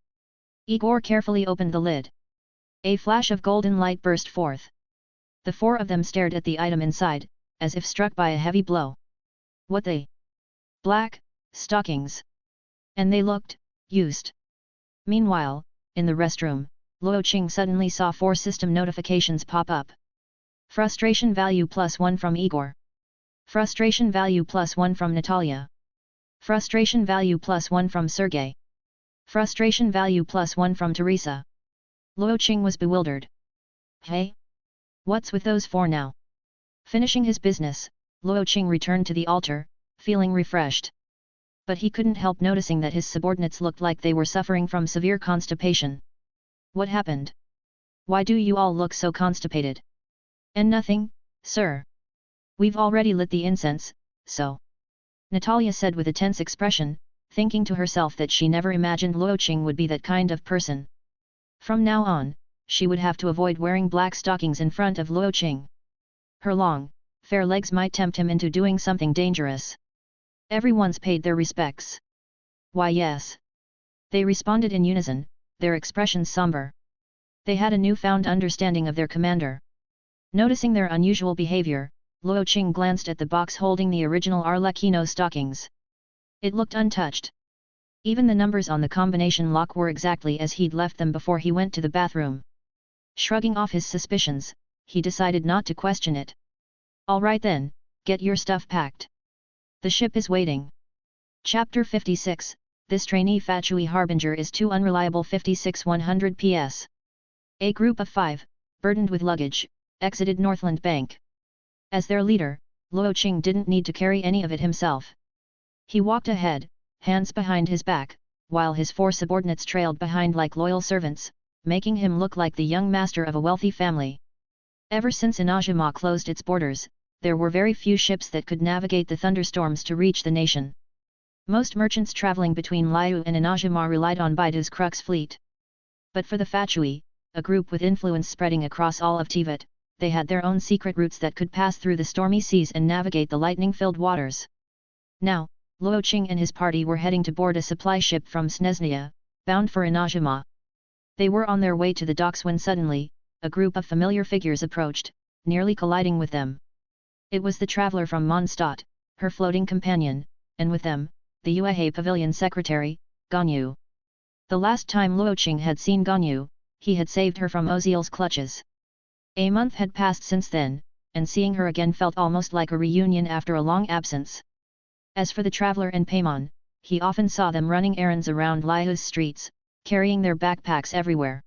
Speaker 2: Igor carefully opened the lid. A flash of golden light burst forth. The four of them stared at the item inside, as if struck by a heavy blow. What the? Black stockings. And they looked used. Meanwhile, in the restroom, Luo Qing suddenly saw 4 system notifications pop up. Frustration value +1 from Igor. Frustration value +1 from Natalia. Frustration value +1 from Sergei. Frustration value +1 from Teresa. Luo Qing was bewildered. Hey? What's with those 4 now? Finishing his business, Luo Qing returned to the altar, feeling refreshed. But he couldn't help noticing that his subordinates looked like they were suffering from severe constipation. What happened? Why do you all look so constipated? And nothing, sir. We've already lit the incense, so. Natalia said with a tense expression, thinking to herself that she never imagined Luo Qing would be that kind of person. From now on, she would have to avoid wearing black stockings in front of Luo Qing. Her long, fair legs might tempt him into doing something dangerous. Everyone's paid their respects. Why yes. They responded in unison, their expressions somber. They had a newfound understanding of their commander. Noticing their unusual behavior, Luo Qing glanced at the box holding the original Arlecchino stockings. It looked untouched. Even the numbers on the combination lock were exactly as he'd left them before he went to the bathroom. Shrugging off his suspicions, he decided not to question it. All right then, get your stuff packed. The ship is waiting. Chapter 56, This Trainee Fatui Harbinger is too unreliable. 56-100 PS. A group of 5, burdened with luggage, exited Northland Bank. As their leader, Luo Qing didn't need to carry any of it himself. He walked ahead, hands behind his back, while his 4 subordinates trailed behind like loyal servants, making him look like the young master of a wealthy family. Ever since Inazuma closed its borders, there were very few ships that could navigate the thunderstorms to reach the nation. Most merchants traveling between Liyue and Inazuma relied on Baidu's Crux fleet. But for the Fatui, a group with influence spreading across all of Teyvat, they had their own secret routes that could pass through the stormy seas and navigate the lightning-filled waters. Now, Luo Qing and his party were heading to board a supply ship from Snezhnaya, bound for Inazuma. They were on their way to the docks when suddenly, a group of familiar figures approached, nearly colliding with them. It was the traveler from Mondstadt, her floating companion, and with them, the Yue Pavilion secretary, Ganyu. The last time Luo Qing had seen Ganyu, he had saved her from Oziel's clutches. A month had passed since then, and seeing her again felt almost like a reunion after a long absence. As for the traveler and Paimon, he often saw them running errands around Liyue's streets, carrying their backpacks everywhere.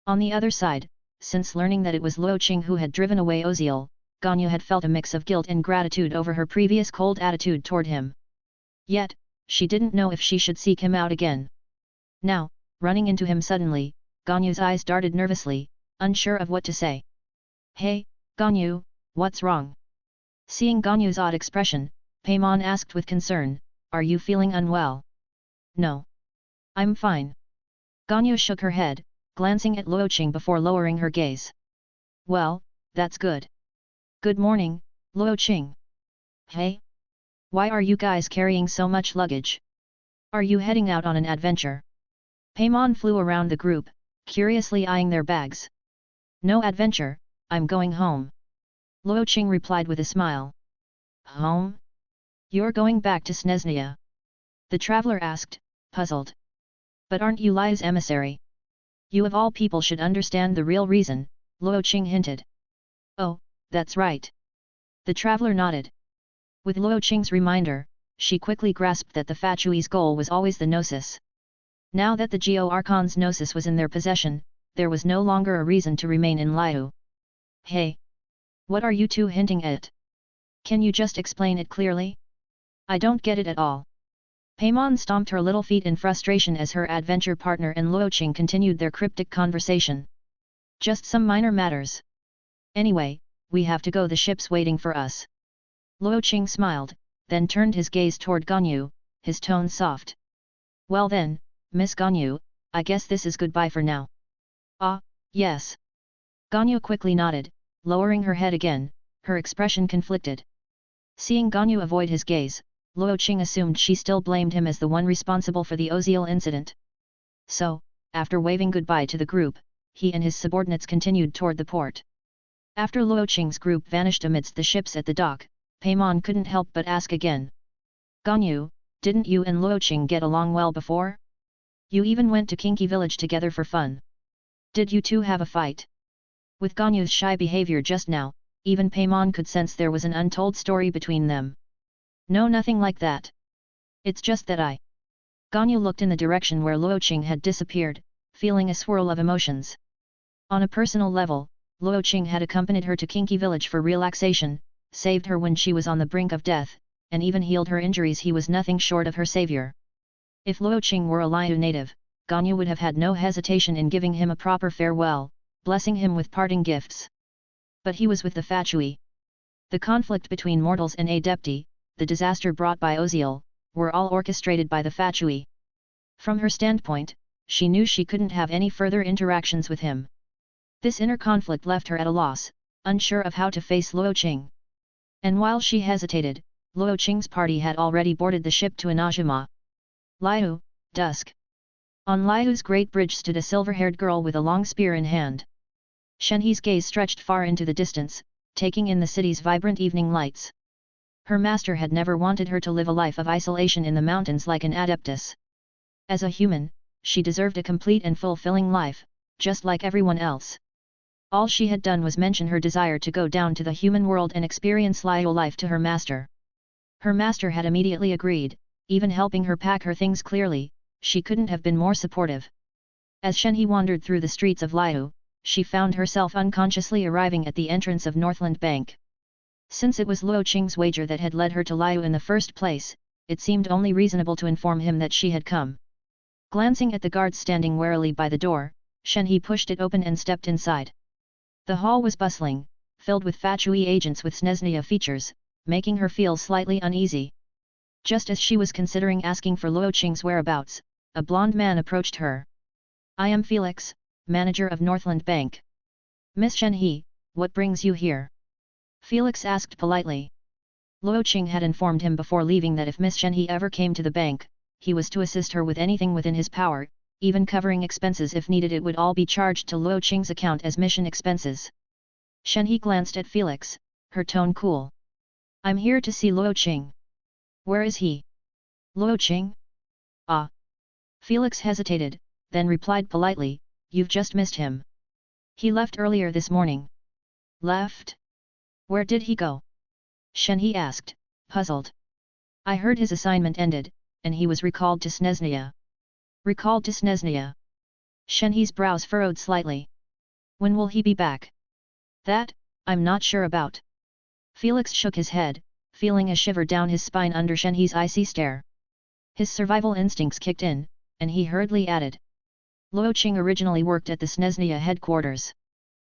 Speaker 2: On the other side, since learning that it was Luo Qing who had driven away Oziel, Ganyu had felt a mix of guilt and gratitude over her previous cold attitude toward him. Yet, she didn't know if she should seek him out again. Now, running into him suddenly, Ganyu's eyes darted nervously, unsure of what to say. "Hey, Ganyu, what's wrong?" Seeing Ganyu's odd expression, Paimon asked with concern, "Are you feeling unwell?" "No. I'm fine." Ganyu shook her head, glancing at Luo Qing before lowering her gaze. "Well, that's good. Good morning, Luo Qing." "Hey? Why are you guys carrying so much luggage? Are you heading out on an adventure?" Paimon flew around the group, curiously eyeing their bags. "No adventure, I'm going home." Luo Qing replied with a smile. "Home? You're going back to Snezhnaya?" The traveler asked, puzzled. "But aren't you Liyue's emissary? You of all people should understand the real reason," Luo Qing hinted. "Oh, that's right." The traveler nodded. With Luo Qing's reminder, she quickly grasped that the Fatui's goal was always the Gnosis. Now that the Geo Archon's Gnosis was in their possession, there was no longer a reason to remain in Liyue. "Hey! What are you two hinting at? Can you just explain it clearly? I don't get it at all." Paimon stomped her little feet in frustration as her adventure partner and Luo Qing continued their cryptic conversation. "Just some minor matters. Anyway, we have to go, the ship's waiting for us." Luo Qing smiled, then turned his gaze toward Ganyu, his tone soft. "Well then, Miss Ganyu, I guess this is goodbye for now." "Ah, yes." Ganyu quickly nodded, lowering her head again, her expression conflicted. Seeing Ganyu avoid his gaze, Luo Qing assumed she still blamed him as the one responsible for the Oziel incident. So, after waving goodbye to the group, he and his subordinates continued toward the port. After Luo Qing's group vanished amidst the ships at the dock, Paimon couldn't help but ask again. "Ganyu, didn't you and Luo Qing get along well before? You even went to Kinky Village together for fun. Did you two have a fight?" With Ganyu's shy behavior just now, even Paimon could sense there was an untold story between them. "No, nothing like that. It's just that Ganyu looked in the direction where Luo Qing had disappeared, feeling a swirl of emotions. On a personal level, Luo Qing had accompanied her to Kinky Village for relaxation, saved her when she was on the brink of death, and even healed her injuries. He was nothing short of her savior. If Luo Qing were a Liyue native, Ganyu would have had no hesitation in giving him a proper farewell, blessing him with parting gifts. But he was with the Fatui. The conflict between mortals and Adepti, the disaster brought by Oziel, were all orchestrated by the Fatui. From her standpoint, she knew she couldn't have any further interactions with him. This inner conflict left her at a loss, unsure of how to face Luo Qing. And while she hesitated, Luo Qing's party had already boarded the ship to Inazuma. Liyue, dusk. On Liyue's great bridge stood a silver-haired girl with a long spear in hand. Shenhe's gaze stretched far into the distance, taking in the city's vibrant evening lights. Her master had never wanted her to live a life of isolation in the mountains like an adeptus. As a human, she deserved a complete and fulfilling life, just like everyone else. All she had done was mention her desire to go down to the human world and experience Liyue life to her master. Her master had immediately agreed, even helping her pack her things. Clearly, she couldn't have been more supportive. As Shenhe wandered through the streets of Liyue, she found herself unconsciously arriving at the entrance of Northland Bank. Since it was Luo Qing's wager that had led her to Liyue in the first place, it seemed only reasonable to inform him that she had come. Glancing at the guards standing warily by the door, Shenhe pushed it open and stepped inside. The hall was bustling, filled with Fatui agents with Snezhnaya features, making her feel slightly uneasy. Just as she was considering asking for Luo Qing's whereabouts, a blonde man approached her. "I am Felix, manager of Northland Bank." "Miss Shenhe, what brings you here?" Felix asked politely. Luo Qing had informed him before leaving that if Miss Shenhe ever came to the bank, he was to assist her with anything within his power, even covering expenses if needed. It would all be charged to Luo Qing's account as mission expenses. Shenhe glanced at Felix, her tone cool. "I'm here to see Luo Qing." Where is he? Luo Qing? Ah. Felix hesitated, then replied politely, you've just missed him. He left earlier this morning. Left? Where did he go? Shenhe asked, puzzled. I heard his assignment ended, and he was recalled to Snezhnaya. Recalled to Snezhnaya? Shenhe's brows furrowed slightly. When will he be back? That, I'm not sure about. Felix shook his head, feeling a shiver down his spine under Shenhe's icy stare. His survival instincts kicked in, and he hurriedly added. Luo Qing originally worked at the Snezhnaya headquarters.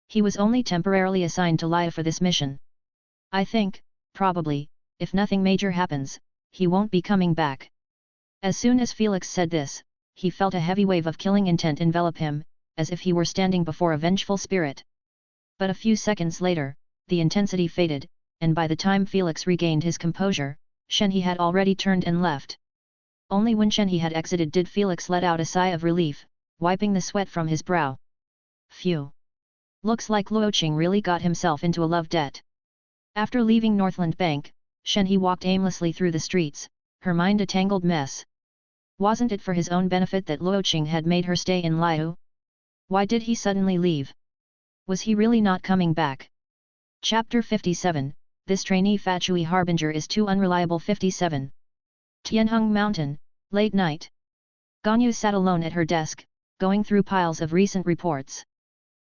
Speaker 2: He was only temporarily assigned to Liyue for this mission. I think, probably, if nothing major happens, he won't be coming back. As soon as Felix said this, he felt a heavy wave of killing intent envelop him, as if he were standing before a vengeful spirit. But a few seconds later, the intensity faded, and by the time Felix regained his composure, Shenhe had already turned and left. Only when Shenhe had exited did Felix let out a sigh of relief, wiping the sweat from his brow. Phew! Looks like Luo Qing really got himself into a love debt. After leaving Northland Bank, Shenhe walked aimlessly through the streets, her mind a tangled mess. Wasn't it for his own benefit that Luo Qing had made her stay in Liyue? Why did he suddenly leave? Was he really not coming back? Chapter 57, This Trainee Fatui Harbinger is Too Unreliable. 57. Tianheng Mountain, late night. Ganyu sat alone at her desk, going through piles of recent reports.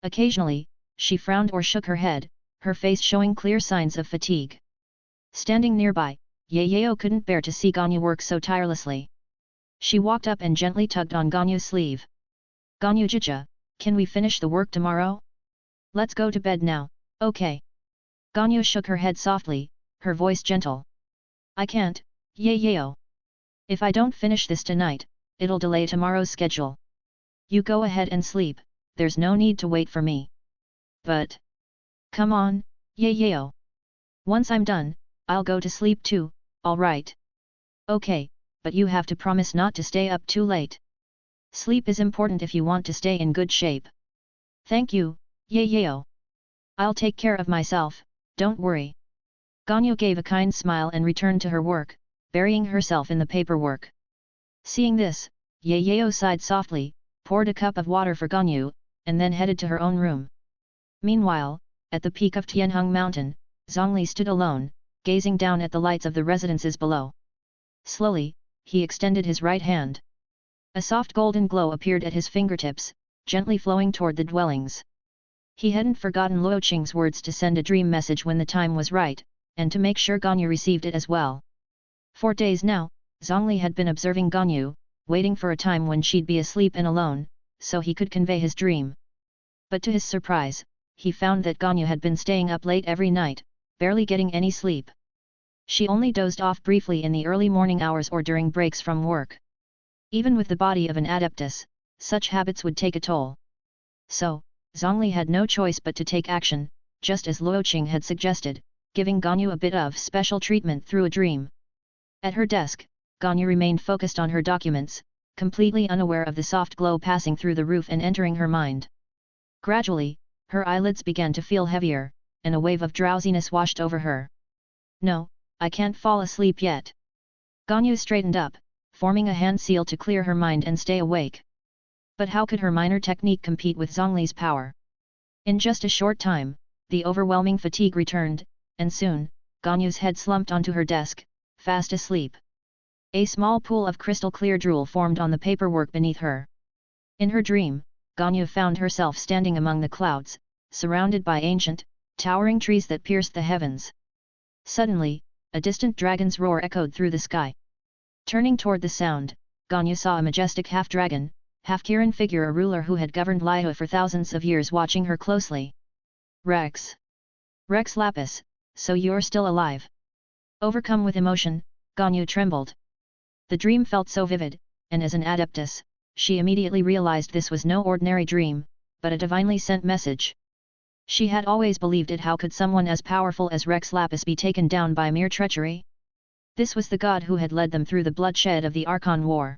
Speaker 2: Occasionally, she frowned or shook her head, her face showing clear signs of fatigue. Standing nearby, Yayao couldn't bear to see Ganyu work so tirelessly. She walked up and gently tugged on Ganyu's sleeve. Ganyu Jija, can we finish the work tomorrow? Let's go to bed now, okay? Ganyu shook her head softly, her voice gentle. I can't, Yayao. If I don't finish this tonight, it'll delay tomorrow's schedule. You go ahead and sleep, there's no need to wait for me. But... Come on, Yayao. Once I'm done, I'll go to sleep too, alright? Okay, but you have to promise not to stay up too late. Sleep is important if you want to stay in good shape. Thank you, Yayao. I'll take care of myself, don't worry. Ganyu gave a kind smile and returned to her work, burying herself in the paperwork. Seeing this, Yayao sighed softly, poured a cup of water for Ganyu, and then headed to her own room. Meanwhile, at the peak of Tianheng Mountain, Zhongli stood alone, gazing down at the lights of the residences below. Slowly, he extended his right hand. A soft golden glow appeared at his fingertips, gently flowing toward the dwellings. He hadn't forgotten Luo Qing's words to send a dream message when the time was right, and to make sure Ganyu received it as well. For days now, Zhongli had been observing Ganyu, waiting for a time when she'd be asleep and alone, so he could convey his dream. But to his surprise, he found that Ganyu had been staying up late every night, barely getting any sleep. She only dozed off briefly in the early morning hours or during breaks from work. Even with the body of an adeptus, such habits would take a toll. So, Zhongli had no choice but to take action, just as Luo Qing had suggested, giving Ganyu a bit of special treatment through a dream. At her desk, Ganyu remained focused on her documents, completely unaware of the soft glow passing through the roof and entering her mind. Gradually, her eyelids began to feel heavier, and a wave of drowsiness washed over her. No, I can't fall asleep yet. Ganyu straightened up, forming a hand seal to clear her mind and stay awake. But how could her minor technique compete with Zhongli's power? In just a short time, the overwhelming fatigue returned, and soon, Ganyu's head slumped onto her desk, fast asleep. A small pool of crystal clear drool formed on the paperwork beneath her. In her dream, Ganyu found herself standing among the clouds, surrounded by ancient, towering trees that pierced the heavens. Suddenly, a distant dragon's roar echoed through the sky. Turning toward the sound, Ganyu saw a majestic half-dragon, half-Kirin figure, a ruler who had governed Liyue for thousands of years, watching her closely. Rex Lapis, so you're still alive. Overcome with emotion, Ganyu trembled. The dream felt so vivid, and as an adeptus, she immediately realized this was no ordinary dream, but a divinely sent message. She had always believed it. How could someone as powerful as Rex Lapis be taken down by mere treachery? This was the god who had led them through the bloodshed of the Archon War.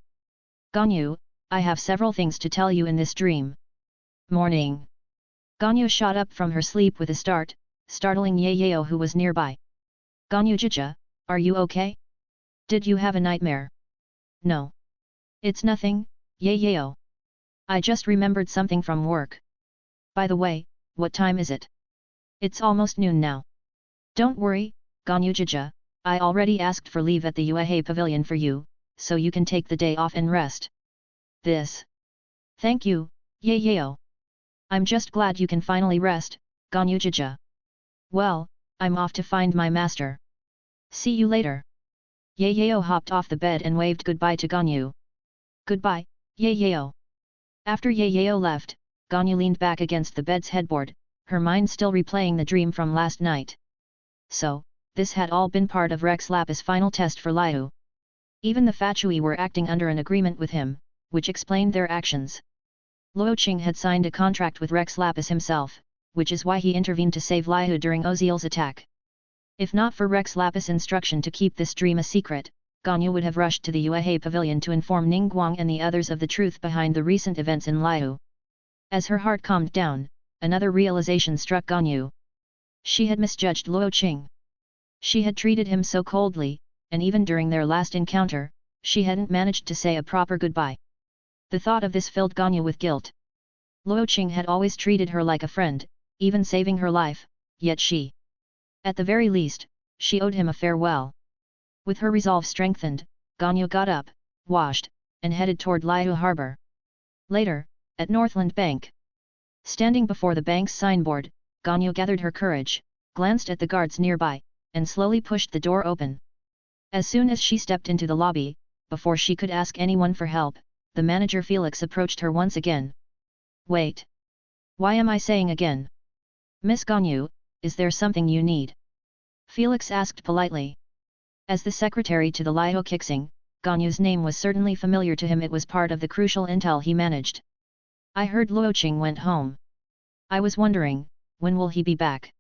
Speaker 2: Ganyu, I have several things to tell you in this dream. Morning. Ganyu shot up from her sleep with a start, startling Yayao, who was nearby. Ganyu Jija, are you okay? Did you have a nightmare? No. It's nothing, Yayao. I just remembered something from work. By the way, what time is it? It's almost noon now. Don't worry, Ganyu Jija, I already asked for leave at the Yue Pavilion for you, so you can take the day off and rest. This. Thank you, Yayao. I'm just glad you can finally rest, Ganyu Jija. Well, I'm off to find my master. See you later. Yayao hopped off the bed and waved goodbye to Ganyu. Goodbye, Yayao. After Yayao left, Ganyu leaned back against the bed's headboard, her mind still replaying the dream from last night. So, this had all been part of Rex Lapis' final test for Liyue. Even the Fatui were acting under an agreement with him, which explained their actions. Luo Qing had signed a contract with Rex Lapis himself, which is why he intervened to save Liyue during Oziel's attack. If not for Rex Lapis' instruction to keep this dream a secret, Ganyu would have rushed to the Yue Pavilion to inform Ningguang and the others of the truth behind the recent events in Liyue. As her heart calmed down, another realization struck Ganyu. She had misjudged Luo Qing. She had treated him so coldly, and even during their last encounter, she hadn't managed to say a proper goodbye. The thought of this filled Ganyu with guilt. Luo Qing had always treated her like a friend, even saving her life, yet she. At the very least, she owed him a farewell. With her resolve strengthened, Ganyu got up, washed, and headed toward Liyue harbor. Later, at Northland Bank. Standing before the bank's signboard, Ganyu gathered her courage, glanced at the guards nearby, and slowly pushed the door open. As soon as she stepped into the lobby, before she could ask anyone for help, the manager Felix approached her once again. Wait. Why am I saying again? Miss Ganyu, is there something you need? Felix asked politely. As the secretary to the Liyue Qing, Ganyu's name was certainly familiar to him. It was part of the crucial intel he managed. I heard Luo Qing went home. I was wondering, when will he be back?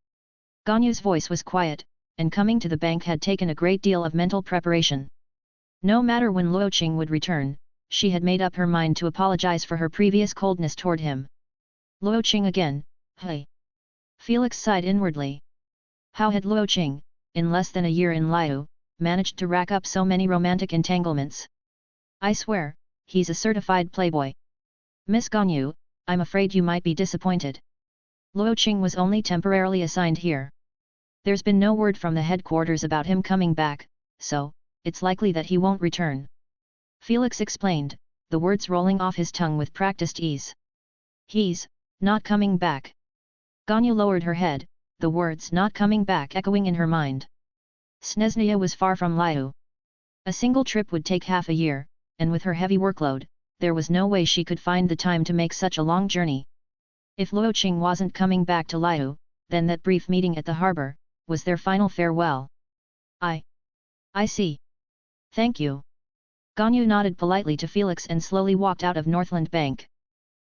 Speaker 2: Ganyu's voice was quiet, and coming to the bank had taken a great deal of mental preparation. No matter when Luo Qing would return, she had made up her mind to apologize for her previous coldness toward him. Luo Qing again, hey. Felix sighed inwardly. How had Luo Qing, in less than a year in Liyue, managed to rack up so many romantic entanglements? I swear, he's a certified playboy. Miss Ganyu, I'm afraid you might be disappointed. Luo Qing was only temporarily assigned here. There's been no word from the headquarters about him coming back, so, it's likely that he won't return. Felix explained, the words rolling off his tongue with practiced ease. He's not coming back. Ganyu lowered her head, the words not coming back echoing in her mind. Snezhnaya was far from Liyue. A single trip would take half a year, and with her heavy workload, there was no way she could find the time to make such a long journey. If Luo Qing wasn't coming back to Liyue, then that brief meeting at the harbor was their final farewell. I see. Thank you. Ganyu nodded politely to Felix and slowly walked out of Northland Bank.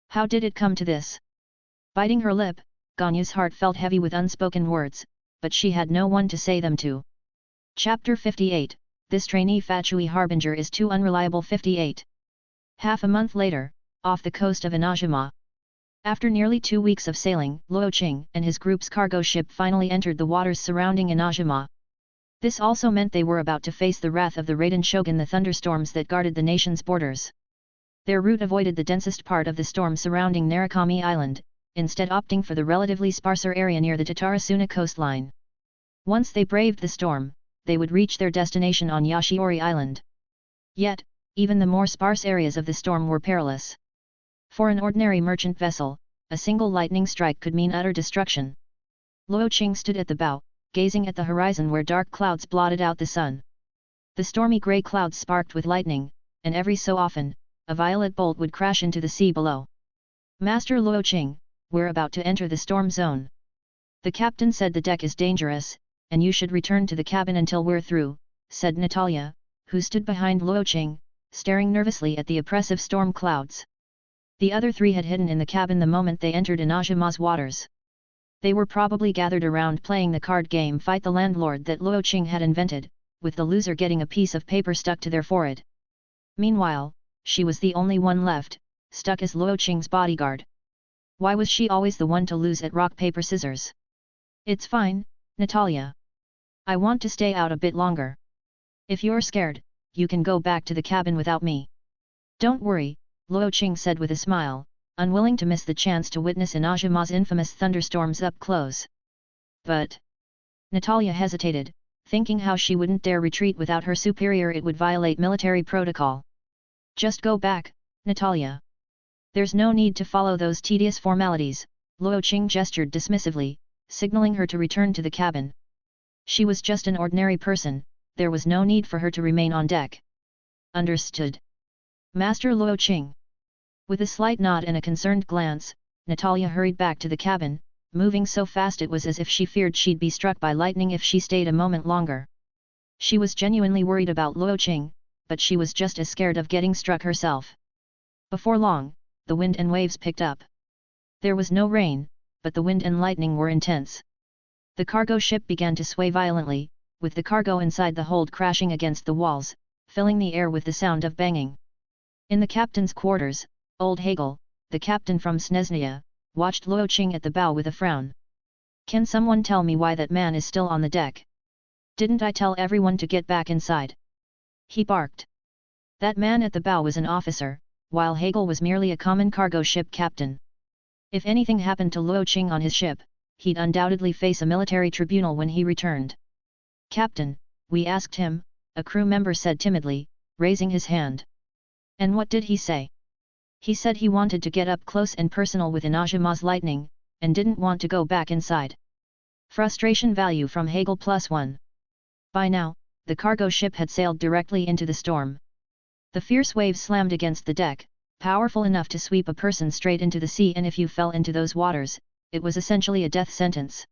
Speaker 2: How did it come to this? Biting her lip, Ganyu's heart felt heavy with unspoken words, but she had no one to say them to. Chapter 58, This Trainee Fatui Harbinger is Too Unreliable. 58. Half a month later, off the coast of Inazuma. After nearly 2 weeks of sailing, Luo Qing and his group's cargo ship finally entered the waters surrounding Inazuma. This also meant they were about to face the wrath of the Raiden Shogun, the thunderstorms that guarded the nation's borders. Their route avoided the densest part of the storm surrounding Narukami Island, instead opting for the relatively sparser area near the Tatarasuna coastline. Once they braved the storm, they would reach their destination on Yashiori Island. Yet, even the more sparse areas of the storm were perilous. For an ordinary merchant vessel, a single lightning strike could mean utter destruction. Luo Qing stood at the bow, gazing at the horizon where dark clouds blotted out the sun. The stormy grey clouds sparked with lightning, and every so often, a violet bolt would crash into the sea below. Master Luo Qing, we're about to enter the storm zone. The captain said the deck is dangerous, and you should return to the cabin until we're through, said Natalia, who stood behind Luo Qing, staring nervously at the oppressive storm clouds. The other three had hidden in the cabin the moment they entered Inazuma's waters. They were probably gathered around playing the card game Fight the Landlord that Luo Qing had invented, with the loser getting a piece of paper stuck to their forehead. Meanwhile, she was the only one left, stuck as Luo Qing's bodyguard. Why was she always the one to lose at rock paper scissors? It's fine, Natalia. I want to stay out a bit longer. If you're scared, you can go back to the cabin without me. Don't worry, Luo Qing said with a smile, unwilling to miss the chance to witness Inazuma's infamous thunderstorms up close. But Natalia hesitated, thinking how she wouldn't dare retreat without her superior. It would violate military protocol. Just go back, Natalia. There's no need to follow those tedious formalities, Luo Qing gestured dismissively, signaling her to return to the cabin. She was just an ordinary person, there was no need for her to remain on deck. Understood. Master Luo Qing. With a slight nod and a concerned glance, Natalia hurried back to the cabin, moving so fast it was as if she feared she'd be struck by lightning if she stayed a moment longer. She was genuinely worried about Luo Qing, but she was just as scared of getting struck herself. Before long, the wind and waves picked up. There was no rain, but the wind and lightning were intense. The cargo ship began to sway violently, with the cargo inside the hold crashing against the walls, filling the air with the sound of banging. In the captain's quarters, old Hegel, the captain from Snezhnaya, watched Luo Qing at the bow with a frown. Can someone tell me why that man is still on the deck? Didn't I tell everyone to get back inside? He barked. That man at the bow was an officer, while Hegel was merely a common cargo ship captain. If anything happened to Luo Qing on his ship, he'd undoubtedly face a military tribunal when he returned. Captain, we asked him, a crew member said timidly, raising his hand. And what did he say? He said he wanted to get up close and personal with Inazuma's lightning, and didn't want to go back inside. Frustration value from Hegel +1. By now, the cargo ship had sailed directly into the storm. The fierce waves slammed against the deck, powerful enough to sweep a person straight into the sea, and if you fell into those waters, it was essentially a death sentence.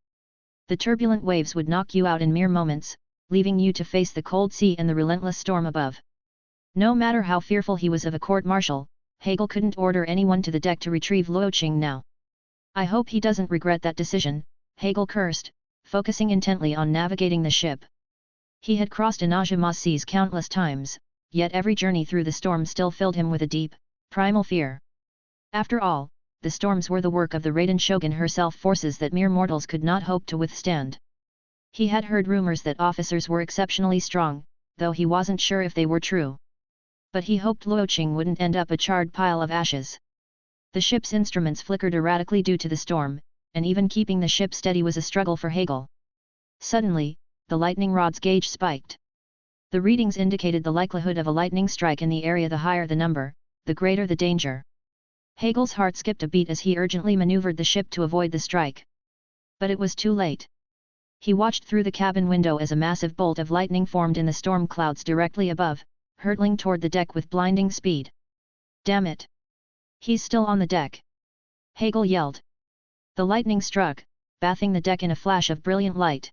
Speaker 2: The turbulent waves would knock you out in mere moments, leaving you to face the cold sea and the relentless storm above. No matter how fearful he was of a court-martial, Hegel couldn't order anyone to the deck to retrieve Luo Qing now. I hope he doesn't regret that decision, Hegel cursed, focusing intently on navigating the ship. He had crossed Inazuma's seas countless times, yet every journey through the storm still filled him with a deep, primal fear. After all, the storms were the work of the Raiden Shogun herself, forces that mere mortals could not hope to withstand. He had heard rumors that officers were exceptionally strong, though he wasn't sure if they were true. But he hoped Luo Qing wouldn't end up a charred pile of ashes. The ship's instruments flickered erratically due to the storm, and even keeping the ship steady was a struggle for Hegel. Suddenly, the lightning rod's gauge spiked. The readings indicated the likelihood of a lightning strike in the area. The higher the number, the greater the danger. Hegel's heart skipped a beat as he urgently maneuvered the ship to avoid the strike. But it was too late. He watched through the cabin window as a massive bolt of lightning formed in the storm clouds directly above, hurtling toward the deck with blinding speed. Damn it! He's still on the deck! Hegel yelled. The lightning struck, bathing the deck in a flash of brilliant light.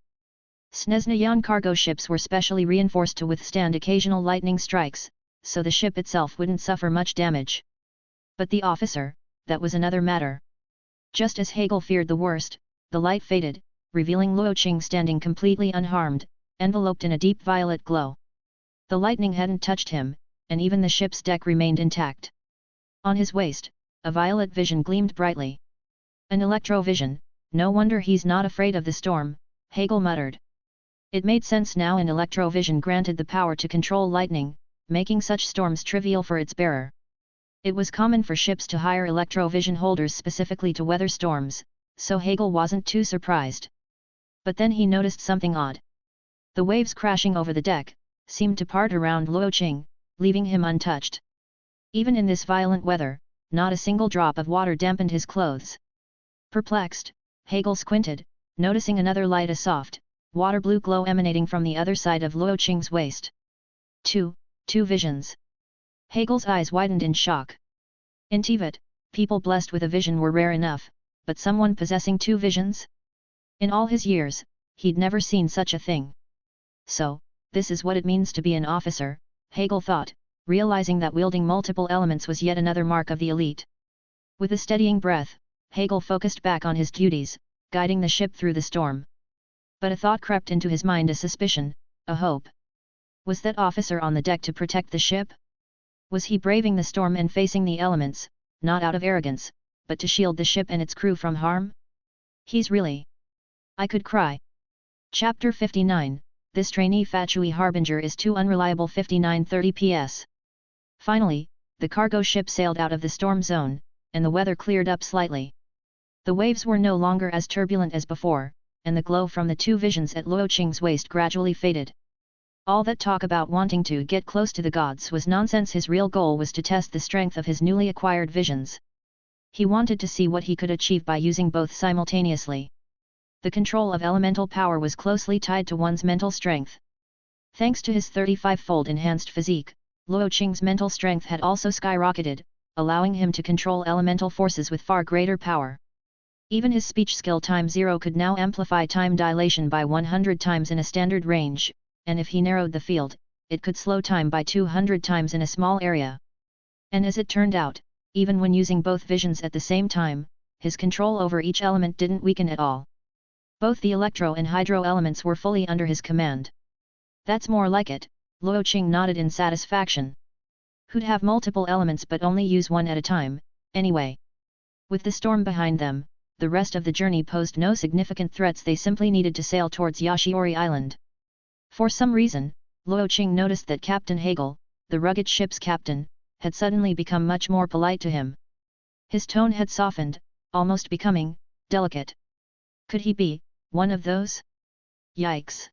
Speaker 2: Snezhnayan cargo ships were specially reinforced to withstand occasional lightning strikes, so the ship itself wouldn't suffer much damage. But the officer, that was another matter. Just as Hegel feared the worst, the light faded, revealing Luo Qing standing completely unharmed, enveloped in a deep violet glow. The lightning hadn't touched him, and even the ship's deck remained intact. On his waist, a violet vision gleamed brightly. An electrovision, no wonder he's not afraid of the storm, Hegel muttered. It made sense now, and electrovision granted the power to control lightning, making such storms trivial for its bearer. It was common for ships to hire electrovision holders specifically to weather storms, so Hegel wasn't too surprised. But then he noticed something odd. The waves crashing over the deck seemed to part around Luo Qing, leaving him untouched. Even in this violent weather, not a single drop of water dampened his clothes. Perplexed, Hegel squinted, noticing another light, a soft, water blue glow emanating from the other side of Luo Qing's waist. Two visions. Hegel's eyes widened in shock. In Teyvat, people blessed with a vision were rare enough, but someone possessing two visions? In all his years, he'd never seen such a thing. So, this is what it means to be an officer, Hegel thought, realizing that wielding multiple elements was yet another mark of the elite. With a steadying breath, Hegel focused back on his duties, guiding the ship through the storm. But a thought crept into his mind, a suspicion, a hope. Was that officer on the deck to protect the ship? Was he braving the storm and facing the elements, not out of arrogance, but to shield the ship and its crew from harm? He's really... I could cry. Chapter 59, this Trainee Fatui Harbinger is too unreliable 5930 PS. Finally, the cargo ship sailed out of the storm zone, and the weather cleared up slightly. The waves were no longer as turbulent as before, and the glow from the two visions at Luo Qing's waist gradually faded. All that talk about wanting to get close to the gods was nonsense. His real goal was to test the strength of his newly acquired visions. He wanted to see what he could achieve by using both simultaneously. The control of elemental power was closely tied to one's mental strength. Thanks to his 35-fold enhanced physique, Luo Qing's mental strength had also skyrocketed, allowing him to control elemental forces with far greater power. Even his speech skill ×0 could now amplify time dilation by 100 times in a standard range, and if he narrowed the field, it could slow time by 200 times in a small area. And as it turned out, even when using both visions at the same time, his control over each element didn't weaken at all. Both the electro and hydro elements were fully under his command. That's more like it, Luo Qing nodded in satisfaction. Who'd have multiple elements but only use one at a time, anyway? With the storm behind them, the rest of the journey posed no significant threats. They simply needed to sail towards Yashiori Island. For some reason, Luo Qing noticed that Captain Hagel, the rugged ship's captain, had suddenly become much more polite to him. His tone had softened, almost becoming delicate. Could he be one of those? Yikes!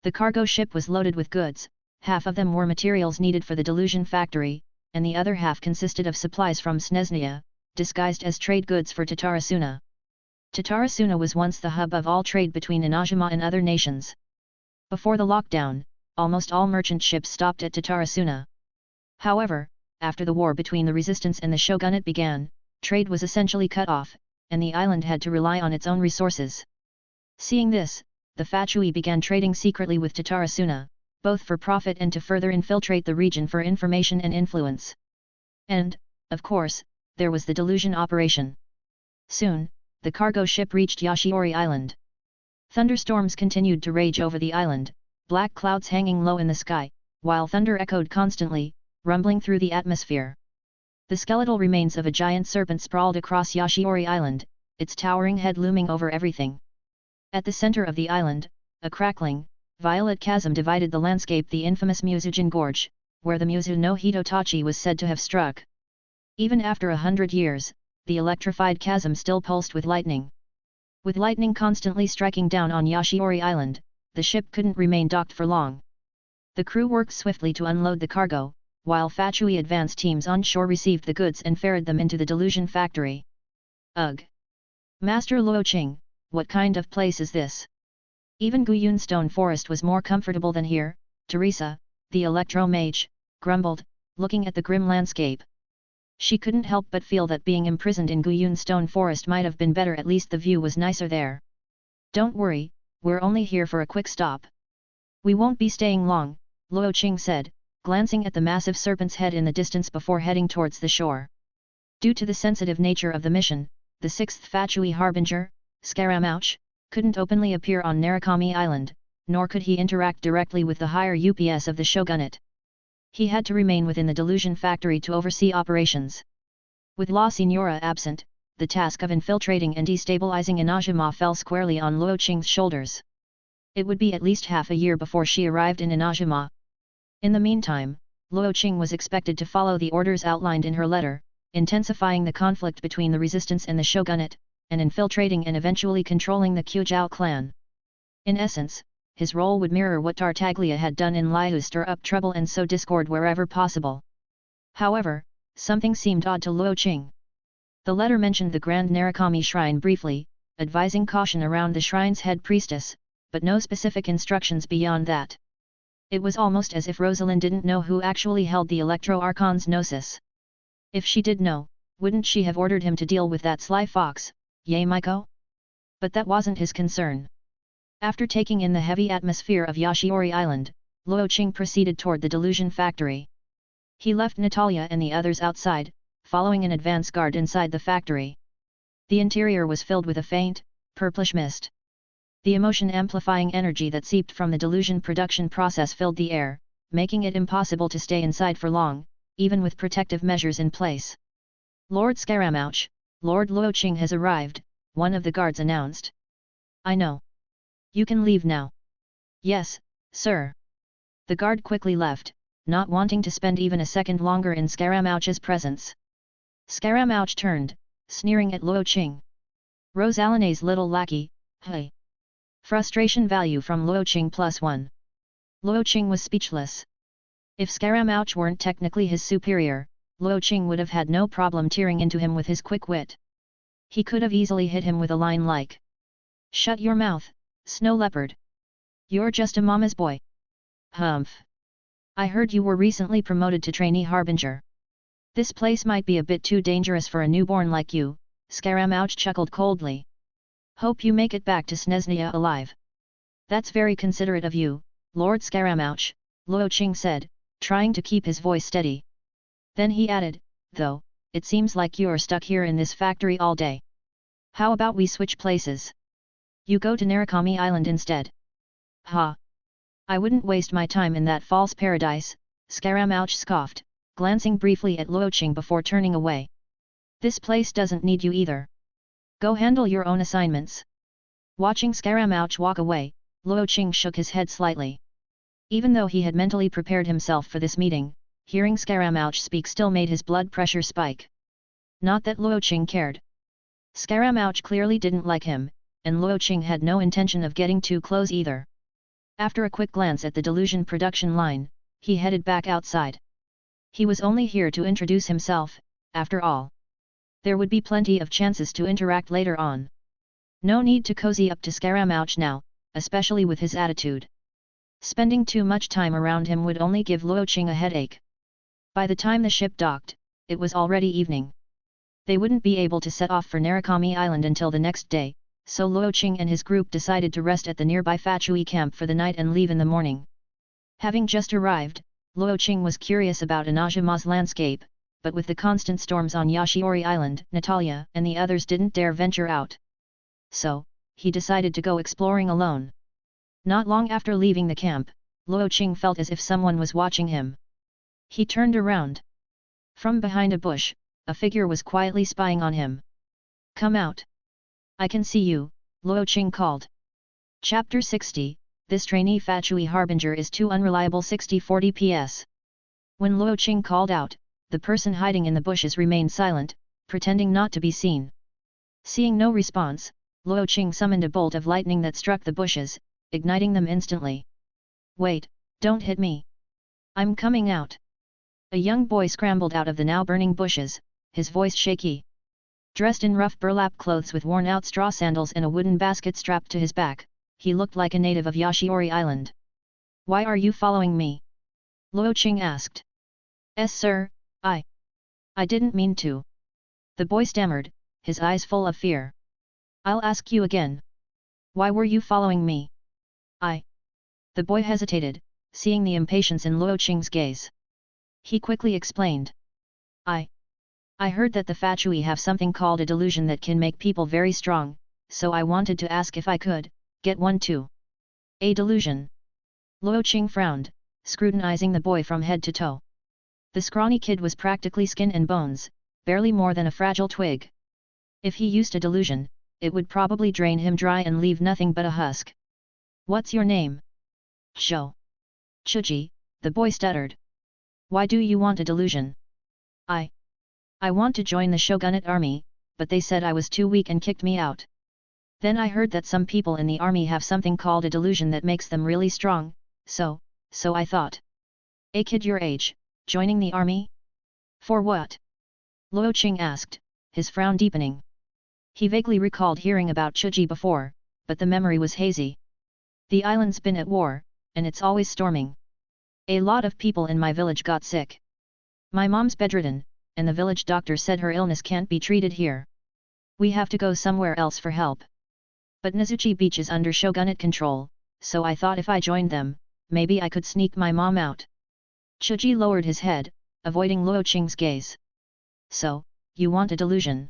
Speaker 2: The cargo ship was loaded with goods. Half of them were materials needed for the delusion factory, and the other half consisted of supplies from Snezhnia, disguised as trade goods for Tatarasuna. Tatarasuna was once the hub of all trade between Inazuma and other nations. Before the lockdown, almost all merchant ships stopped at Tatarasuna. However, after the war between the resistance and the shogunate began, trade was essentially cut off, and the island had to rely on its own resources. Seeing this, the Fatui began trading secretly with Tatarasuna, both for profit and to further infiltrate the region for information and influence. And, of course, there was the delusion operation. Soon, the cargo ship reached Yashiori Island. Thunderstorms continued to rage over the island, black clouds hanging low in the sky, while thunder echoed constantly, rumbling through the atmosphere. The skeletal remains of a giant serpent sprawled across Yashiori Island, its towering head looming over everything. At the center of the island, a crackling, violet chasm divided the landscape, the infamous Musujin Gorge, where the Musu no Hitotachi was said to have struck. Even after 100 years, the electrified chasm still pulsed with lightning. With lightning constantly striking down on Yashiori Island, the ship couldn't remain docked for long. The crew worked swiftly to unload the cargo, while Fatui advance teams on shore received the goods and ferried them into the delusion factory. Ugh! Master Luo Qing, what kind of place is this? Even Guyun Stone Forest was more comfortable than here, Teresa, the electro-mage, grumbled, looking at the grim landscape. She couldn't help but feel that being imprisoned in Guyun Stone Forest might have been better. At least the view was nicer there. Don't worry, we're only here for a quick stop. We won't be staying long, Luo Qing said, glancing at the massive serpent's head in the distance before heading towards the shore. Due to the sensitive nature of the mission, the 6th Fatui Harbinger, Scaramouche, couldn't openly appear on Narukami Island, nor could he interact directly with the higher UPS of the shogunate. He had to remain within the delusion factory to oversee operations. With La Signora absent, the task of infiltrating and destabilizing Inazuma fell squarely on Luo Qing's shoulders. It would be at least half a year before she arrived in Inazuma. In the meantime, Luo Qing was expected to follow the orders outlined in her letter, intensifying the conflict between the resistance and the shogunate, and infiltrating and eventually controlling the Qiuzhou clan. In essence, his role would mirror what Tartaglia had done in Liyue: stir up trouble and sow discord wherever possible. However, something seemed odd to Luo Qing. The letter mentioned the Grand Narukami Shrine briefly, advising caution around the shrine's head priestess, but no specific instructions beyond that. It was almost as if Rosalind didn't know who actually held the Electro Archon's gnosis. If she did know, wouldn't she have ordered him to deal with that sly fox, Ye Maiko? But that wasn't his concern. After taking in the heavy atmosphere of Yashiori Island, Luo Qing proceeded toward the delusion factory. He left Natalia and the others outside, following an advance guard inside the factory. The interior was filled with a faint, purplish mist. The emotion-amplifying energy that seeped from the delusion production process filled the air, making it impossible to stay inside for long, even with protective measures in place. Lord Scaramouche, Lord Luo Qing has arrived, one of the guards announced. I know. You can leave now. Yes, sir. The guard quickly left, not wanting to spend even a second longer in Scaramouche's presence. Scaramouche turned, sneering at Luo Qing. Rosalina's little lackey, hey. Frustration value from Luo Qing +1. Luo Qing was speechless. If Scaramouche weren't technically his superior, Luo Qing would have had no problem tearing into him with his quick wit. He could have easily hit him with a line like, "Shut your mouth, snow leopard. You're just a mama's boy." Humph. I heard you were recently promoted to Trainee Harbinger. This place might be a bit too dangerous for a newborn like you, Scaramouche chuckled coldly. Hope you make it back to Snezhnaya alive. That's very considerate of you, Lord Scaramouche, Luo Qing said, trying to keep his voice steady. Then he added, though, it seems like you're stuck here in this factory all day. How about we switch places? You go to Narukami Island instead. Ha! I wouldn't waste my time in that false paradise, Scaramouche scoffed, glancing briefly at Luo Qing before turning away. This place doesn't need you either. Go handle your own assignments. Watching Scaramouche walk away, Luo Qing shook his head slightly. Even though he had mentally prepared himself for this meeting, hearing Scaramouche speak still made his blood pressure spike. Not that Luo Qing cared. Scaramouche clearly didn't like him, and Luo Qing had no intention of getting too close either. After a quick glance at the delusion production line, he headed back outside. He was only here to introduce himself, after all. There would be plenty of chances to interact later on. No need to cozy up to Scaramouche now, especially with his attitude. Spending too much time around him would only give Luo Qing a headache. By the time the ship docked, it was already evening. They wouldn't be able to set off for Narukami Island until the next day, so Luo Qing and his group decided to rest at the nearby Fatui camp for the night and leave in the morning. Having just arrived, Luo Qing was curious about Inazuma's landscape, but with the constant storms on Yashiori Island, Natalia and the others didn't dare venture out. So, he decided to go exploring alone. Not long after leaving the camp, Luo Qing felt as if someone was watching him. He turned around. From behind a bush, a figure was quietly spying on him. Come out. I can see you, Luo Qing called. Chapter 60, This Trainee Fatui Harbinger is too unreliable 60-40 PS. When Luo Qing called out, the person hiding in the bushes remained silent, pretending not to be seen. Seeing no response, Luo Qing summoned a bolt of lightning that struck the bushes, igniting them instantly. Wait, don't hit me. I'm coming out. A young boy scrambled out of the now burning bushes, his voice shaky. Dressed in rough burlap clothes with worn-out straw sandals and a wooden basket strapped to his back, he looked like a native of Yashiori Island. Why are you following me? Luo Qing asked. Sir, I didn't mean to. The boy stammered, his eyes full of fear. I'll ask you again. Why were you following me? The boy hesitated, seeing the impatience in Luo Qing's gaze. He quickly explained. I heard that the Fatui have something called a delusion that can make people very strong, so I wanted to ask if I could get one too. A delusion? Luo Qing frowned, scrutinizing the boy from head to toe. The scrawny kid was practically skin and bones, barely more than a fragile twig. If he used a delusion, it would probably drain him dry and leave nothing but a husk. What's your name? Zhou. Chuji, the boy stuttered. Why do you want a delusion? I want to join the shogunate army, but they said I was too weak and kicked me out. Then I heard that some people in the army have something called a delusion that makes them really strong, so I thought. A kid your age, joining the army? For what? Luo Qing asked, his frown deepening. He vaguely recalled hearing about Chuji before, but the memory was hazy. The island's been at war, and it's always storming. A lot of people in my village got sick. My mom's bedridden, and the village doctor said her illness can't be treated here. We have to go somewhere else for help. But Nizuchi Beach is under shogunate control, so I thought if I joined them, maybe I could sneak my mom out. Chuji lowered his head, avoiding Luo Qing's gaze. So, you want a delusion?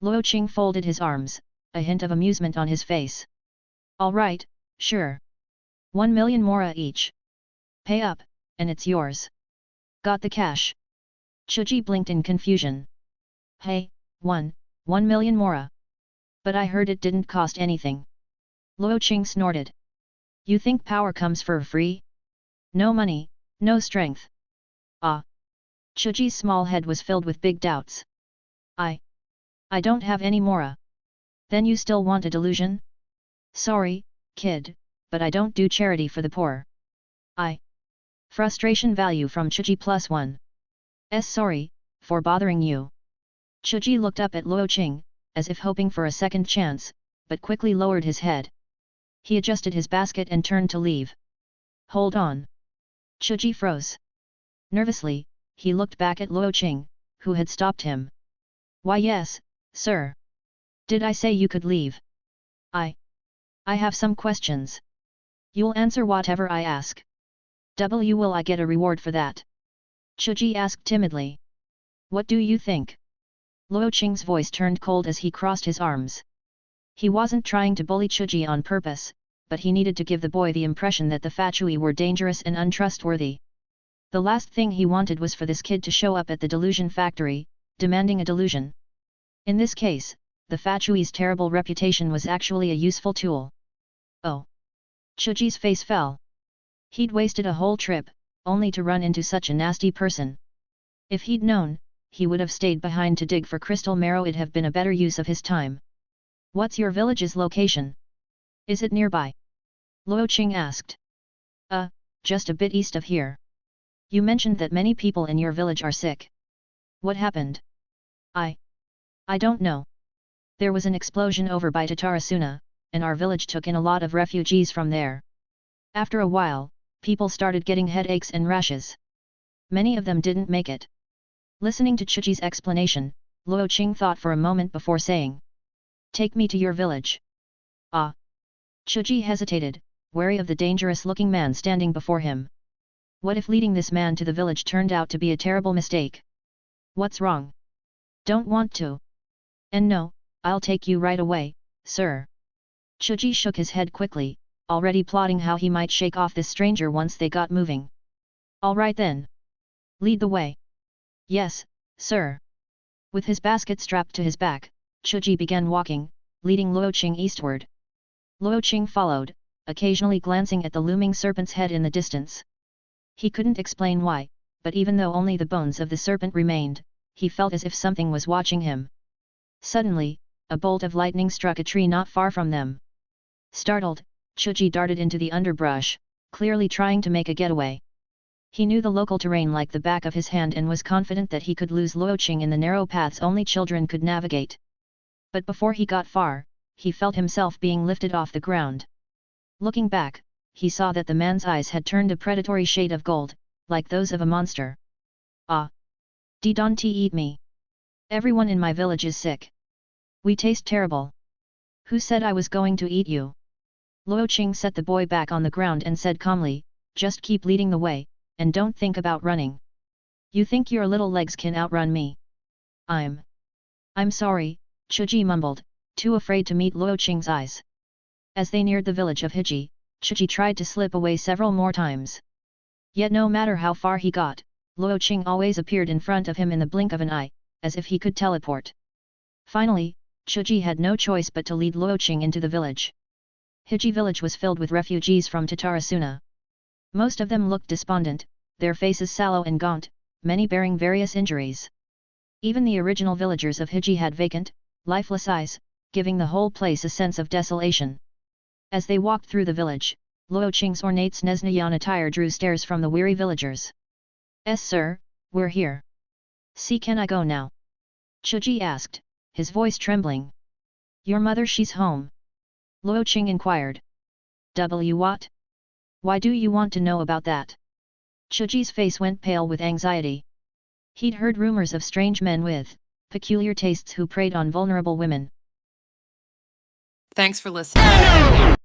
Speaker 2: Luo Qing folded his arms, a hint of amusement on his face. All right, sure. 1 million mora each. Pay up, and it's yours. Got the cash? Chuji blinked in confusion. Hey, 1 million mora. But I heard it didn't cost anything. Luo Qing snorted. You think power comes for free? No money, no strength. Ah. Chuji's small head was filled with big doubts. I don't have any mora. Then you still want a delusion? Sorry, kid, but I don't do charity for the poor. Frustration value from Chuji +1. Sorry, for bothering you. Chuji looked up at Luo Qing, as if hoping for a second chance, but quickly lowered his head. He adjusted his basket and turned to leave. Hold on. Chuji froze. Nervously, he looked back at Luo Qing, who had stopped him. Why yes, sir. Did I say you could leave? I have some questions. You'll answer whatever I ask. Will I get a reward for that? Chuji asked timidly. What do you think? Luo Qing's voice turned cold as he crossed his arms. He wasn't trying to bully Chuji on purpose, but he needed to give the boy the impression that the Fatui were dangerous and untrustworthy. The last thing he wanted was for this kid to show up at the delusion factory, demanding a delusion. In this case, the Fatui's terrible reputation was actually a useful tool. Oh! Chuji's face fell. He'd wasted a whole trip, only to run into such a nasty person. If he'd known, he would have stayed behind to dig for crystal marrow. It'd have been a better use of his time. What's your village's location? Is it nearby? Luo Qing asked. Just a bit east of here. You mentioned that many people in your village are sick. What happened? I don't know. There was an explosion over by Tatarasuna, and our village took in a lot of refugees from there. After a while, people started getting headaches and rashes. Many of them didn't make it. Listening to Chuji's explanation, Luo Qing thought for a moment before saying, Take me to your village. Ah! Chuji hesitated, wary of the dangerous-looking man standing before him. What if leading this man to the village turned out to be a terrible mistake? What's wrong? Don't want to. And no, I'll take you right away, sir. Chuji shook his head quickly, already plotting how he might shake off this stranger once they got moving. All right then. Lead the way. Yes, sir. With his basket strapped to his back, Chuji began walking, leading Luo Qing eastward. Luo Qing followed, occasionally glancing at the looming serpent's head in the distance. He couldn't explain why, but even though only the bones of the serpent remained, he felt as if something was watching him. Suddenly, a bolt of lightning struck a tree not far from them. Startled, Chuji darted into the underbrush, clearly trying to make a getaway. He knew the local terrain like the back of his hand and was confident that he could lose Luo Qing in the narrow paths only children could navigate. But before he got far, he felt himself being lifted off the ground. Looking back, he saw that the man's eyes had turned a predatory shade of gold, like those of a monster. Ah! Don't eat me. Everyone in my village is sick. We taste terrible. Who said I was going to eat you? Luo Qing set the boy back on the ground and said calmly, just keep leading the way, and don't think about running. You think your little legs can outrun me? I'm sorry, Chuji mumbled, too afraid to meet Luo Qing's eyes. As they neared the village of Hiji, Chuji tried to slip away several more times. Yet no matter how far he got, Luo Qing always appeared in front of him in the blink of an eye, as if he could teleport. Finally, Chuji had no choice but to lead Luo Qing into the village. Hiji village was filled with refugees from Tatarasuna. Most of them looked despondent, their faces sallow and gaunt, many bearing various injuries. Even the original villagers of Hiji had vacant, lifeless eyes, giving the whole place a sense of desolation. As they walked through the village, Luo Qing's ornate Snezhnayan attire drew stares from the weary villagers. Sir, we're here. See, can I go now? Chuji asked, his voice trembling. Your mother, she's home. Luo Qing inquired. What? Why do you want to know about that? Chuji's face went pale with anxiety. He'd heard rumors of strange men with peculiar tastes who preyed on vulnerable women.
Speaker 3: Thanks for listening.